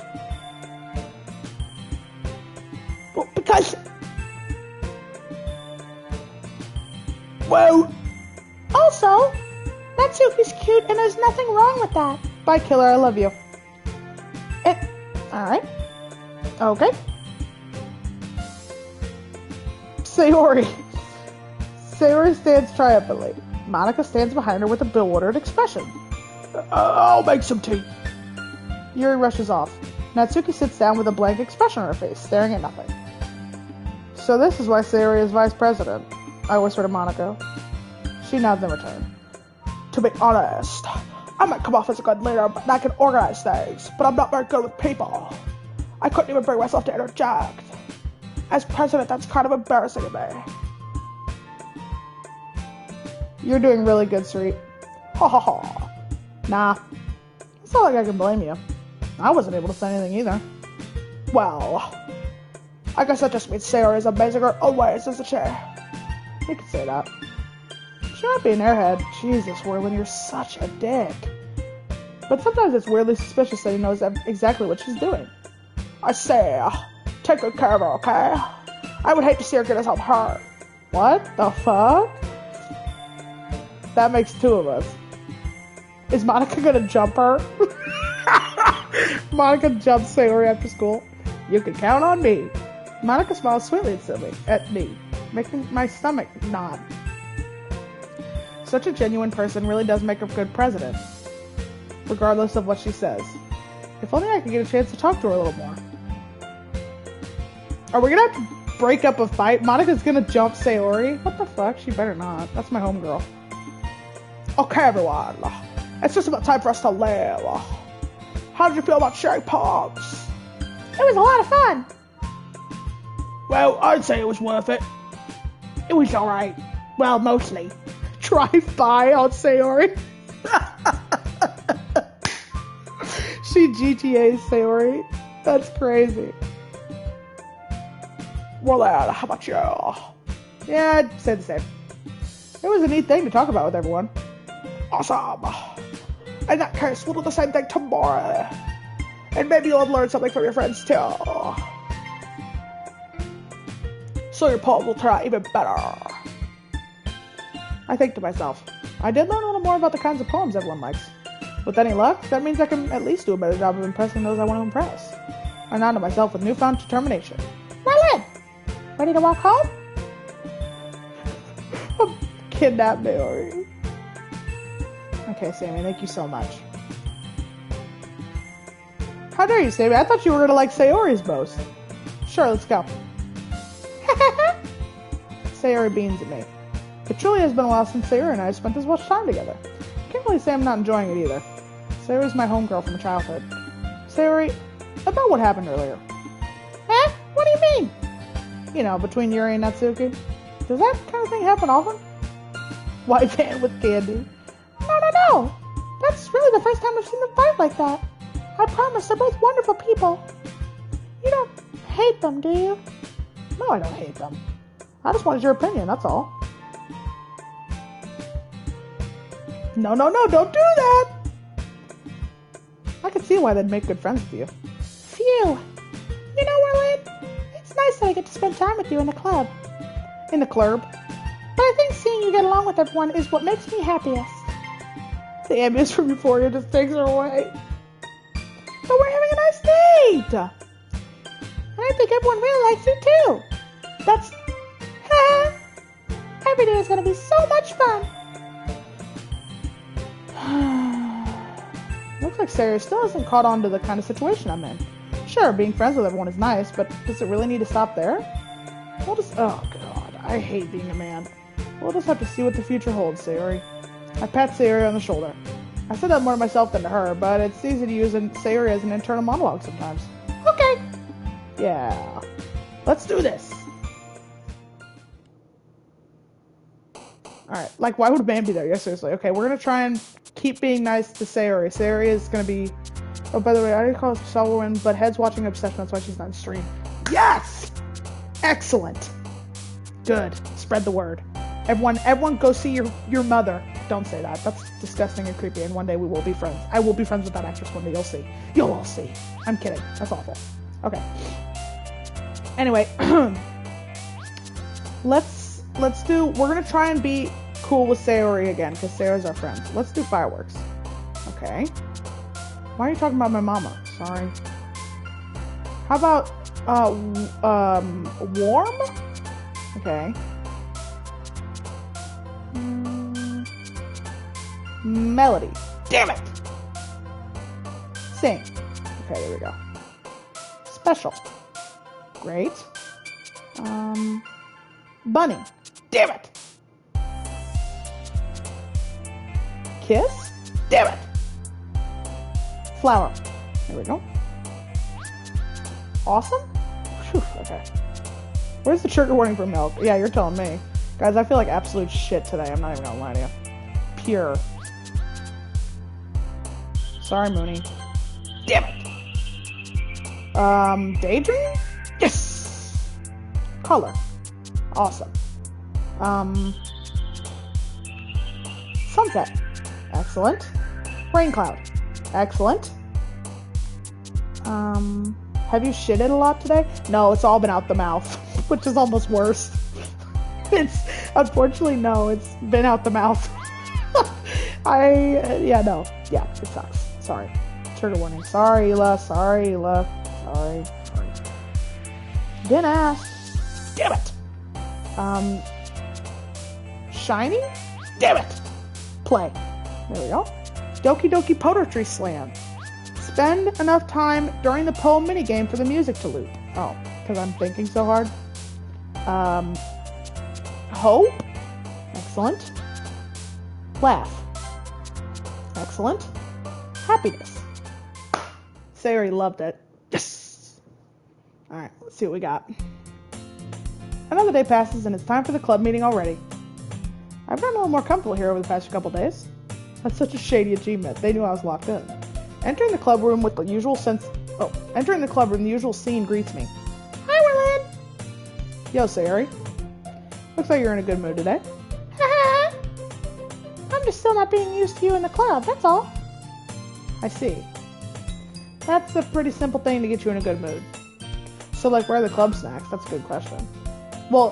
Well, because... Well... Also, Natsuki's cute and there's nothing wrong with that. Bye, Killer. I love you. Alright. Okay. Sayori. Sayori stands triumphantly. Monica stands behind her with a bewildered expression. I'll make some tea. Yuri rushes off. Natsuki sits down with a blank expression on her face, staring at nothing. So this is why Sayori is vice president, I whisper to Monica. She nods in return. To be honest, I might come off as a good leader, and I can organize things, but I'm not very good with people. I couldn't even bring myself to interject. As president, that's kind of embarrassing to me. You're doing really good, Sweet. Ha ha ha. Nah. It's not like I can blame you. I wasn't able to say anything either. Well, I guess that just means Sarah is amazing her own ways, isn't she? You could say that. She might be an airhead. Jesus, Werlin, you're such a dick. But sometimes it's weirdly suspicious that he knows exactly what she's doing. I say, take good care of her, okay? I would hate to see her get herself hurt. What the fuck? That makes two of us. Is Monica gonna jump her? Monica jumps Sayori after school. You can count on me. Monica smiles sweetly at me, making my stomach nod. Such a genuine person really does make a good president, regardless of what she says. If only I could get a chance to talk to her a little more. Are we gonna have to break up a fight? Monica's gonna jump Sayori? What the fuck? She better not. That's my homegirl. Okay, everyone. It's just about time for us to live. How did you feel about sharing poems? It was a lot of fun. Well, I'd say it was worth it. It was alright. Well, mostly. drive by on Sayori. She GTA Sayori. That's crazy. Werlin, how about you? Yeah, I'd say the same. It was a neat thing to talk about with everyone. Awesome. In that case, we'll do the same thing tomorrow. And maybe you'll have learned something from your friends too. So your poem will turn out even better. I think to myself, I did learn a little more about the kinds of poems everyone likes. With any luck, that means I can at least do a better job of impressing those I want to impress. I nod to myself with newfound determination. Werlin, ready to walk home? Kidnap Sayori. Okay, Sammy, thank you so much. How dare you, Sammy? I thought you were going to like Sayori's most. Sure, let's go. Sayori beams at me. It truly has been a while since Sayori and I have spent as much time together. I can't really say I'm not enjoying it either. Sayori's my homegirl from childhood. Sayori, about what happened earlier. Huh? What do you mean? You know, between Yuri and Natsuki. Does that kind of thing happen often? White van with candy. No. That's really the first time I've seen them fight like that. I promise, they're both wonderful people. You don't hate them, do you? No, I don't hate them. I just wanted your opinion, that's all. No, don't do that! I could see why they'd make good friends with you. Phew. You know, Werlin, it's nice that I get to spend time with you in the club. In the club? But I think seeing you get along with everyone is what makes me happiest. The ambience from Euphoria just takes her away. But we're having a nice date! And I think everyone really likes you too. That's... Every day is going to be so much fun. Looks like Sayori still hasn't caught on to the kind of situation I'm in. Sure, being friends with everyone is nice, but does it really need to stop there? We'll just... Oh, God. I hate being a man. We'll just have to see what the future holds, Sayori. I pat Sayori on the shoulder. I said that more to myself than to her, but it's easy to use Sayori as an internal monologue sometimes. Okay. Yeah. Let's do this. Alright, like, why would a man be there? Yeah, seriously. Okay, we're gonna try and keep being nice to Sayori. Sayori is gonna be... Oh, by the way, I already call her Selwyn, but Head's watching Obsession, that's why she's not on stream. Yes! Excellent. Good. Spread the word. Everyone go see your mother. Don't say that. That's disgusting and creepy, and one day we will be friends. I will be friends with that actress one day, you'll see. You'll all see. I'm kidding. That's awful. Okay. Anyway, we're gonna try and be cool with Sayori again, because Sayori's our friend. Let's do fireworks. Okay. Why are you talking about my mama? Sorry. How about, warm? Okay. Melody. Damn it! Sing. Okay, there we go. Special. Great. Bunny. Damn it! Kiss. Damn it! Flower. There we go. Awesome? Whew, okay. Where's the trigger warning for milk? Yeah, you're telling me. Guys, I feel like absolute shit today. I'm not even gonna lie to you. Pure. Sorry, Mooney. Damn it! Daydream? Yes! Color. Awesome. Sunset. Excellent. Rain cloud. Excellent. Have you shitted a lot today? No, it's all been out the mouth, which is almost worse. Unfortunately, no, it's been out the mouth. Yeah, it sucks. Sorry. Trigger warning. Sorry, Ela. Sorry. Didn't ask. Damn it. Shiny? Damn it. Play. There we go. Doki Doki Poetry Slam. Spend enough time during the poem minigame for the music to loop. Oh, because I'm thinking so hard. Hope. Excellent. Laugh. Excellent. Happiness. Sayori loved it. Yes! Alright, let's see what we got. Another day passes and it's time for the club meeting already. I've gotten a little more comfortable here over the past couple days. That's such a shady achievement. They knew I was locked in. Entering the club room, the usual scene greets me. Hi, Werlin. Yo, Sayori. Looks like you're in a good mood today. I'm just still not being used to you in the club, that's all. I see. That's a pretty simple thing to get you in a good mood. So, where are the club snacks? That's a good question. Well,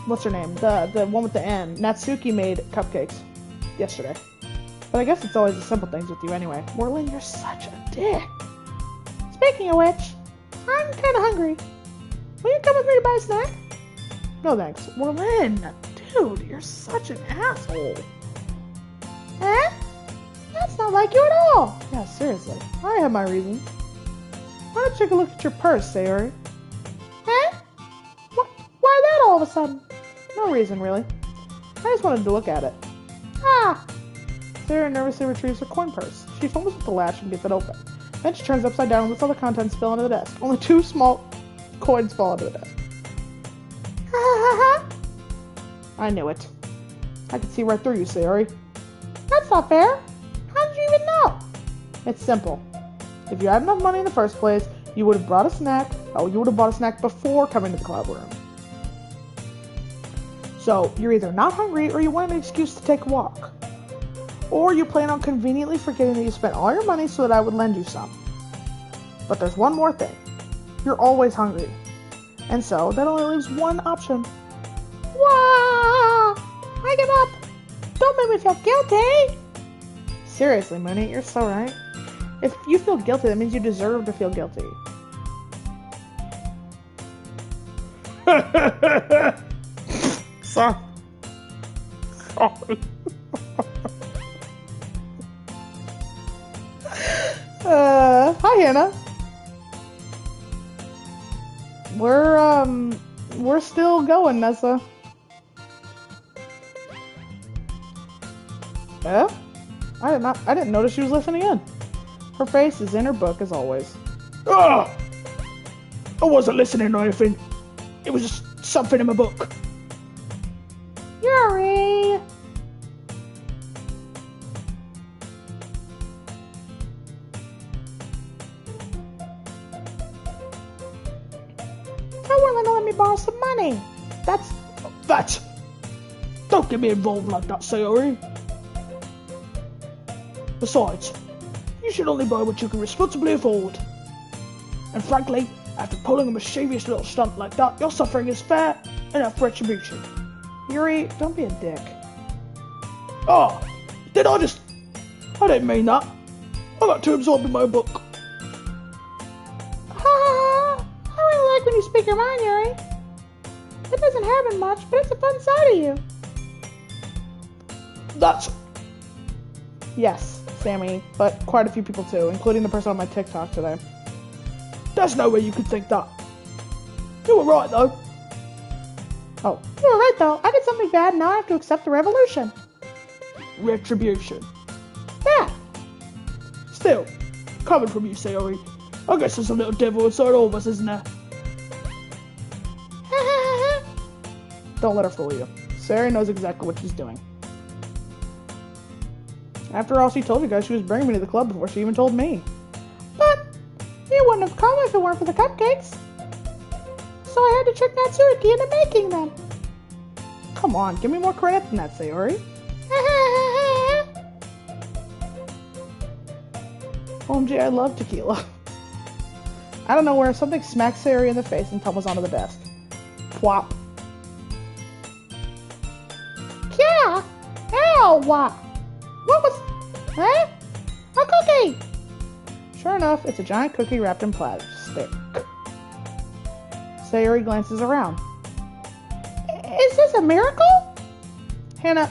what's her name? The one with the N. Natsuki made cupcakes yesterday. But I guess it's always the simple things with you anyway. Werlin, you're such a dick. Speaking of which, I'm kind of hungry. Will you come with me to buy a snack? No thanks. Werlin, dude, you're such an asshole. Eh? That's not like you at all. Yeah, seriously. I have my reasons. Why don't you take a look at your purse, Sayori? Eh? Why that all of a sudden? No reason, really. I just wanted to look at it. Ah. Sayori nervously retrieves her coin purse. She fumbles with the latch and gets it open. Then she turns upside down and lets all the contents spill onto the desk. Only 2 small coins fall onto the desk. I knew it. I could see right through you, Sayori. That's not fair. How did you even know? It's simple. If you had enough money in the first place, you would have brought a snack. Oh, you would have bought a snack before coming to the club room. So, you're either not hungry or you want an excuse to take a walk. Or you plan on conveniently forgetting that you spent all your money so that I would lend you some. But there's one more thing. You're always hungry. And so, that only leaves one option. Wah! I give up. Don't make me feel guilty. Seriously, Mooney, you're so right. If you feel guilty, that means you deserve to feel guilty. Sorry. Hi, Hannah. We're still going, Nessa. Yeah? I didn't notice she was listening in. Her face is in her book as always. Ah! I wasn't listening or anything. It was just something in my book. Yuri! Tell Werlin to let me borrow some money. That! Don't get me involved like that, Sayori. Besides, you should only buy what you can responsibly afford. And frankly, after pulling a mischievous little stunt like that, your suffering is fair enough retribution. Yuri, don't be a dick. Oh, did I just... I didn't mean that. I got too absorbed in my book. I really like when you speak your mind, Yuri. It doesn't happen much, but it's a fun side of you. That's... Yes, Sammy, but quite a few people too, including the person on my TikTok today. There's no way you could think that. You were right, though. Oh. You were right, though. I did something bad, and now I have to accept the revolution. Retribution. Yeah. Still, coming from you, Sayori, I guess there's a little devil inside all of us, isn't there? Don't let her fool you. Sayori knows exactly what she's doing. After all, she told you guys she was bringing me to the club before she even told me. But you wouldn't have come if it weren't for the cupcakes. So I had to trick Natsuki into making them. Come on, give me more credit than that, Sayori. OMG, I love tequila. I don't know where something smacks Sayori in the face and tumbles onto the desk. Plop. Yeah. Ow. What was... Huh? A cookie. Sure enough, it's a giant cookie wrapped in plastic. Sayori glances around. Is this a miracle? Hannah.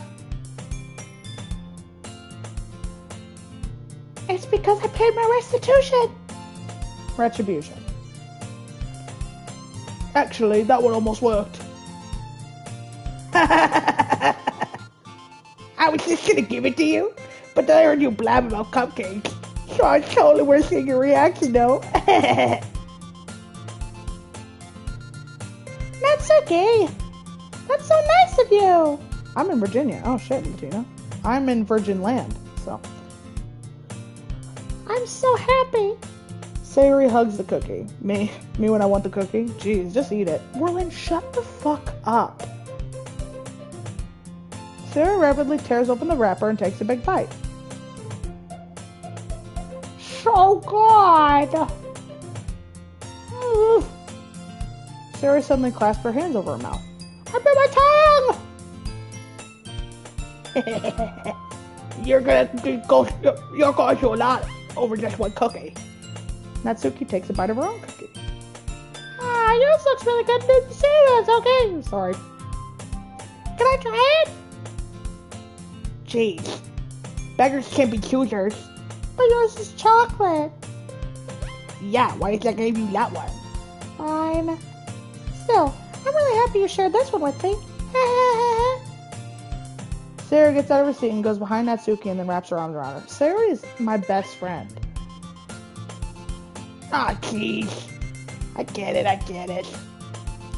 It's because I paid my restitution. Retribution. Actually, that one almost worked. I was just gonna give it to you, but then I heard you blab about cupcakes. So I was totally worth seeing your reaction, though. Natsuki, that's so nice of you. I'm in Virginia. Oh shit, Latina. I'm in Virgin Land, so. I'm so happy. Sayori hugs the cookie. Me when I want the cookie? Jeez, just eat it. Werlin, shut the fuck up. Sayori rapidly tears open the wrapper and takes a big bite. So good. Sayori suddenly clasped her hands over her mouth. I bit my tongue. You're going through a lot over just one cookie. Natsuki takes a bite of her own cookie. Ah, yours looks really good. Didn't say that's okay. I'm sorry. Can I try it? Jeez. Beggars can't be choosers. But yours is chocolate. Yeah, why did I give you that one? Fine. Still, I'm really happy you shared this one with me. Sayori gets out of her seat and goes behind Natsuki and then wraps her arms around her. Sayori is my best friend. Ah, jeez. I get it.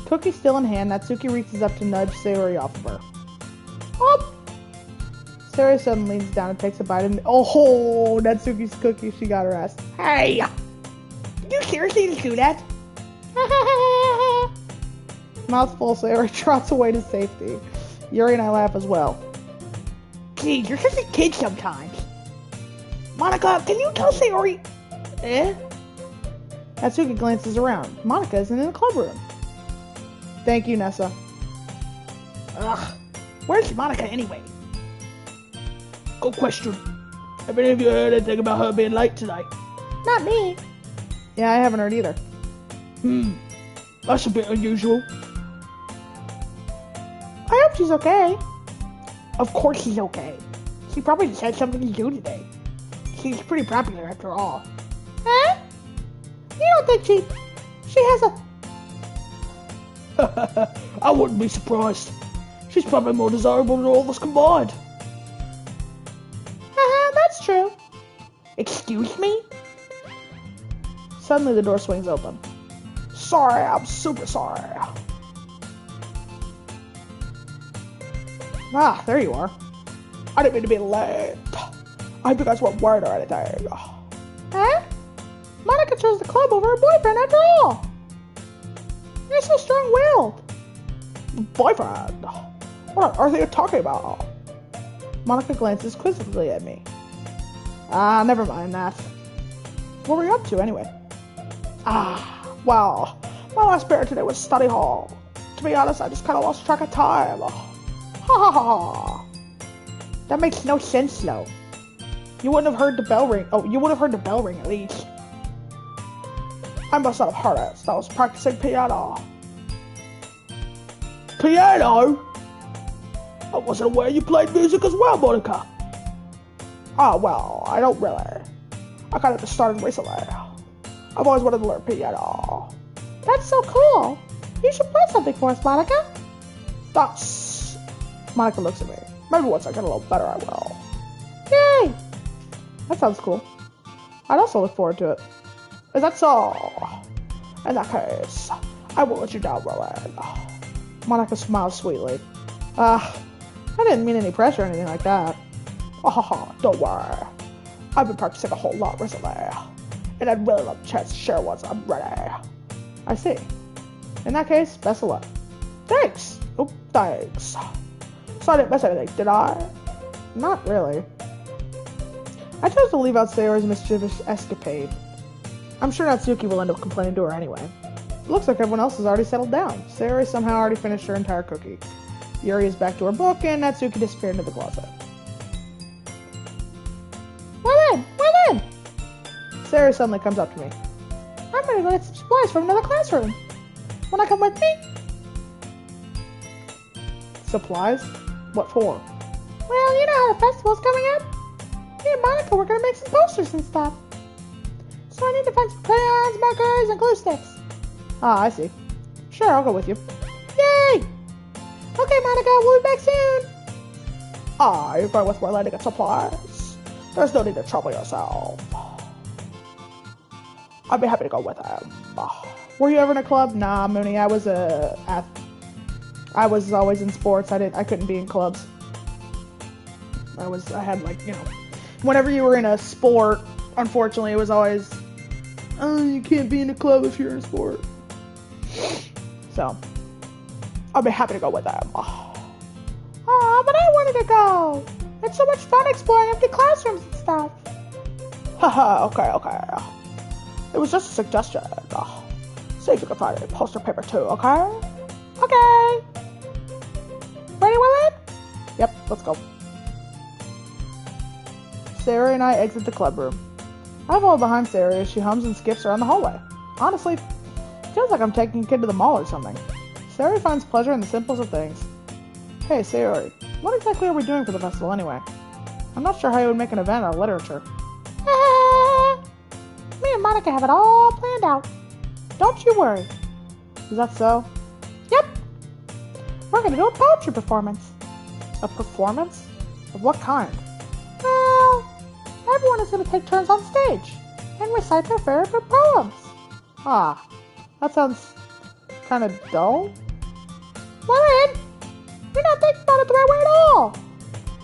Cookie still in hand, Natsuki reaches up to nudge Sayori off of her. Up! Sayori suddenly leans down and takes a bite and oh, Natsuki's cookie, she got her ass. Hey! Did you seriously just do that? Mouthful, Sayori trots away to safety. Yuri and I laugh as well. Geez, you're such a kid sometimes. Monica, can you tell Sayori? Natsuki glances around. Monica isn't in the club room. Thank you, Nessa. Ugh. Where's Monica anyway? Good question. Have any of you heard anything about her being late tonight? Not me. Yeah, I haven't heard either. That's a bit unusual. I hope she's okay. Of course she's okay. She probably just had something to do today. She's pretty popular after all. Huh? You don't think she has a... I wouldn't be surprised. She's probably more desirable than all of us combined. That's true. Excuse me? Suddenly the door swings open. Sorry, I'm super sorry. Ah, there you are. I didn't mean to be late. I hope you guys weren't worried or anything. Huh? Monica chose the club over her boyfriend after all. You're so strong-willed. Boyfriend? What are they talking about? Monica glances quizzically at me. Ah, never mind that. What were you up to anyway? Well, my last period today was study hall. To be honest, I just kind of lost track of time. Ha. That makes no sense though. You wouldn't have heard the bell ring. Oh, you would have heard the bell ring at least. I must not have heard it. I was practicing piano. Piano? I wasn't aware you played music as well, Monica. Oh, well, I don't really. I kind of just started recently. I've always wanted to learn piano. That's so cool. You should play something for us, Monica. That's... Monica looks at me. Maybe once I get a little better, I will. Yay! That sounds cool. I'd also look forward to it. Is that so? In that case, I will let you down, Werlin. Monica smiles sweetly. I didn't mean any pressure or anything like that. Don't worry. I've been practicing a whole lot recently, and I'd really love the chance to share once I'm ready. I see. In that case, best of luck. Thanks. Oh, thanks. So I didn't miss anything, did I? Not really. I chose to leave out Sayori's mischievous escapade. I'm sure Natsuki will end up complaining to her anyway. It looks like everyone else has already settled down. Sayori somehow already finished her entire cookie. Yuri is back to her book, and Natsuki disappeared into the closet. Werlin! Sayori suddenly comes up to me. I'm gonna go get some supplies from another classroom. Wanna come with me? Supplies? What for? Well, you know how the festival's coming up? Me and Monica were gonna make some posters and stuff. So I need to find some crayons, markers, and glue sticks. Ah, I see. Sure, I'll go with you. Yay! Okay, Monica, we'll be back soon. You're going with Werlin to get supplies. There's no need to trouble yourself. I'd be happy to go with him. Were you ever in a club? Nah, Mooney. I was always in sports. I couldn't be in clubs. I had like, whenever you were in a sport, unfortunately, it was always, oh, you can't be in a club if you're in a sport. So, I'll be happy to go with them. Aw, but I wanted to go. It's so much fun exploring empty classrooms and stuff. Haha, okay. It was just a suggestion. See if you can find a poster paper too, okay? Okay. Ready, Werlin? Yep, let's go. Sarah and I exit the club room. I follow behind Sarah as she hums and skips around the hallway. Honestly, it feels like I'm taking a kid to the mall or something. Sarah finds pleasure in the simplest of things. Hey, Sayori, what exactly are we doing for the festival anyway? I'm not sure how you would make an event out of literature. Me and Monica have it all planned out. Don't you worry. Is that so? Yep. We're going to do a poetry performance. A performance? Of what kind? Well, everyone is going to take turns on stage and recite their favorite poems. Ah, that sounds kind of dull. Werlin, you're not thinking about it the right way at all.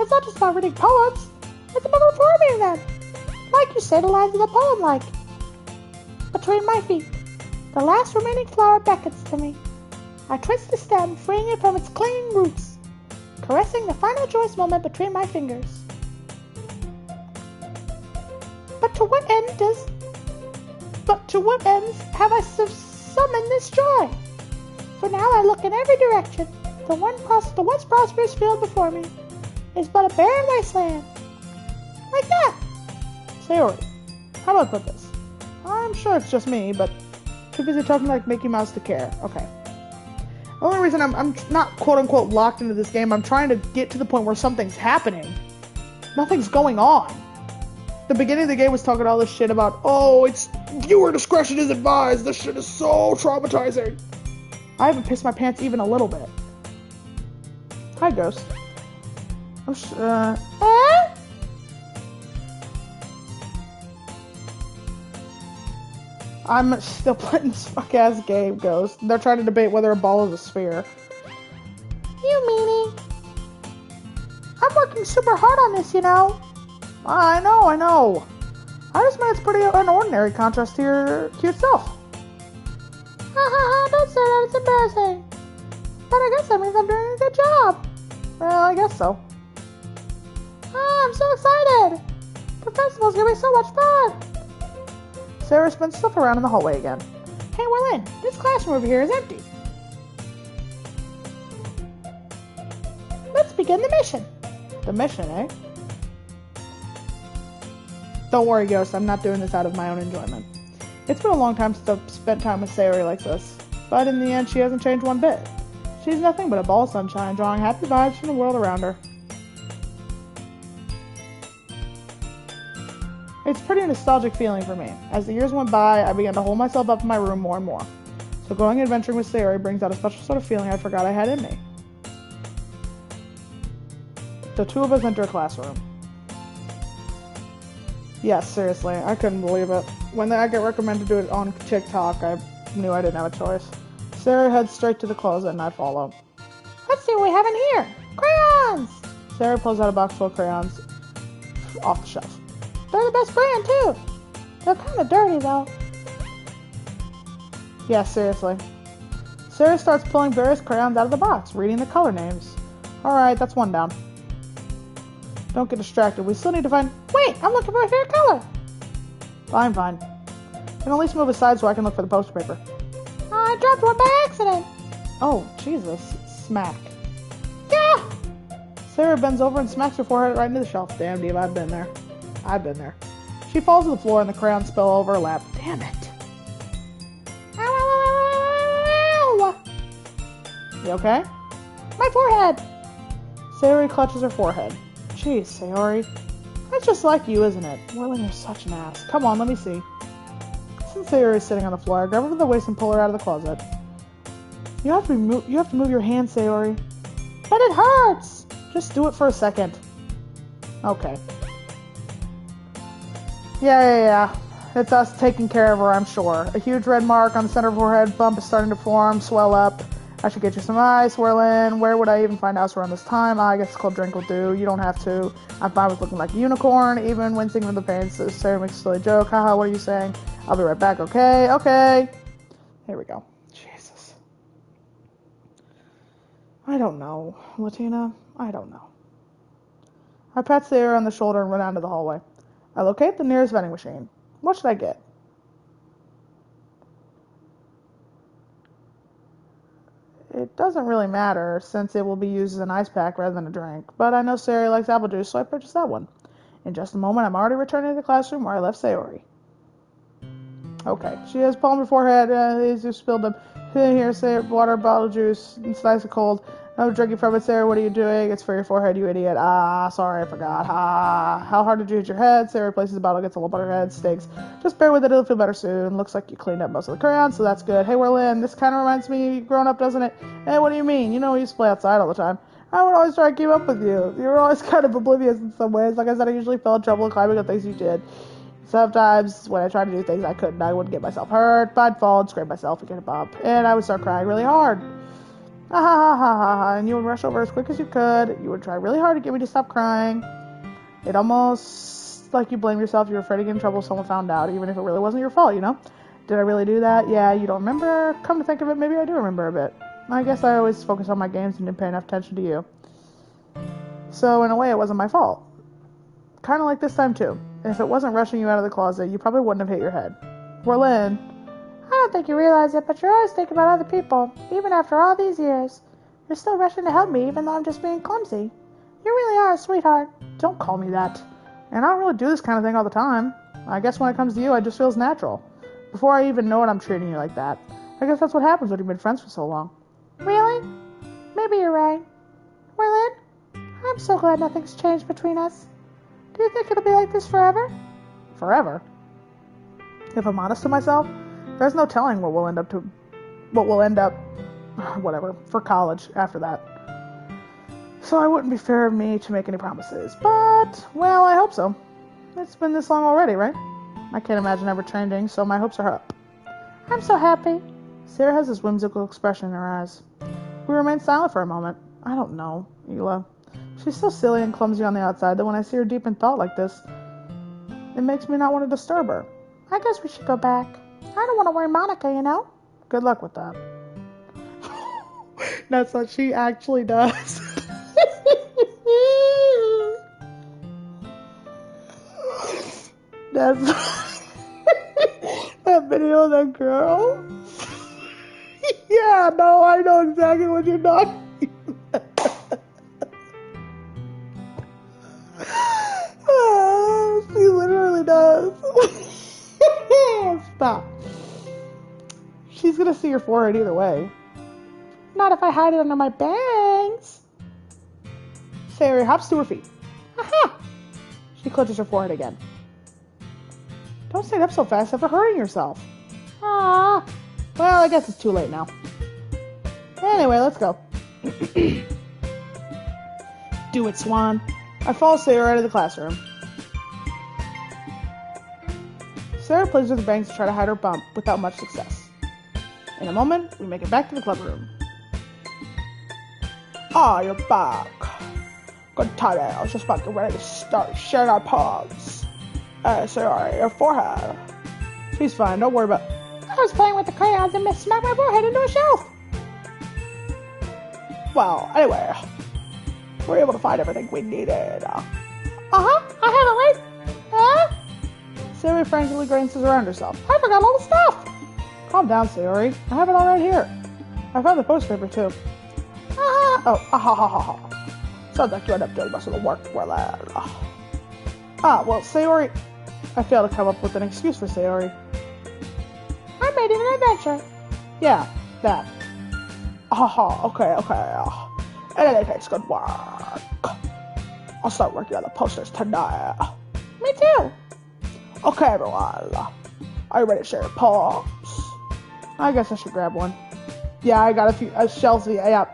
It's not just about reading poems. It's about performing them. Like you say the lines of the poem like, between my feet, the last remaining flower beckons to me. I twist the stem, freeing it from its clinging roots, caressing the final choice moment between my fingers. But to what ends have I summoned this joy? For now I look in every direction. The once prosperous field before me is but a barren wasteland. Like that. Sayori, how do I put this? I'm sure it's just me, but too busy talking like Mickey Mouse to care. Okay. The only reason I'm not quote-unquote locked into this game, I'm trying to get to the point where something's happening. Nothing's going on. The beginning of the game was talking all this shit about, oh, it's viewer discretion is advised. This shit is so traumatizing. I haven't pissed my pants even a little bit. Hi, Ghost. I'm still playing this fuck-ass game, Ghost. They're trying to debate whether a ball is a sphere. You meanie. I'm working super hard on this, you know. I know. I just mean it's pretty an ordinary contrast to your cute self. Don't say that, it's embarrassing. But I guess that means I'm doing a good job. Well, I guess so. I'm so excited. The festival's gonna be so much fun. Sarah spins stuff around in the hallway again. Hey, Werlin, this classroom over here is empty. Let's begin the mission. The mission, eh? Don't worry, Ghost, I'm not doing this out of my own enjoyment. It's been a long time since I've spent time with Sayori like this, but in the end she hasn't changed one bit. She's nothing but a ball of sunshine, drawing happy vibes from the world around her. It's a pretty nostalgic feeling for me. As the years went by, I began to hold myself up in my room more and more. So going adventuring with Sayori brings out a special sort of feeling I forgot I had in me. The two of us enter a classroom. Yes, seriously, I couldn't believe it. When I got recommended to do it on TikTok, I knew I didn't have a choice. Sarah heads straight to the closet and I follow. Let's see what we have in here. Crayons! Sarah pulls out a box full of crayons off the shelf. They're the best brand, too. They're kind of dirty, though. Yeah, seriously. Sarah starts pulling various crayons out of the box, reading the color names. Alright, that's one down. Don't get distracted. We still need to find... Wait, I'm looking for my favorite color. Fine. Can at least move aside so I can look for the poster paper. I dropped one by accident. Oh, Jesus. Smack. Yeah! Sarah bends over and smacks her forehead right into the shelf. Damn, Diva, I've been there. She falls to the floor and the crayons spill over her lap. Damn it. Ow! You okay? My forehead. Sayori clutches her forehead. Jeez, Sayori. That's just like you, isn't it? Werlin, you're such an ass. Come on, let me see. Since Sayori is sitting on the floor, I grab her by the waist and pull her out of the closet. You have to move your hand, Sayori. But it hurts. Just do it for a second. Okay. Yeah. It's us taking care of her, I'm sure. A huge red mark on the center of her forehead, bump is starting to form, swell up. I should get you some ice, Werlin. Where would I even find ice around this time? I guess a cold drink will do. You don't have to. I'm fine with looking like a unicorn, even wincing from the pain. So Sarah makes a silly joke. Haha, what are you saying? I'll be right back, okay? Okay. Here we go. Jesus. I don't know, Latina. I don't know. I pat Sarah on the shoulder and run out into the hallway. I locate the nearest vending machine. What should I get? It doesn't really matter, since it will be used as an ice pack rather than a drink, but I know Sayori likes apple juice, so I purchased that one. In just a moment, I'm already returning to the classroom where I left Sayori. Okay, she has palm her forehead, he's just spilled them. Here, Sayori, water, bottle juice, it's nice and cold. No drinking from it, Sarah, what are you doing? It's for your forehead, you idiot. Ah, sorry, I forgot. Ah, how hard did you hit your head? Sarah places the bottle, gets a lump on her head, stinks. Just bear with it, it'll feel better soon. Looks like you cleaned up most of the crayons, so that's good. Hey, Werlin, this kind of reminds me of growing up, doesn't it? Hey, what do you mean? You know we used to play outside all the time. I would always try to keep up with you. You were always kind of oblivious in some ways. Like I said, I usually fell in trouble climbing up things you did. Sometimes, when I tried to do things I couldn't, I wouldn't get myself hurt, but I'd fall and scrape myself and get a bump, and I would start crying really hard. Ha ha ha ha ha, and you would rush over as quick as you could. You would try really hard to get me to stop crying. It almost like you blame yourself. You were afraid to get in trouble if someone found out, even if it really wasn't your fault, you know? Did I really do that? Yeah, you don't remember? Come to think of it, maybe I do remember a bit. I guess I always focused on my games and didn't pay enough attention to you. So, in a way, it wasn't my fault. Kind of like this time, too. And if it wasn't rushing you out of the closet, you probably wouldn't have hit your head. Werlin. I don't think you realize it, but you're always thinking about other people, even after all these years. You're still rushing to help me, even though I'm just being clumsy. You really are a sweetheart. Don't call me that. And I don't really do this kind of thing all the time. I guess when it comes to you, it just feels natural. Before I even know it, I'm treating you like that. I guess that's what happens when you've been friends for so long. Really? Maybe you're right. Werlin, I'm so glad nothing's changed between us. Do you think it'll be like this forever? Forever? If I'm honest to myself, there's no telling what we'll end up, whatever, for college after that. So it wouldn't be fair of me to make any promises. But, well, I hope so. It's been this long already, right? I can't imagine ever changing, so my hopes are up. I'm so happy. Sarah has this whimsical expression in her eyes. We remain silent for a moment. I don't know, Ela. She's so silly and clumsy on the outside that when I see her deep in thought like this, it makes me not want to disturb her. I guess we should go back. I don't want to worry Monica, you know? Good luck with that. That's what she actually does. That's that video of that girl. Yeah, no, I know exactly what you're talking about. She literally does. Stop. She's gonna see your forehead either way. Not if I hide it under my bangs. Sayori hops to her feet. Aha! She clutches her forehead again. Don't stand up so fast after hurting yourself. Ah. Well, I guess it's too late now. Anyway, let's go. Do it, Swan. I follow Sarah out of the classroom. Sarah plays with her bangs to try to hide her bump without much success. In a moment, we make it back to the club room. Ah, you're back. Good timing. I was just about to get ready to start sharing our poems. Sorry, your forehead. She's fine, don't worry about it. I was playing with the crayons and smacked my forehead into a shelf. Well, anyway, we were able to find everything we needed. I have it right. Sayori frantically glances around herself. I forgot all the stuff. Calm down, Sayori. I have it all right here. I found the post paper too. Sounds like you end up doing most of the work, Werlin. Well, Sayori... I failed to come up with an excuse for Sayori. I made it an adventure. Yeah, that. Okay. In any case, good work. I'll start working on the posters tonight. Me too. Okay, everyone. Are you ready to share your poems? I guess I should grab one. Yeah, I got a few... Chelsea, yeah.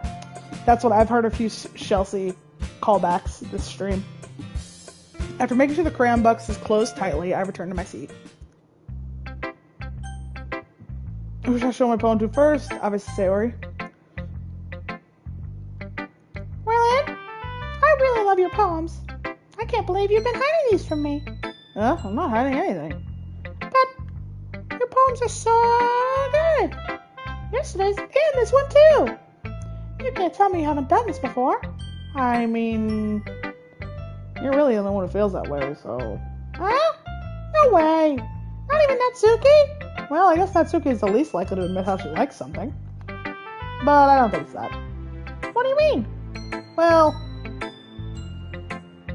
That's what I've heard, a few Chelsea callbacks this stream. After making sure the crayon box is closed tightly, I return to my seat. Who should I show my poem to first? Obviously, Sayori. poems. I can't believe you've been hiding these from me. I'm not hiding anything. But your poems are so good. Yesterday's and this one too. You can't tell me you haven't done this before. I mean, you're really the only one who feels that way, so... Huh? No way. Not even Natsuki? Well, I guess Natsuki is the least likely to admit how she likes something. But I don't think it's that. What do you mean? Well...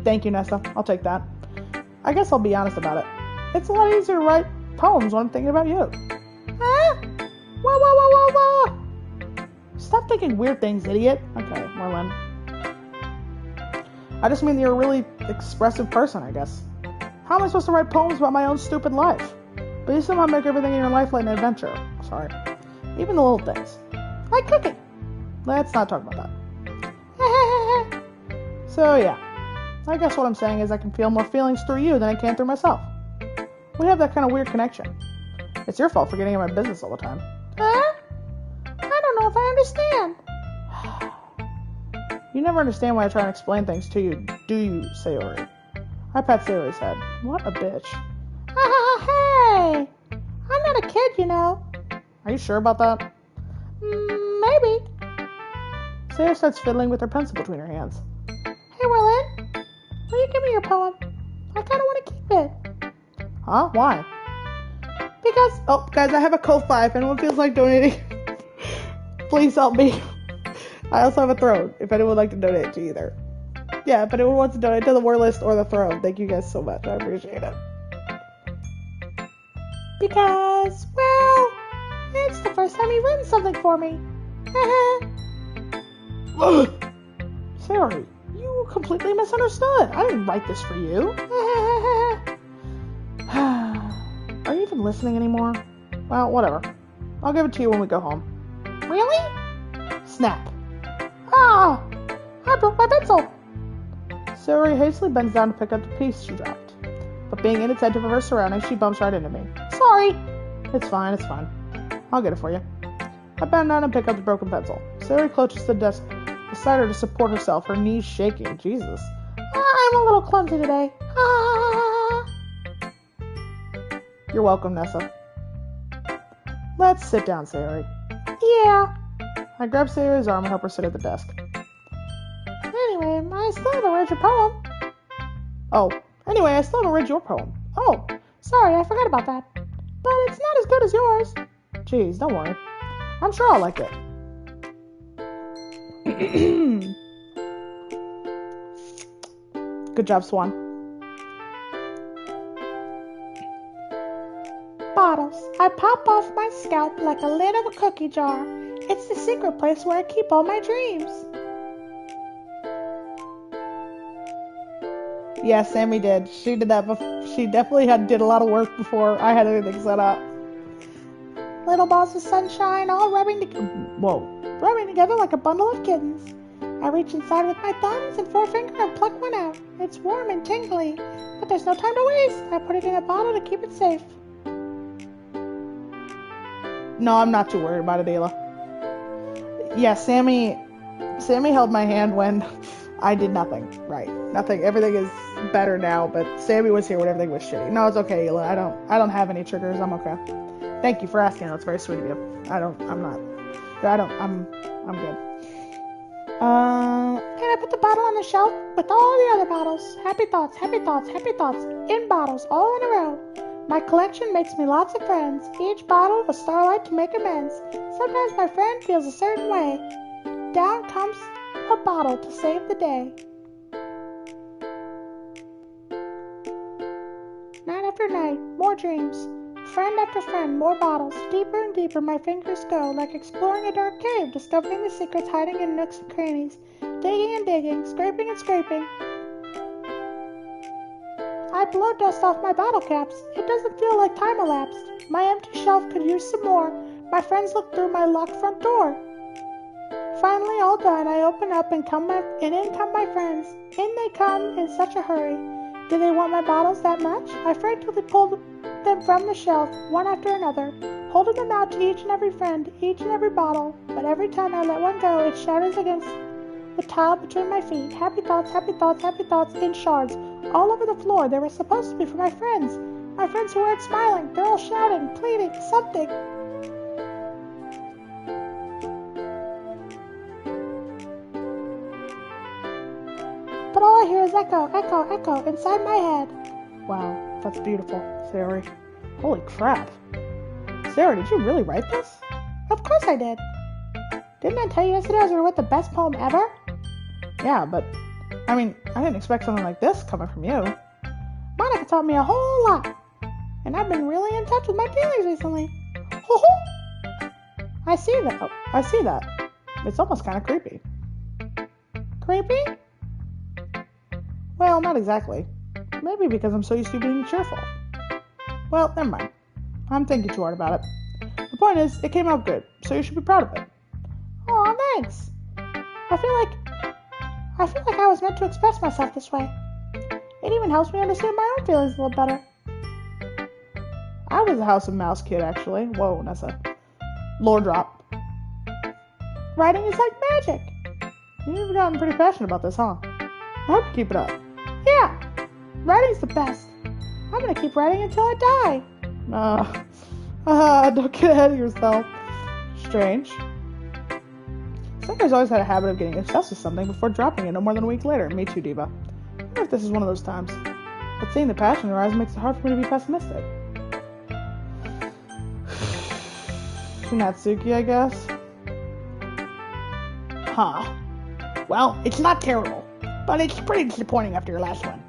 Thank you, Nessa. I'll take that. I guess I'll be honest about it. It's a lot easier to write poems when I'm thinking about you. Huh? Whoa. Stop thinking weird things, idiot. Okay, Werlin. I just mean that you're a really expressive person, I guess. How am I supposed to write poems about my own stupid life? But you somehow make everything in your life like an adventure. Sorry. Even the little things. Like cooking. Let's not talk about that. So, yeah. I guess what I'm saying is I can feel more feelings through you than I can through myself. We have that kind of weird connection. It's your fault for getting in my business all the time. Huh? I don't know if I understand. You never understand why I try and explain things to you, do you, Sayori? I pat Sayori's head. What a bitch. Hey! I'm not a kid, you know. Are you sure about that? Maybe. Sayori starts fiddling with her pencil between her hands. Hey, Werlin. Will you give me your poem? I kind of want to keep it. Huh? Why? Because... Oh, guys, I have a Ko-Fi. If anyone feels like donating, please help me. I also have a throne, if anyone would like to donate to either. Yeah, if anyone wants to donate to the War List or the throne, thank you guys so much. I appreciate it. Because, well, it's the first time you've written something for me. Sayori, you completely misunderstood. I didn't write this for you. Are you even listening anymore? Well, whatever. I'll give it to you when we go home. Really? Snap. Ah! I broke my pencil. Sayori hastily bends down to pick up the piece she dropped. But being inattentive of her surroundings, she bumps right into me. Sorry. It's fine. I'll get it for you. I bend down and pick up the broken pencil. Sayori clutches the desk beside her to support herself, her knees shaking. Jesus. I'm a little clumsy today. You're welcome, Nessa. Let's sit down, Sayori. Yeah. I grab Sayori's arm and help her sit at the desk. Anyway, I still haven't read your poem. Oh, anyway, I still haven't read your poem. Oh, sorry, I forgot about that. But it's not as good as yours. Jeez, don't worry. I'm sure I'll like it. Good job, Swan. Bottles. I pop off my scalp like a lid of a cookie jar. It's the secret place where I keep all my dreams. Yeah, Sammy did. She did that before. She definitely did a lot of work before I had anything set up. Little balls of sunshine all rubbing together like a bundle of kittens. I reach inside with my thumbs and forefinger and pluck one out. It's warm and tingly, but there's no time to waste. I put it in a bottle to keep it safe. No, I'm not too worried about it, Ayla. Yeah, Sammy held my hand when I did nothing. Right. Nothing. Everything is better now, but Sammy was here when everything was shitty. No, it's okay, Ayla. I don't have any triggers. I'm okay. Thank you for asking. That's very sweet of you. I'm good. And I put the bottle on the shelf with all the other bottles. Happy thoughts in bottles, all in a row. My collection makes me lots of friends. Each bottle a starlight to make amends. Sometimes my friend feels a certain way. Down comes a bottle to save the day. Night after night, more dreams. Friend after friend, more bottles. Deeper and deeper my fingers go, like exploring a dark cave, discovering the secrets hiding in nooks and crannies. Digging and digging, scraping and scraping. I blow dust off my bottle caps. It doesn't feel like time elapsed. My empty shelf could use some more. My friends look through my locked front door. Finally all done, I open up and in come my friends. In they come in such a hurry. Do they want my bottles that much? I frantically pulled them from the shelf, one after another, holding them out to each and every friend, each and every bottle. But every time I let one go, it shatters against the tile between my feet. Happy thoughts, happy thoughts, happy thoughts in shards all over the floor. They were supposed to be for my friends. My friends who weren't smiling. They're all shouting, pleading, something. But all I hear is echo, echo, echo inside my head. Wow, that's beautiful, Sari. Holy crap. Sarah, did you really write this? Of course I did. Didn't I tell you yesterday I was going to write the best poem ever? Yeah, but, I didn't expect something like this coming from you. Monica taught me a whole lot. And I've been really in touch with my feelings recently. Ho-ho! I see that. Oh, I see that. It's almost kind of creepy. Creepy? Well, not exactly. Maybe because I'm so used to being cheerful. Well, never mind. I'm thinking too hard about it. The point is, it came out good, so you should be proud of it. Aw, thanks. I feel like I was meant to express myself this way. It even helps me understand my own feelings a little better. I was a House of Mouse kid, actually. Whoa, that's a lore drop. Writing is like magic. You've gotten pretty passionate about this, huh? I hope you keep it up. Yeah, writing's the best. I'm gonna keep writing until I die. Don't get ahead of yourself. Strange. Summer's always had a habit of getting obsessed with something before dropping it no more than a week later. Me too, Diva. I wonder if this is one of those times. But seeing the passion in her eyes makes it hard for me to be pessimistic. Natsuki, I guess. Huh. Well, it's not terrible, but it's pretty disappointing after your last one.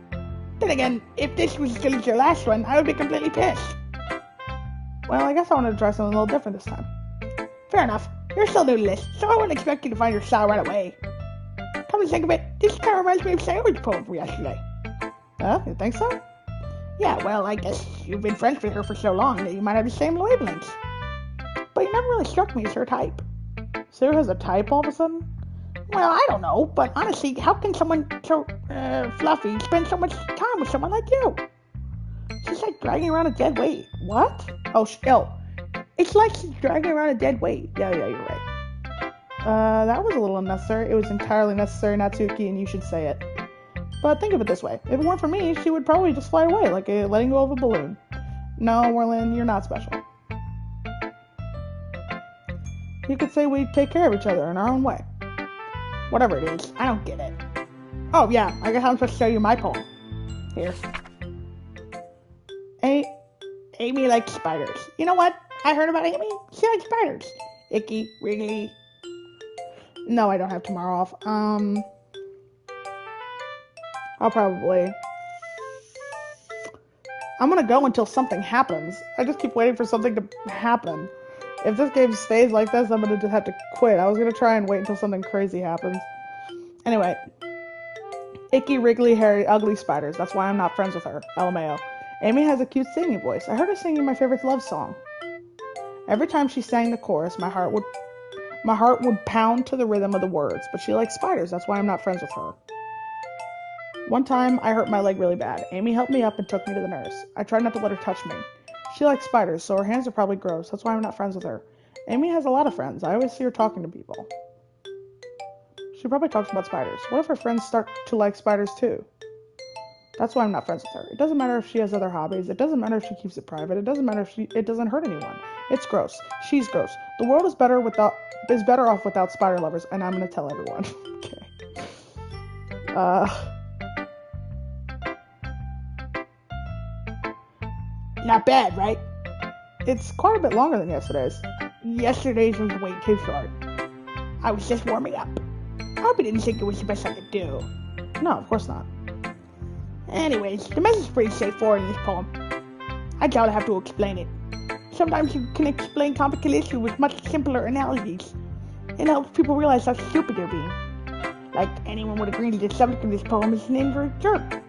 Then again, if this was as good as your last one, I would be completely pissed. Well, I guess I wanted to try something a little different this time. Fair enough. You're still new to this, so I wouldn't expect you to find your style right away. Come to think of it, this kind of reminds me of Sayori's poem from yesterday. You think so? Yeah, well, I guess you've been friends with her for so long that you might have the same wavelengths. But you never really struck me as her type. Sarah has a type all of a sudden? Well, I don't know, but honestly, how can someone so, fluffy spend so much time with someone like you? She's like dragging around a dead weight. What? Oh, it's like she's dragging around a dead weight. Yeah, you're right. That was a little unnecessary. It was entirely necessary, Natsuki, and you should say it. But think of it this way. If it weren't for me, she would probably just fly away, like letting go of a balloon. No, Werlin, you're not special. You could say we take care of each other in our own way. Whatever it is, I don't get it. Oh, yeah, I guess I'm supposed to show you my poem. Here. Amy likes spiders. You know what? I heard about Amy. She likes spiders. Icky, wriggly. No, I don't have tomorrow off. I'm gonna go until something happens. I just keep waiting for something to happen. If this game stays like this, I'm gonna just have to quit. I was gonna try and wait until something crazy happens. Anyway. Icky, wriggly, hairy, ugly spiders. That's why I'm not friends with her. LMAO. Amy has a cute singing voice. I heard her singing my favorite love song. Every time she sang the chorus, my heart would pound to the rhythm of the words. But she likes spiders. That's why I'm not friends with her. One time, I hurt my leg really bad. Amy helped me up and took me to the nurse. I tried not to let her touch me. She likes spiders, so her hands are probably gross. That's why I'm not friends with her. Amy has a lot of friends. I always see her talking to people. She probably talks about spiders. What if her friends start to like spiders too? That's why I'm not friends with her. It doesn't matter if she has other hobbies. It doesn't matter if she keeps it private. It doesn't matter if it doesn't hurt anyone. It's gross. She's gross. The world is better off without spider lovers, and I'm gonna tell everyone. Okay. Not bad, right? It's quite a bit longer than yesterday's. Yesterday's was way too short. I was just warming up. I hope you didn't think it was the best I could do. No, of course not. Anyways, the message is pretty straightforward in this poem. I doubt I have to explain it. Sometimes you can explain complicated issues with much simpler analogies. It helps people realize how stupid they're being. Like anyone would agree that the subject of this poem is an inverted jerk.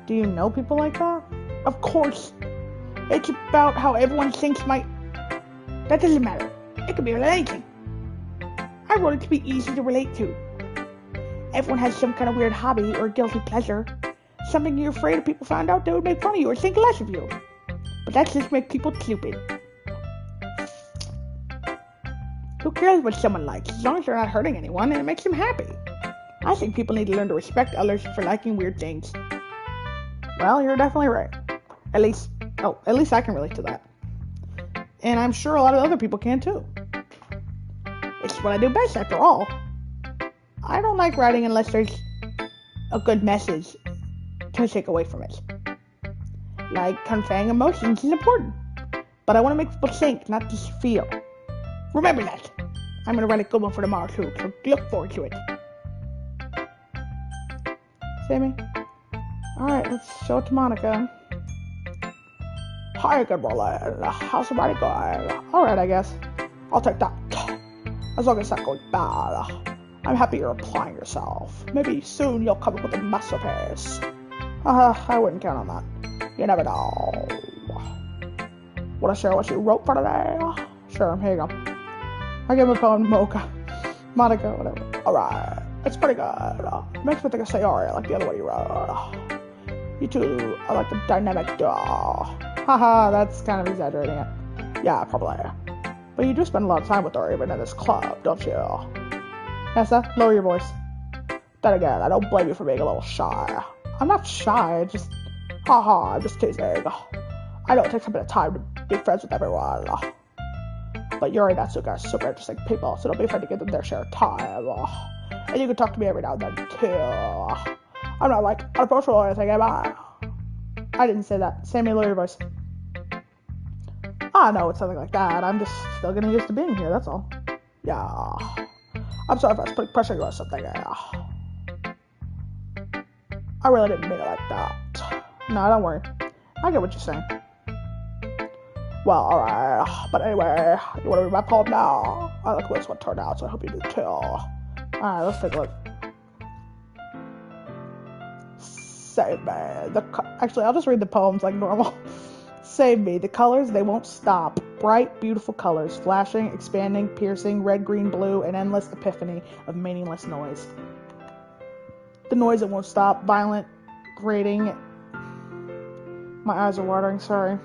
Do you know people like that? Of course. It's about how everyone thinks my... That doesn't matter. It could be about anything. I wrote it to be easy to relate to. Everyone has some kind of weird hobby or guilty pleasure. Something you're afraid if people found out they would make fun of you or think less of you. But that just makes people stupid. Who cares what someone likes, as long as they're not hurting anyone and it makes them happy? I think people need to learn to respect others for liking weird things. Well, you're definitely right. At least I can relate to that. And I'm sure a lot of other people can too. It's what I do best, after all. I don't like writing unless there's a good message to take away from it. Like, conveying emotions is important. But I want to make people think, not just feel. Remember that. I'm going to write a good one for tomorrow too, so look forward to it. Sammy? Alright, let's show it to Monica. Hi, good Werlin. How's the writing going? Alright, I guess. I'll take that. As long as it's not going bad. I'm happy you're applying yourself. Maybe soon you'll come up with a masterpiece. I wouldn't count on that. You never know. Want to share what you wrote for today? Sure, here you go. I give a poem to Monica, whatever. Alright, it's pretty good. Makes me think of Sayori, like the other one you wrote. You two are like the dynamic duo. Haha, that's kind of exaggerating it. Yeah, probably. But you do spend a lot of time with her even in this club, don't you? Nessa, lower your voice. Then again, I don't blame you for being a little shy. I'm not shy, just... I'm just teasing. I know it takes a bit of time to be friends with everyone. But Yuri and Natsuka are super interesting people, so don't be afraid to give them their share of time. And you can talk to me every now and then, too. I'm not, like, unapproachable or anything, am I? I didn't say that. Sammy, lower your voice. No, it's something like that. I'm just still getting used to being here, that's all. Yeah. I'm sorry if I was putting pressure on you or something. I really didn't mean it like that. No, don't worry. I get what you're saying. Well, alright. But anyway, you want to read my poem now? I like the way this one turned out, so I hope you do too. Alright, let's take a look. Save me. Actually, I'll just read the poems like normal. Save me. The colors, they won't stop. Bright, beautiful colors, flashing, expanding, piercing, red, green, blue, an endless epiphany of meaningless noise. The noise that won't stop, violent, grating. My eyes are watering, sorry.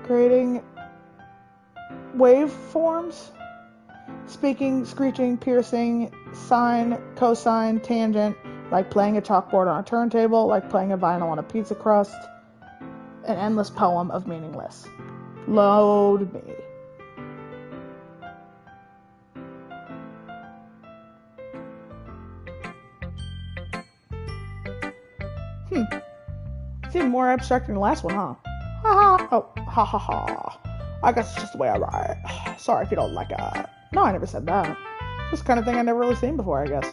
Grating waveforms. Speaking, screeching, piercing, sine, cosine, tangent, like playing a chalkboard on a turntable, like playing a vinyl on a pizza crust. An endless poem of meaningless. Load me. It's even more abstract than the last one, huh? Ha. I guess it's just the way I write. Sorry if you don't like it. No, I never said that. It's the kind of thing I've never really seen before, I guess.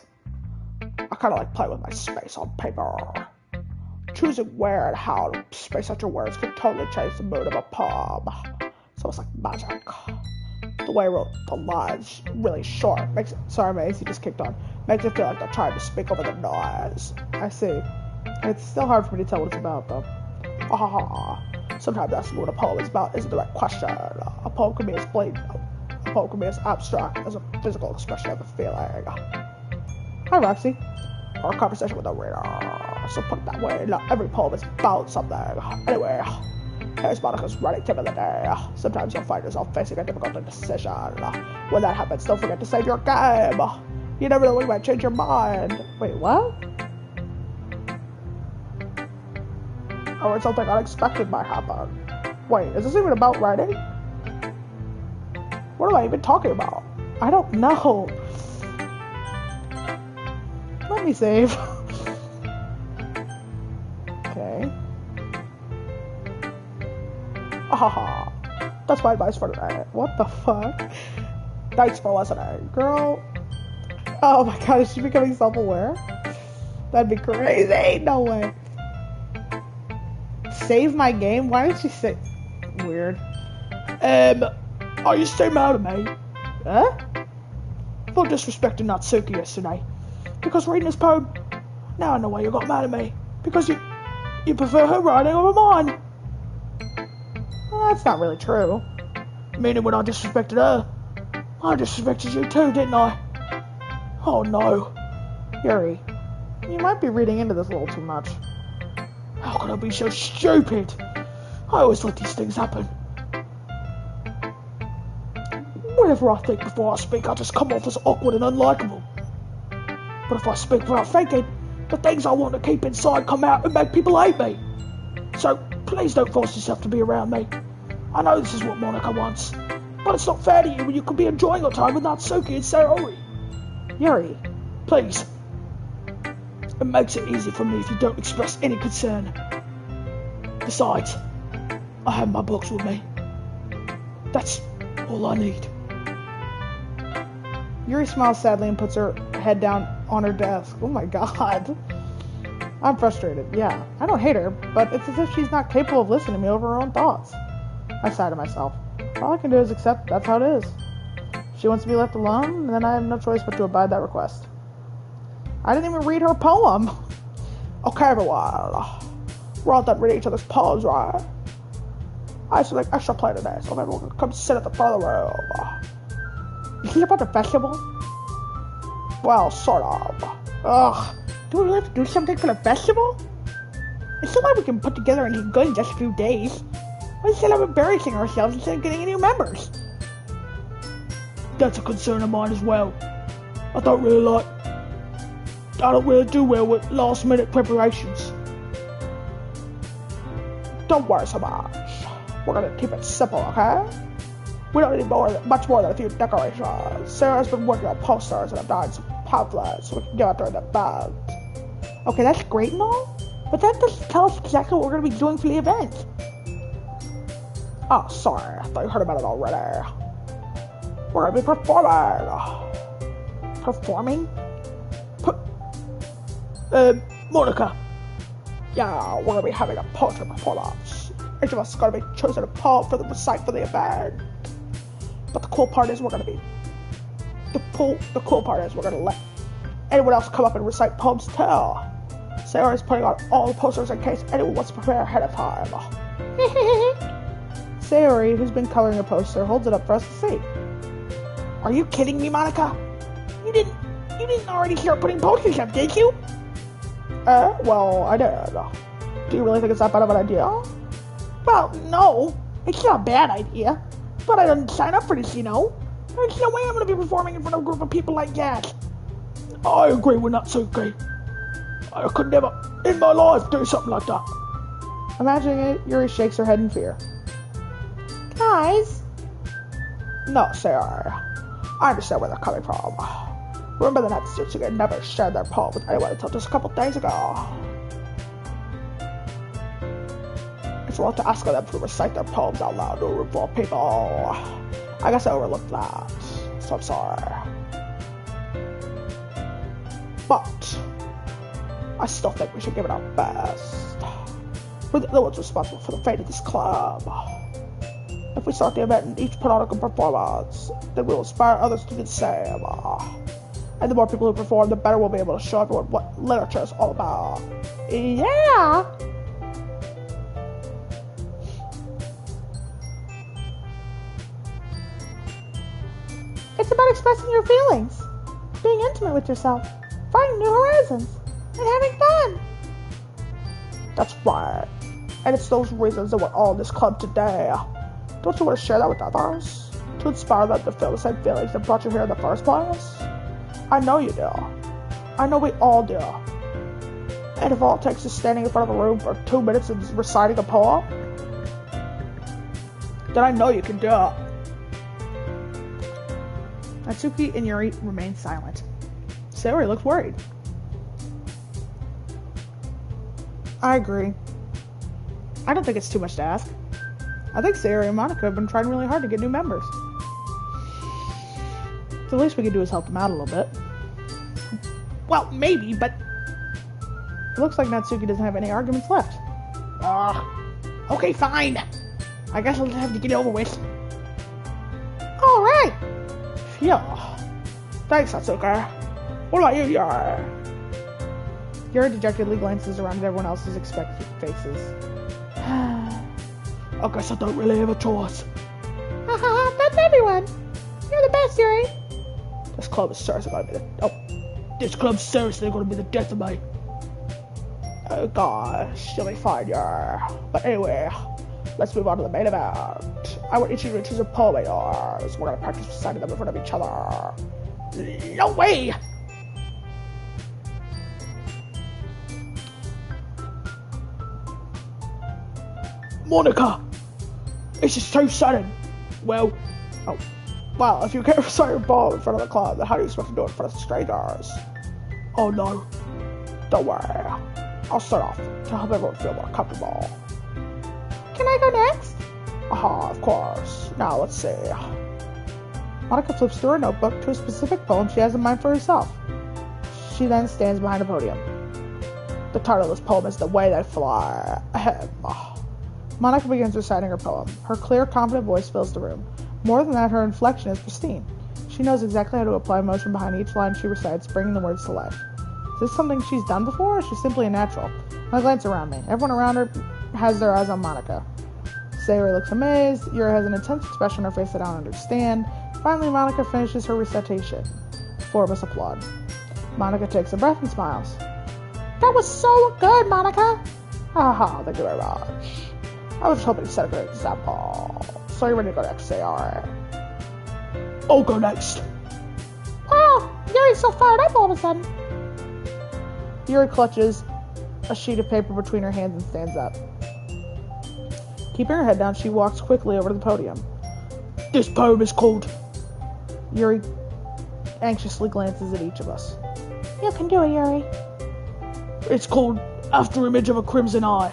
I kind of like playing with my space on paper. Choosing where and how to space out your words can totally change the mood of a poem. It's almost like magic. The way I wrote the lines really short makes it... Sorry, my AC just kicked on. Makes it feel like they're trying to speak over the noise. I see. It's still hard for me to tell what it's about, though. Sometimes asking what a poem is about isn't the right question. A poem can be as plain... A poem can be as abstract as a physical expression of a feeling. Hi, Roxy. Or a conversation with a reader. So put it that way, not every poem is about something. Anyway, here's Monica's writing tip of the day. Sometimes you'll find yourself facing a difficult decision. When that happens, don't forget to save your game. You never know when you might change your mind. Wait, what? Or when something unexpected might happen. Wait, is this even about writing? What am I even talking about? I don't know. Let me save. Okay. That's my advice for today. What the fuck? Thanks for listening. Girl. Oh my god, is she becoming self-aware? That'd be crazy. No way. Save my game? Why did she say... Weird. Are you still mad at me? Huh? For disrespecting Natsuki yesterday. Because reading this poem, now I know why you got mad at me. Because you prefer her writing over mine. Well, that's not really true. Meaning when I disrespected her, I disrespected you too, didn't I? Oh no. Yuri, you might be reading into this a little too much. How could I be so stupid? I always let these things happen. Whatever I think before I speak, I just come off as awkward and unlikable. But if I speak without thinking, the things I want to keep inside come out and make people hate me. So please don't force yourself to be around me. I know this is what Monica wants, but it's not fair to you when you could be enjoying your time with Natsuki and Sayori. Yuri, Please. It makes it easy for me if you don't express any concern. Besides, I have my books with me. That's all I need. Yuri smiles sadly and puts her head down on her desk. Oh my god. I'm frustrated, yeah. I don't hate her, but it's as if she's not capable of listening to me over her own thoughts. I sigh to myself. All I can do is accept that's how it is. She wants to be left alone, and then I have no choice but to abide that request. I didn't even read her poem. Okay, everyone. We're all done reading each other's poems, right? I should like extra play today, so everyone can come sit at the front of the room. You hear about the festival? Well, sort of. Ugh. Do we really have to do something for the festival? It's not like we can put together anything good in just a few days. Instead of embarrassing ourselves instead of getting any new members. That's a concern of mine as well. I don't really do well with last minute preparations. Don't worry so much. We're gonna keep it simple, okay? We don't need much more than a few decorations. Sarah's been working on posters and I'm drawing some pamphlets so we can get out during the event. Okay, that's great and all, but that doesn't tell us exactly what we're gonna be doing for the event. Oh, sorry. I thought you heard about it already. We're gonna be performing. Performing? Monica. Yeah, we're gonna be having a poetry performance. Each of us is gonna be chosen a poem for the recite for the event. But the cool part is we're gonna let anyone else come up and recite poems too. Sarah's putting on all the posters in case anyone wants to prepare ahead of time. Sayori, who's been coloring a poster, holds it up for us to see. Are you kidding me, Monica? You didn't already hear putting posters up, did you? Well, I did. Do you really think it's that bad of an idea? Well, no. It's not a bad idea. But I didn't sign up for this, you know. There's no way I'm gonna be performing in front of a group of people like that. I agree with Natsuki. I could never in my life do something like that. Imagining it, Yuri shakes her head in fear. Guys? No, Sarah. I understand where they're coming from. Remember that Natsuki never shared their poem with anyone until just a couple days ago. If you want to ask them to recite their poems out loud to a room full of people, I guess I overlooked that, so I'm sorry. But I still think we should give it our best. We're the ones responsible for the fate of this club. If we start the event and each put on a good performance, then we'll inspire others to do the same. And the more people who perform, the better we'll be able to show everyone what literature is all about. Yeah! It's about expressing your feelings, being intimate with yourself, finding new horizons, and having fun. That's right. And it's those reasons that we're all in this club today. Don't you want to share that with others? To inspire them to feel the same feelings that brought you here in the first place? I know you do. I know we all do. And if all it takes is standing in front of a room for 2 minutes and reciting a poem, then I know you can do it. Natsuki and Yuri remain silent. Sayori looks worried. I agree. I don't think it's too much to ask. I think Sayori and Monica have been trying really hard to get new members. So the least we can do is help them out a little bit. Well, maybe, but it looks like Natsuki doesn't have any arguments left. Okay, fine. I guess I'll just have to get it over with. Alright! Yeah. Thanks, Natsuki. What about you, Yuri? Yuri dejectedly glances around at everyone else's expectant faces. I guess I don't really have a choice. That's everyone. You're the best, Yuri. This club is seriously gonna be the death of me. Oh gosh, you'll be fine, Yuri. But anyway, let's move on to the main event. right. I want each of you to choose a poem of yours. We're gonna practice reciting them in front of each other. No way! Monica, this is too sudden. Well, if you can't recite your poem in front of the club, then how do you expect to do it in front of strangers? Oh no. Don't worry. I'll start off to help everyone feel more comfortable. Can I go next? Of course. Now, let's see. Monica flips through her notebook to a specific poem she has in mind for herself. She then stands behind a podium. The title of this poem is The Way They Fly. Monica begins reciting her poem. Her clear, confident voice fills the room. More than that, her inflection is pristine. She knows exactly how to apply emotion behind each line she recites, bringing the words to life. Is this something she's done before, or is she simply a natural? I glance around me. Everyone around her has their eyes on Monica. Sayori looks amazed. Yuri has an intense expression on her face that I don't understand. Finally, Monica finishes her recitation. Four of us applaud. Monica takes a breath and smiles. That was so good, Monica. Thank you very much. I was just hoping to set a good example. So you're ready to go next, Sayori? I'll go next. Wow, Yuri's so fired up all of a sudden. Yuri clutches a sheet of paper between her hands and stands up. Keeping her head down, she walks quickly over to the podium. This poem is called... Yuri anxiously glances at each of us. You can do it, Yuri. It's called After Image of a Crimson Eye.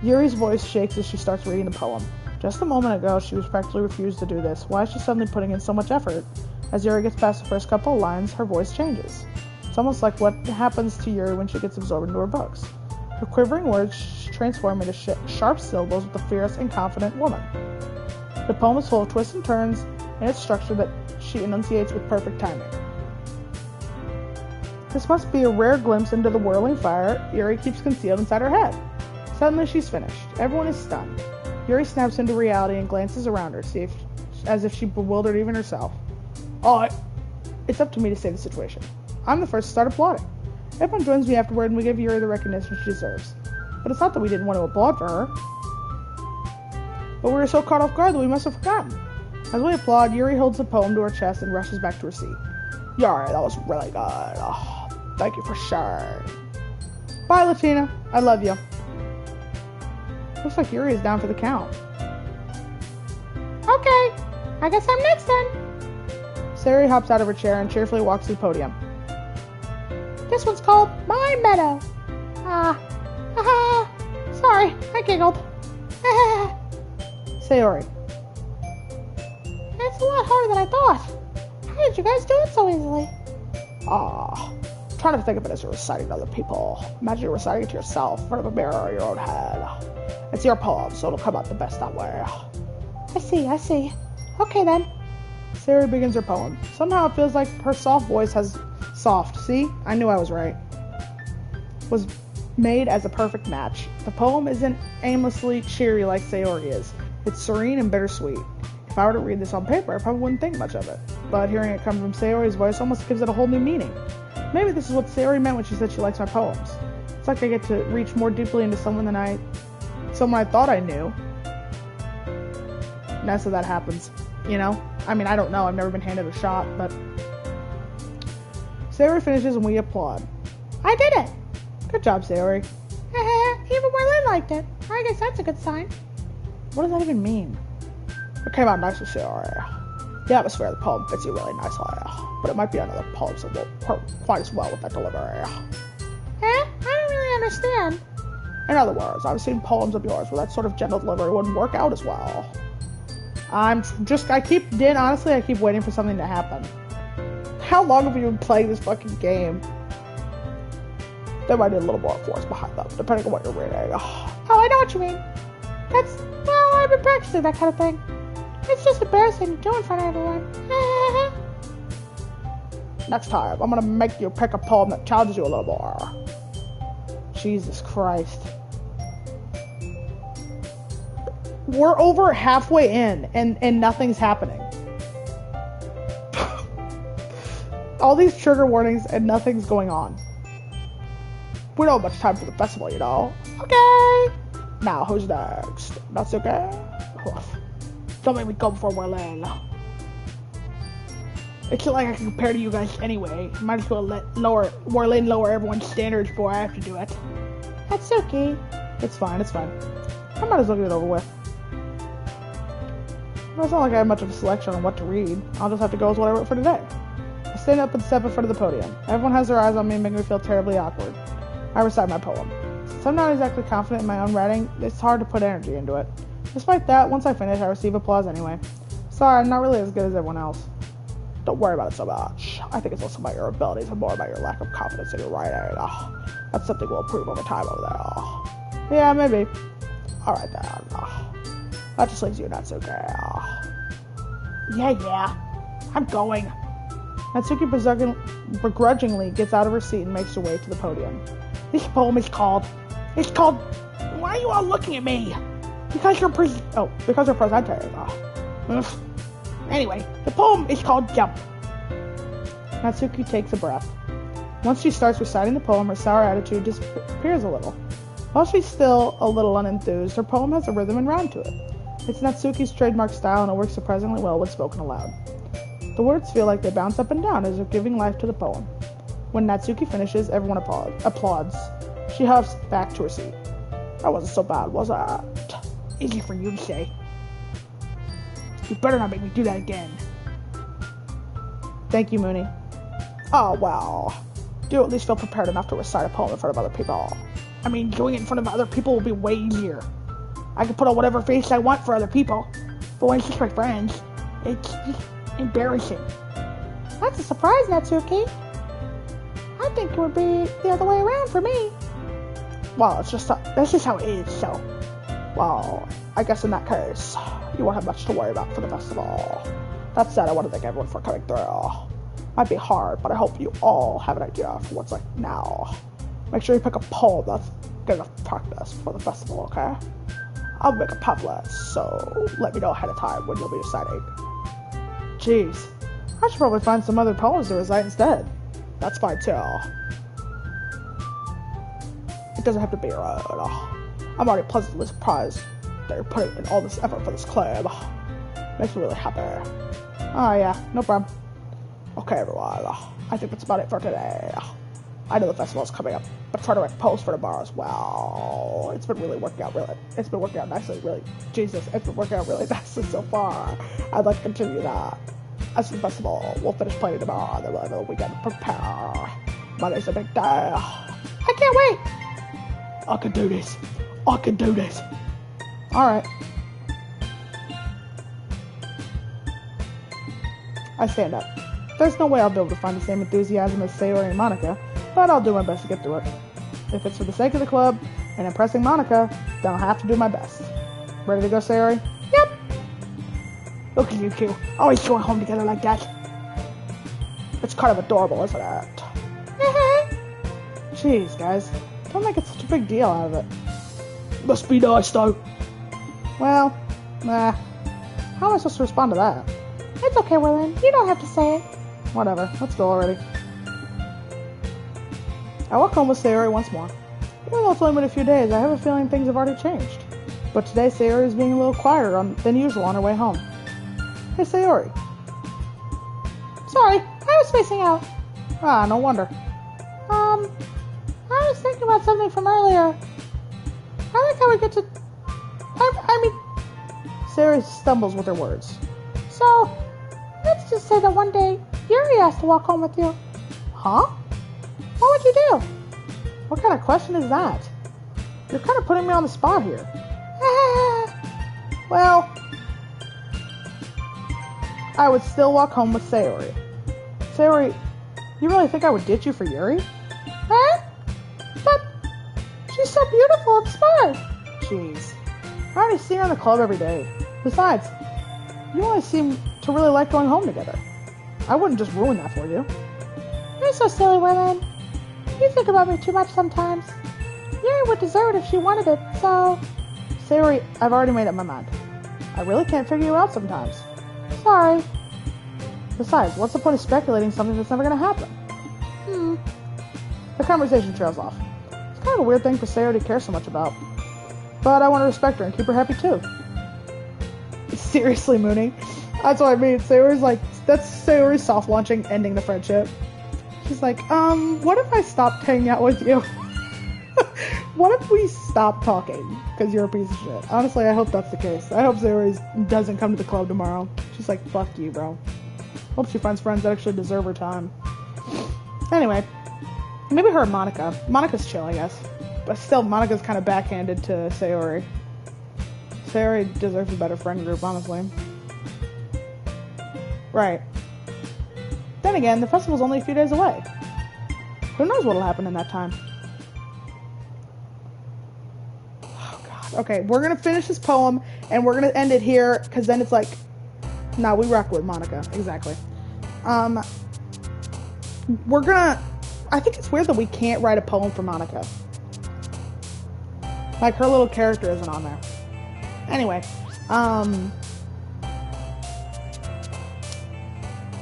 Yuri's voice shakes as she starts reading the poem. Just a moment ago, she was practically refused to do this. Why is she suddenly putting in so much effort? As Yuri gets past the first couple of lines, her voice changes. It's almost like what happens to Yuri when she gets absorbed into her books. Her quivering words transform into sharp syllables with a fierce and confident woman. The poem is full of twists and turns in its structure that she enunciates with perfect timing. This must be a rare glimpse into the whirling fire Yuri keeps concealed inside her head. Suddenly she's finished. Everyone is stunned. Yuri snaps into reality and glances around her, as if she bewildered even herself. Alright, it's up to me to save the situation. I'm the first to start applauding. Everyone joins me afterward and we give Yuri the recognition she deserves. But it's not that we didn't want to applaud for her. But we were so caught off guard that we must have forgotten. As we applaud, Yuri holds the poem to her chest and rushes back to her seat. Yuri, that was really good. Thank you for sharing. Bye, Latina. I love you. Looks like Yuri is down for the count. Okay, I guess I'm next then. Sayori hops out of her chair and cheerfully walks to the podium. This one's called My Meadow. Sorry, I giggled. Sayori. It's a lot harder than I thought. How did you guys do it so easily? Trying to think of it as you're reciting to other people. Imagine you're reciting it to yourself in front of a mirror in your own head. It's your poem, so it'll come out the best that way. I see. Okay then. Sayori begins her poem. Somehow it feels like her soft voice has soft. See? I knew I was right. Was made as a perfect match. The poem isn't aimlessly cheery like Sayori is. It's serene and bittersweet. If I were to read this on paper, I probably wouldn't think much of it. But hearing it come from Sayori's voice almost gives it a whole new meaning. Maybe this is what Sayori meant when she said she likes my poems. It's like I get to reach more deeply into someone I thought I knew. Now so that happens, you know? I mean, I don't know. I've never been handed a shot, but... Sayori finishes and we applaud. I did it! Good job, Sayori. Even Werlin liked it. I guess that's a good sign. What does that even mean? It came out nicely, Sayori. The atmosphere of the poem fits you really nicely, but it might be another poem that won't work quite as well with that delivery. I don't really understand. In other words, I've seen poems of yours where that sort of gentle delivery wouldn't work out as well. I keep waiting for something to happen. How long have you been playing this fucking game? There might be a little more force behind them, depending on what you're reading. Oh, I know what you mean. I've been practicing that kind of thing. It's just embarrassing to do in front of everyone. Next time, I'm gonna make you pick a poem that challenges you a little more. Jesus Christ. We're over halfway in, and nothing's happening. All these trigger warnings, and nothing's going on. We don't have much time for the festival, you know. Okay. Now, who's next? Natsuki? Don't make me go before Werlin. It's not like I can compare to you guys anyway. Might as well let Werlin lower everyone's standards before I have to do it. Natsuki. It's fine. I might as well get it over with. It's not like I have much of a selection on what to read. I'll just have to go with what I wrote for today. I stand up and step in front of the podium. Everyone has their eyes on me and make me feel terribly awkward. I recite my poem. Since I'm not exactly confident in my own writing, it's hard to put energy into it. Despite that, once I finish, I receive applause anyway. Sorry, I'm not really as good as everyone else. Don't worry about it so much. I think it's less about your abilities and more about your lack of confidence in your writing. That's something we'll improve over time over there. Yeah, maybe. Alright then. That just leaves you, Natsuki. Yeah. I'm going. Natsuki begrudgingly gets out of her seat and makes her way to the podium. This poem is called... Why are you all looking at me? Because you're presenting. Anyway, the poem is called Jump. Natsuki takes a breath. Once she starts reciting the poem, her sour attitude disappears a little. While she's still a little unenthused, her poem has a rhythm and rhyme to it. It's Natsuki's trademark style, and it works surprisingly well when spoken aloud. The words feel like they bounce up and down as if giving life to the poem. When Natsuki finishes, everyone applauds. She huffs back to her seat. That wasn't so bad, was it? Easy for you to say. You better not make me do that again. Thank you, Mooney. Oh, well. Do you at least feel prepared enough to recite a poem in front of other people? I mean, doing it in front of other people will be way easier. I can put on whatever face I want for other people, but when it's just my friends, it's just embarrassing. That's a surprise, Natsuki. I think it would be the other way around for me. Well, that's just how it is, so... Well, I guess in that case, you won't have much to worry about for the festival. That said, I want to thank everyone for coming through. Might be hard, but I hope you all have an idea for what's like now. Make sure you pick a poem that's good enough practice for the festival, okay? I'll make a pamphlet, so let me know ahead of time when you'll be reciting. Jeez, I should probably find some other poems to recite instead. That's fine too. It doesn't have to be your own. I'm already pleasantly surprised that you're putting in all this effort for this club. Makes me really happy. Oh yeah, no problem. Okay everyone, I think that's about it for today. I know the festival's coming up, but try to write posts for tomorrow as well. It's been working out nicely, really. Jesus, it's been working out really nicely so far. I'd like to continue that. As for the festival, we'll finish planning tomorrow, and then we'll have a weekend to prepare. Monday's a big day. I can't wait! I can do this. Alright. I stand up. There's no way I'll be able to find the same enthusiasm as Sayori and Monica, but I'll do my best to get through it. If it's for the sake of the club and impressing Monica, then I'll have to do my best. Ready to go, Sayori? Yep. Look at you two, always going home together like that. It's kind of adorable, isn't it? Jeez, guys. Don't make it such a big deal out of it. Must be nice, though. Well, nah. How am I supposed to respond to that? It's okay, Werlin. You don't have to say it. Whatever. Let's go already. I walk home with Sayori once more. Even though it's only been a few days, I have a feeling things have already changed. But today, Sayori is being a little quieter than usual on her way home. Hey, Sayori. Sorry, I was spacing out. Ah, no wonder. I was thinking about something from earlier. I like how we get to... Sayori stumbles with her words. So, let's just say that one day, Yuri has to walk home with you. Huh? What would you do? What kind of question is that? You're kind of putting me on the spot here. Well, I would still walk home with Sayori. Sayori, you really think I would ditch you for Yuri? Huh? But she's so beautiful and smart. Jeez. I already see her in the club every day. Besides, you always seem to really like going home together. I wouldn't just ruin that for you. You're so silly, Werlin. You think about me too much sometimes. Yuri would deserve it if she wanted it, so... Sayori, I've already made up my mind. I really can't figure you out sometimes. Sorry. Besides, what's the point of speculating something that's never going to happen? The conversation trails off. It's kind of a weird thing for Sayori to care so much about. But I want to respect her and keep her happy too. Seriously, Mooney. That's what I mean. Sayori's like, that's Sayori's soft launching, ending the friendship. She's like, what if I stopped hanging out with you? What if we stop talking? Because you're a piece of shit. Honestly, I hope that's the case. I hope Sayori doesn't come to the club tomorrow. She's like, fuck you, bro. Hope she finds friends that actually deserve her time. Anyway, maybe her and Monica. Monica's chill, I guess. But still, Monica's kind of backhanded to Sayori. Sayori deserves a better friend group, honestly. Right. Then again, the festival's only a few days away. Who knows what'll happen in that time? Oh, God. Okay, we're gonna finish this poem, and we're gonna end it here, because then it's like... Nah, we rock with Monica. Exactly. We're gonna... I think it's weird that we can't write a poem for Monica. Like, her little character isn't on there. Anyway,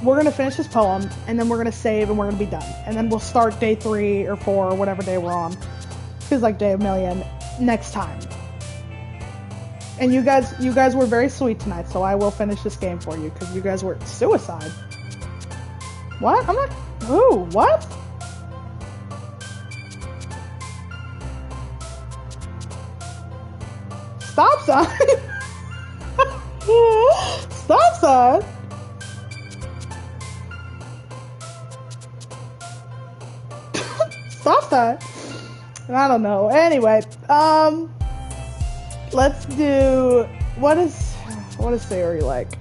we're gonna finish this poem, and then we're gonna save, and we're gonna be done. And then we'll start day 3 or 4 or whatever day we're on. Feels like day a million next time. And you guys were very sweet tonight, so I will finish this game for you, because you guys were suicide. What? I'm not... Who? What? Stop sign? Stop sign? Stop sign? I don't know. Anyway, let's do... What is Sayori like?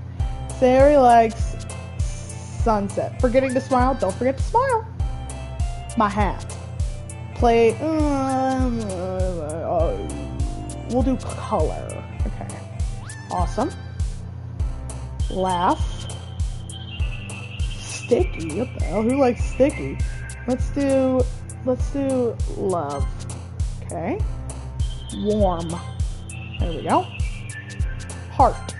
Sayori likes sunset. Forgetting to smile. Don't forget to smile. My hat. Play... we'll do color. Okay. Awesome. Laugh. Sticky. What the hell? Who likes sticky? Let's do love. Okay. Warm. There we go. Heart.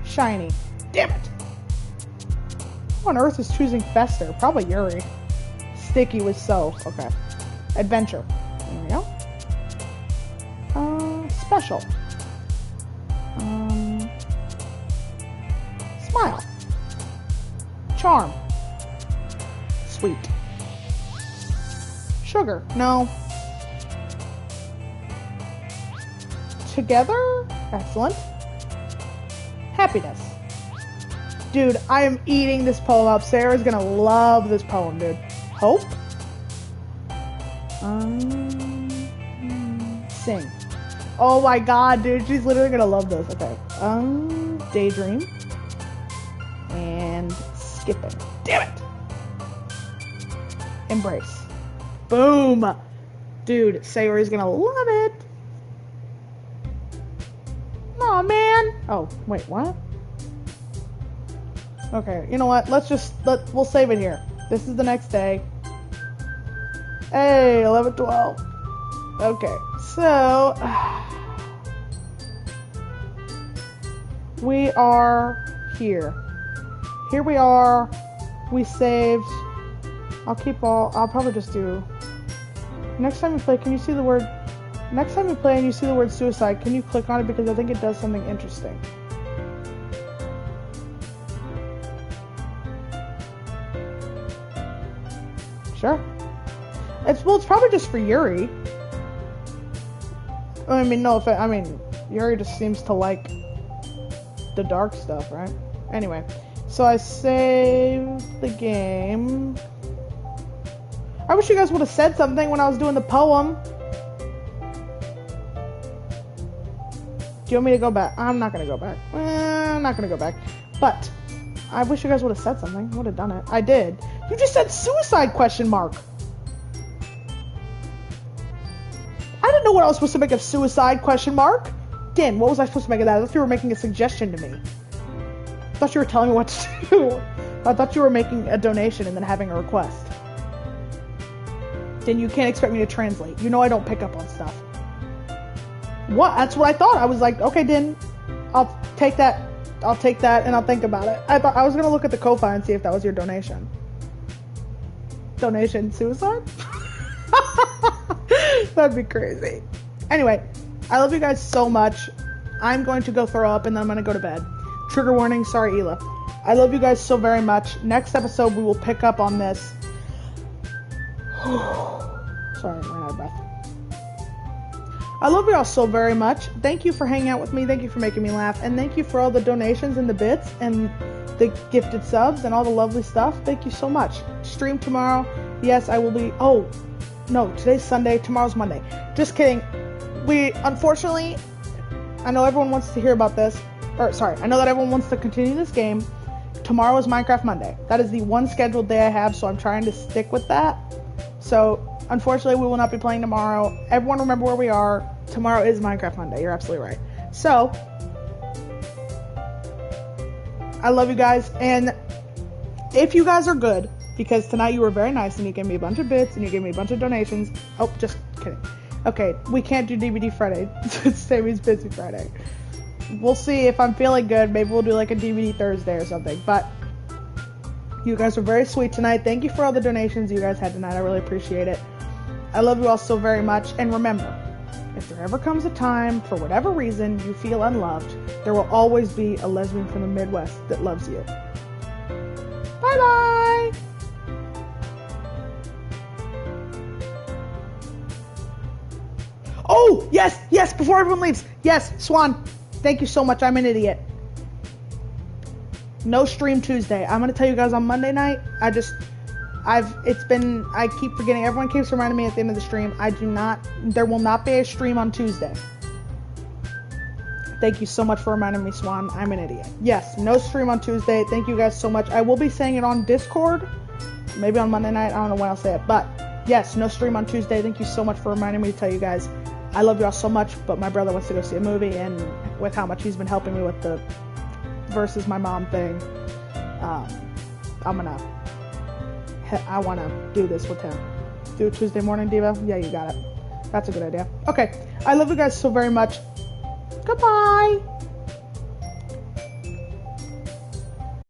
Shiny. Damn it. Who on earth is choosing Fester? Probably Yuri. Sticky was so. Okay. Adventure. There we go. Special. Smile. Charm. Sweet. Sugar. No. Together. Excellent. Happiness. Dude, I am eating this poem up. Sarah's gonna love this poem, dude. Hope. Sing. Oh my god, dude, she's literally gonna love this. Okay. Daydream. And skipping. Damn it! Embrace. Boom! Dude, Sayori's gonna love it. Aw, man. Oh, wait, what? Okay, you know what? We'll save it here. This is the next day. Hey, 11:12. Okay, so we are here. Here we are. We saved. I'll probably just do. Next time you play, can you see the word? Next time you play and you see the word suicide, can you click on it, because I think it does something interesting. Sure. It's probably just for Yuri. I mean, Yuri just seems to like the dark stuff, right? Anyway, so I saved the game. I wish you guys would have said something when I was doing the poem. Do you want me to go back? I'm not gonna go back. I'm not gonna go back. But I wish you guys would have said something. Would have done it. I did. You just said suicide question mark. I didn't know what I was supposed to make of suicide question mark. Din, what was I supposed to make of that? I thought you were making a suggestion to me. I thought you were telling me what to do. I thought you were making a donation and then having a request. Din, you can't expect me to translate. You know I don't pick up on stuff. What? That's what I thought. I was like, okay, Din, I'll take that. I'll take that and I'll think about it. I thought I was gonna look at the Ko-Fi and see if that was your donation. Donation suicide? That'd be crazy. Anyway, I love you guys so much. I'm going to go throw up and then I'm going to go to bed. Trigger warning, sorry, Ela. I love you guys so very much. Next episode, we will pick up on this. Sorry, I ran out of breath. I love y'all so very much. Thank you for hanging out with me. Thank you for making me laugh. And thank you for all the donations and the bits and the gifted subs and all the lovely stuff. Thank you so much. Stream tomorrow. Yes, I will be... Oh, no, today's Sunday. Tomorrow's Monday. Just kidding. Unfortunately, I know everyone wants to hear about this. I know that everyone wants to continue this game. Tomorrow is Minecraft Monday. That is the one scheduled day I have, so I'm trying to stick with that. So, unfortunately, we will not be playing tomorrow. Everyone remember where we are. Tomorrow is Minecraft Monday. You're absolutely right. So, I love you guys. And if you guys are good, because tonight you were very nice and you gave me a bunch of bits and you gave me a bunch of donations. Oh, just kidding. Okay, we can't do DVD Friday. Sammy's busy Friday. We'll see if I'm feeling good. Maybe we'll do like a DVD Thursday or something. But you guys were very sweet tonight. Thank you for all the donations you guys had tonight. I really appreciate it. I love you all so very much. And remember, if there ever comes a time, for whatever reason, you feel unloved, there will always be a lesbian from the Midwest that loves you. Bye-bye! Oh, yes, before everyone leaves. Yes, Swan. Thank you so much. I'm an idiot. No stream Tuesday. I'm going to tell you guys on Monday night. I keep forgetting. Everyone keeps reminding me at the end of the stream. There will not be a stream on Tuesday. Thank you so much for reminding me, Swan. I'm an idiot. Yes, no stream on Tuesday. Thank you guys so much. I will be saying it on Discord. Maybe on Monday night. I don't know when I'll say it. But yes, no stream on Tuesday. Thank you so much for reminding me to tell you guys. I love y'all so much, but my brother wants to go see a movie, and with how much he's been helping me with the versus my mom thing, I want to do this with him. Do it Tuesday morning, Diva? Yeah, you got it. That's a good idea. Okay, I love you guys so very much. Goodbye!